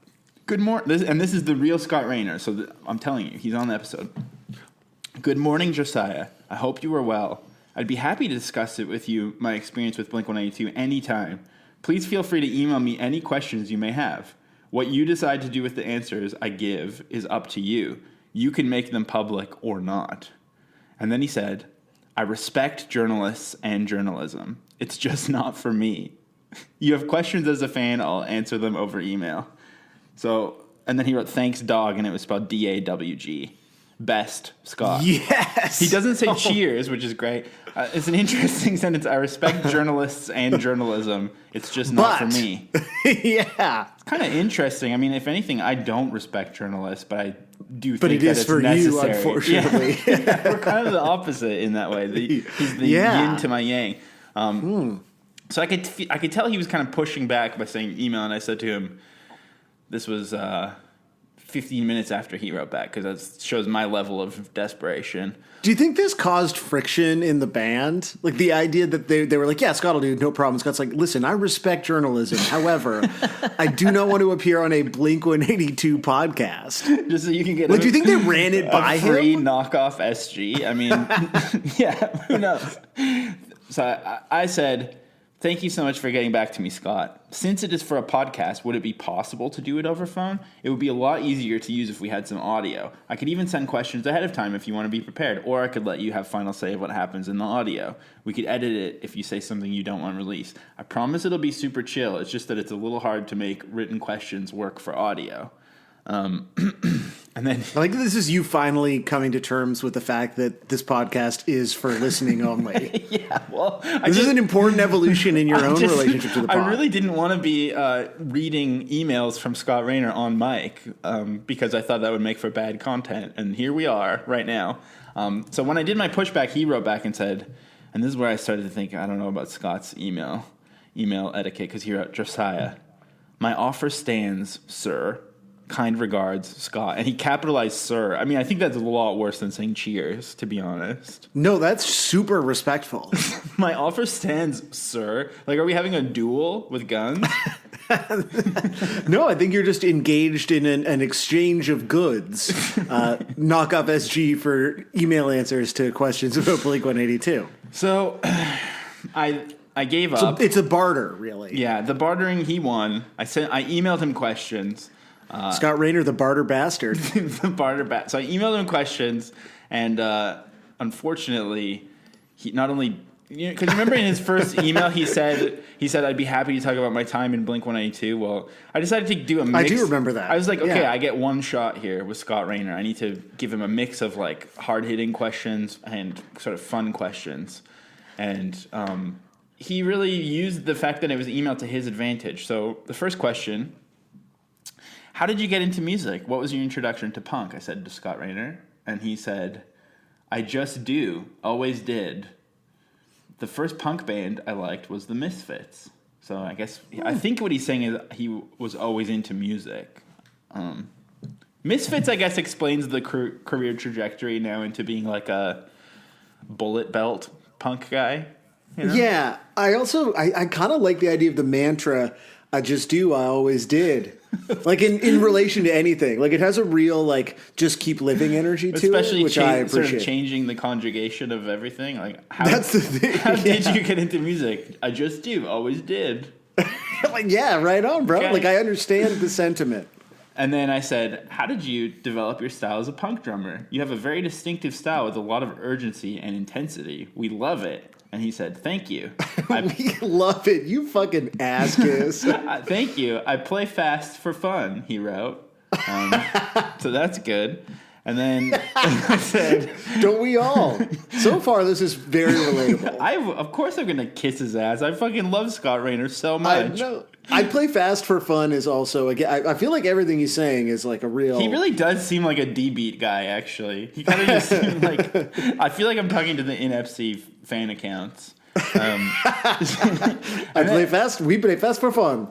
Good morning. And this is the real Scott Raynor. So I'm telling you, he's on the episode. Good morning, Josiah. I hope you are well. I'd be happy to discuss it with you, my experience with Blink-182, anytime. Please feel free to email me any questions you may have. What you decide to do with the answers I give is up to you. You can make them public or not. And then he said, I respect journalists and journalism. It's just not for me. You have questions as a fan, I'll answer them over email. So, and then he wrote, thanks, dog, and it was spelled D-A-W-G. Best, Scott. Yes! He doesn't say cheers, which is great. It's an interesting sentence. I respect journalists and journalism. It's just not for me. Yeah. It's kind of interesting. I mean, if anything, I don't respect journalists, but I do but think it that is it's for necessary. you, unfortunately. Yeah. We're kind of the opposite in that way. He's the yin to my yang. So I could tell he was kind of pushing back by saying email, and I said to him, this was 15 minutes after he wrote back, because that shows my level of desperation. Do you think this caused friction in the band? Like the idea that they were like, yeah, Scott will do, no problem. Scott's like, listen, I respect journalism. However, I do not want to appear on a Blink-182 podcast. Just so you can get do you think they ran it by a free him? knockoff SG? I mean, yeah, who knows? So I said, thank you so much for getting back to me, Scott. Since it is for a podcast, would it be possible to do it over phone? It would be a lot easier to use if we had some audio. I could even send questions ahead of time if you want to be prepared, or I could let you have final say of what happens in the audio. We could edit it if you say something you don't want released. I promise it'll be super chill. It's just that it's a little hard to make written questions work for audio. And then I like this is you finally coming to terms with the fact that this podcast is for listening only. yeah, well, This is an important evolution in your own relationship to the pod. I really didn't want to be reading emails from Scott Raynor on mic because I thought that would make for bad content, and here we are right now. So when I did my pushback, he wrote back and said, and this is where I started to think, I don't know about Scott's email etiquette, because he wrote, Josiah, my offer stands, sir. Kind regards, Scott. And he capitalized sir. I mean, I think that's a lot worse than saying cheers, to be honest. No, that's super respectful. My offer stands, sir. Like, are we having a duel with guns? No, I think you're just engaged in an exchange of goods. Knock up SG for email answers to questions about Blink-182. So, I gave up. It's a barter, really. Yeah, the bartering, he won. I emailed him questions. Scott Raynor, the barter bastard. The barter bat. So I emailed him questions, and unfortunately, he not only because remember in his first email he said I'd be happy to talk about my time in Blink-182. Well, I decided to do a mix. I do remember that. I was like, okay, Yeah. I get one shot here with Scott Raynor. I need to give him a mix of like hard hitting questions and sort of fun questions, and he really used the fact that it was emailed to his advantage. So the first question. How did you get into music? What was your introduction to punk? I said to Scott Raynor. And he said, I just do. Always did. The first punk band I liked was the Misfits. So I guess, I think what he's saying is he was always into music. Misfits, I guess, explains the career trajectory now into being like a bullet belt punk guy. You know? Yeah. I also, I kind of like the idea of the mantra, I just do, I always did. Like in relation to anything, like it has a real like just keep living energy to especially it, which I appreciate. Sort of changing the conjugation of everything. Like how, that's the thing. How did you get into music? I just do, always did. Like yeah, right on, bro. Okay. Like I understand the sentiment. And then I said, how did you develop your style as a punk drummer? You have a very distinctive style with a lot of urgency and intensity. We love it. And he said, thank you. We love it. You fucking ass kiss. Thank you. I play fast for fun, he wrote. So that's good. And then I said... Don't we all? So far, this is very relatable. Of course I'm going to kiss his ass. I fucking love Scott Raynor so much. I play fast for fun is also... I feel like everything he's saying is like a real... He really does seem like a D-beat guy, actually. He kind of just seemed like... I feel like I'm talking to the NFC fan accounts. We play fast for fun.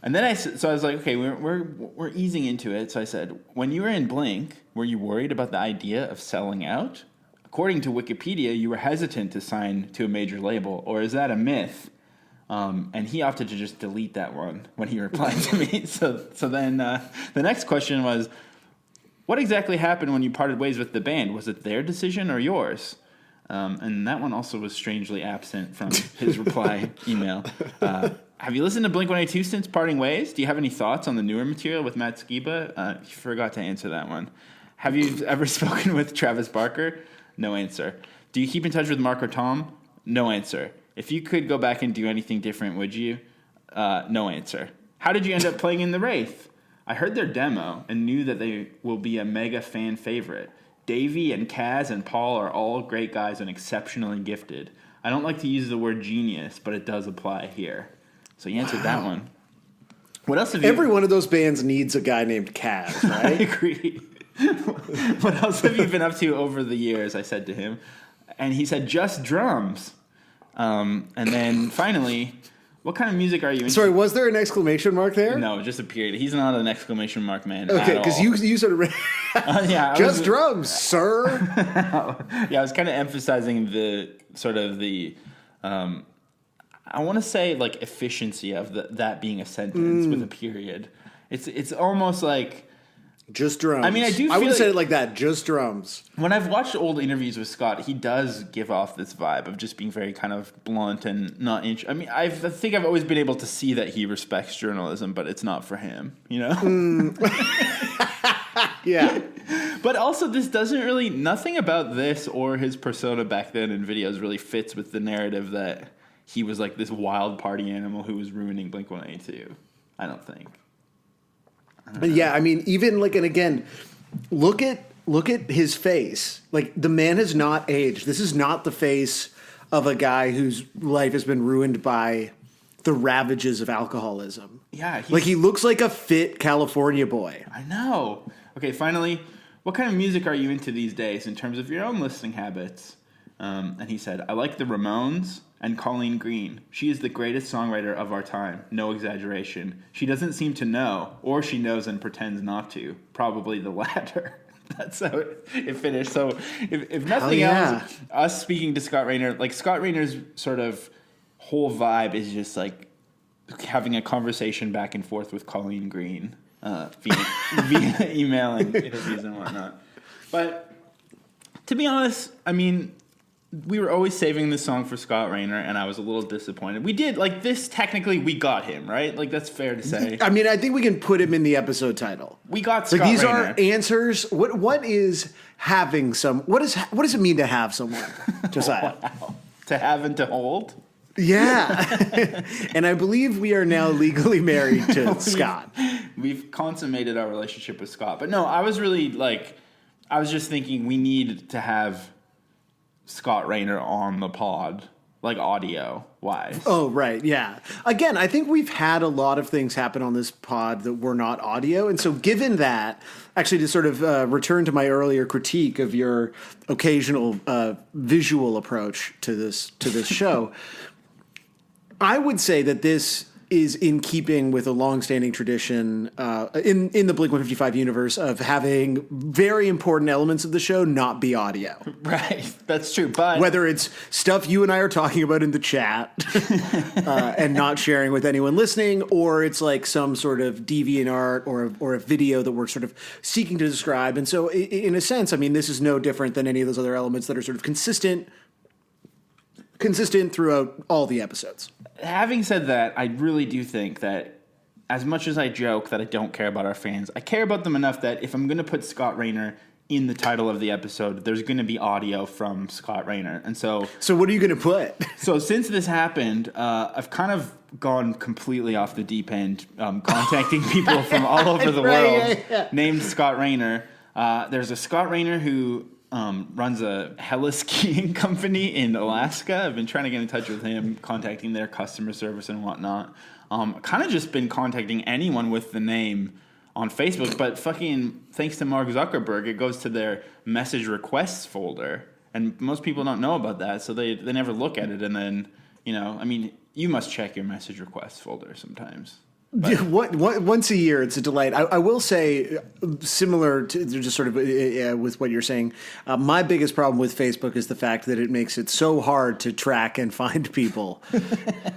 And then I was like, okay, we're easing into it. So I said, when you were in Blink, were you worried about the idea of selling out? According to Wikipedia, you were hesitant to sign to a major label, or is that a myth? And he opted to just delete that one when he replied to me. So then the next question was, what exactly happened when you parted ways with the band? Was it their decision or yours? And that one also was strangely absent from his reply email. Have you listened to Blink-182 since parting ways? Do you have any thoughts on the newer material with Matt Skiba? You forgot to answer that one. Have you ever spoken with Travis Barker? No answer. Do you keep in touch with Mark or Tom? No answer. If you could go back and do anything different, would you? No answer. How did you end up playing in the Wraith? I heard their demo and knew that they will be a mega fan favorite. Davey and Kaz and Paul are all great guys and exceptionally gifted. I don't like to use the word genius, but it does apply here. So you answered that one. What else have you... Every one of those bands needs a guy named Kaz, right? I agree. What else have you been up to over the years, I said to him. And he said, just drums. And then finally, what kind of music are you into? Sorry, was there an exclamation mark there? No, just a period. He's not an exclamation mark man. Okay, because you sort of... yeah, just drums, sir. Yeah, I was kind of emphasizing the sort of the... I want to say like efficiency of that being a sentence with a period. It's almost like just drums. I mean, I would like, say it like that. Just drums. When I've watched old interviews with Scott, he does give off this vibe of just being very kind of blunt and not. I mean, I think I've always been able to see that he respects journalism, but it's not for him. You know. Yeah. But also, this doesn't really. Nothing about this or his persona back then in videos really fits with the narrative that he was like this wild party animal who was ruining Blink-182. I don't think. But yeah, I mean, even like, and again, look at his face. Like, the man has not aged. This is not the face of a guy whose life has been ruined by the ravages of alcoholism. Yeah. Like, he looks like a fit California boy. I know. Okay, finally, what kind of music are you into these days in terms of your own listening habits? And he said, I like the Ramones and Colleen Green. She is the greatest songwriter of our time. No exaggeration. She doesn't seem to know, or she knows and pretends not to. Probably the latter. That's how it finished. So if nothing else, us speaking to Scott Raynor, like Scott Raynor's sort of whole vibe is just like having a conversation back and forth with Colleen Green via email and interviews and whatnot. But to be honest, I mean, we were always saving this song for Scott Raynor, and I was a little disappointed. We did, like, this, technically, we got him, right? Like, that's fair to say. I mean, I think we can put him in the episode title. We got Scott Raynor. These are answers. What is having some... What does it mean to have someone, Josiah? Wow. To have and to hold? Yeah. And I believe we are now legally married to Scott. We've consummated our relationship with Scott. But no, I was really, like... I was just thinking we need to have Scott Raynor on the pod, like audio-wise. Oh, right, yeah. Again, I think we've had a lot of things happen on this pod that were not audio, and so given that, actually to sort of return to my earlier critique of your occasional visual approach to this show, I would say that this is in keeping with a long-standing tradition in the Blink-155 universe of having very important elements of the show not be audio. Right, that's true. But whether it's stuff you and I are talking about in the chat and not sharing with anyone listening, or it's like some sort of deviant art or a video that we're sort of seeking to describe. And so in a sense, I mean, this is no different than any of those other elements that are sort of consistent throughout all the episodes. Having said that, I really do think that as much as I joke that I don't care about our fans, I care about them enough that if I'm going to put Scott Raynor in the title of the episode, there's going to be audio from Scott Raynor. And so what are you going to put? So since this happened, I've kind of gone completely off the deep end, contacting people from all over the world named Scott Raynor. There's a Scott Raynor who runs a heli skiing company in Alaska. I've been trying to get in touch with him, contacting their customer service and whatnot. Kind of just been contacting anyone with the name on Facebook, but fucking thanks to Mark Zuckerberg, it goes to their message requests folder. And most people don't know about that, so they never look at it. And then, I mean, you must check your message requests folder sometimes. Once a year, it's a delight. I will say, similar to just sort of with what you're saying, my biggest problem with Facebook is the fact that it makes it so hard to track and find people.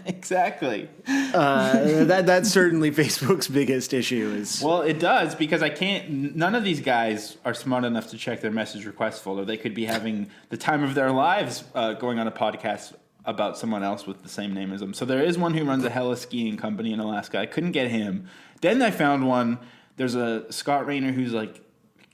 Exactly. That's certainly Facebook's biggest issue. Well, it does, because none of these guys are smart enough to check their message request folder. They could be having the time of their lives going on a podcast about someone else with the same name as them. So there is one who runs a heli skiing company in Alaska. I couldn't get him. Then I found one. There's a Scott Raynor who's like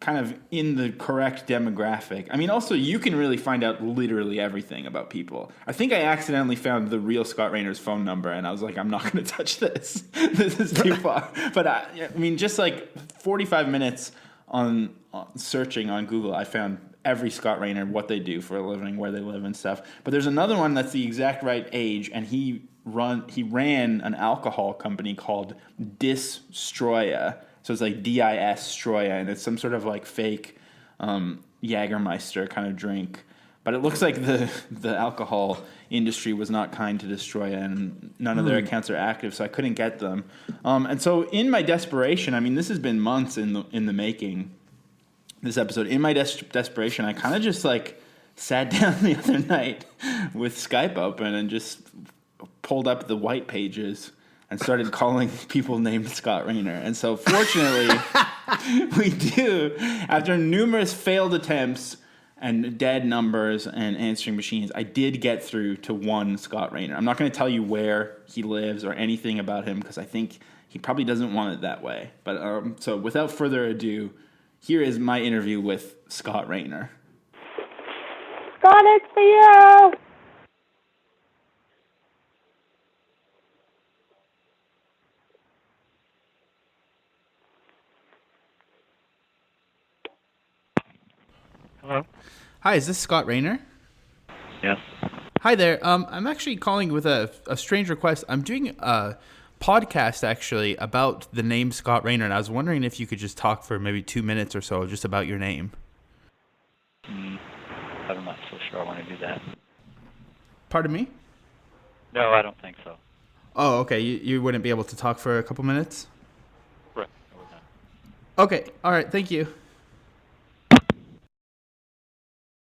kind of in the correct demographic. I mean, also you can really find out literally everything about people. I think I accidentally found the real Scott Raynor's phone number, and I was like, I'm not going to touch this. This is too far. But I mean, just like 45 minutes on searching on Google, I found every Scott Raynor, what they do for a living, where they live and stuff. But there's another one that's the exact right age, and he ran an alcohol company called Distroya. So it's like Distroya, and it's some sort of like fake Jägermeister kind of drink. But it looks like the alcohol industry was not kind to Distroya, and none of their accounts are active, so I couldn't get them. And so in my desperation, I mean, this has been months in the making, this episode. In my desperation, I kind of just like sat down the other night with Skype open and just pulled up the white pages and started calling people named Scott Raynor. And so fortunately, we do, after numerous failed attempts and dead numbers and answering machines, I did get through to one Scott Raynor. I'm not going to tell you where he lives or anything about him, because I think he probably doesn't want it that way. But so without further ado, here is my interview with Scott Raynor. Scott, it's for you. Hello? Hi, is this Scott Raynor? Yes. Hi there. I'm actually calling with a strange request. I'm doing a podcast, actually, about the name Scott Raynor, and I was wondering if you could just talk for maybe 2 minutes or so just about your name. I'm not so sure I want to do that. Pardon me? No, I don't think so. Oh, okay. You wouldn't be able to talk for a couple minutes? Right. I would not. Okay. All right. Thank you.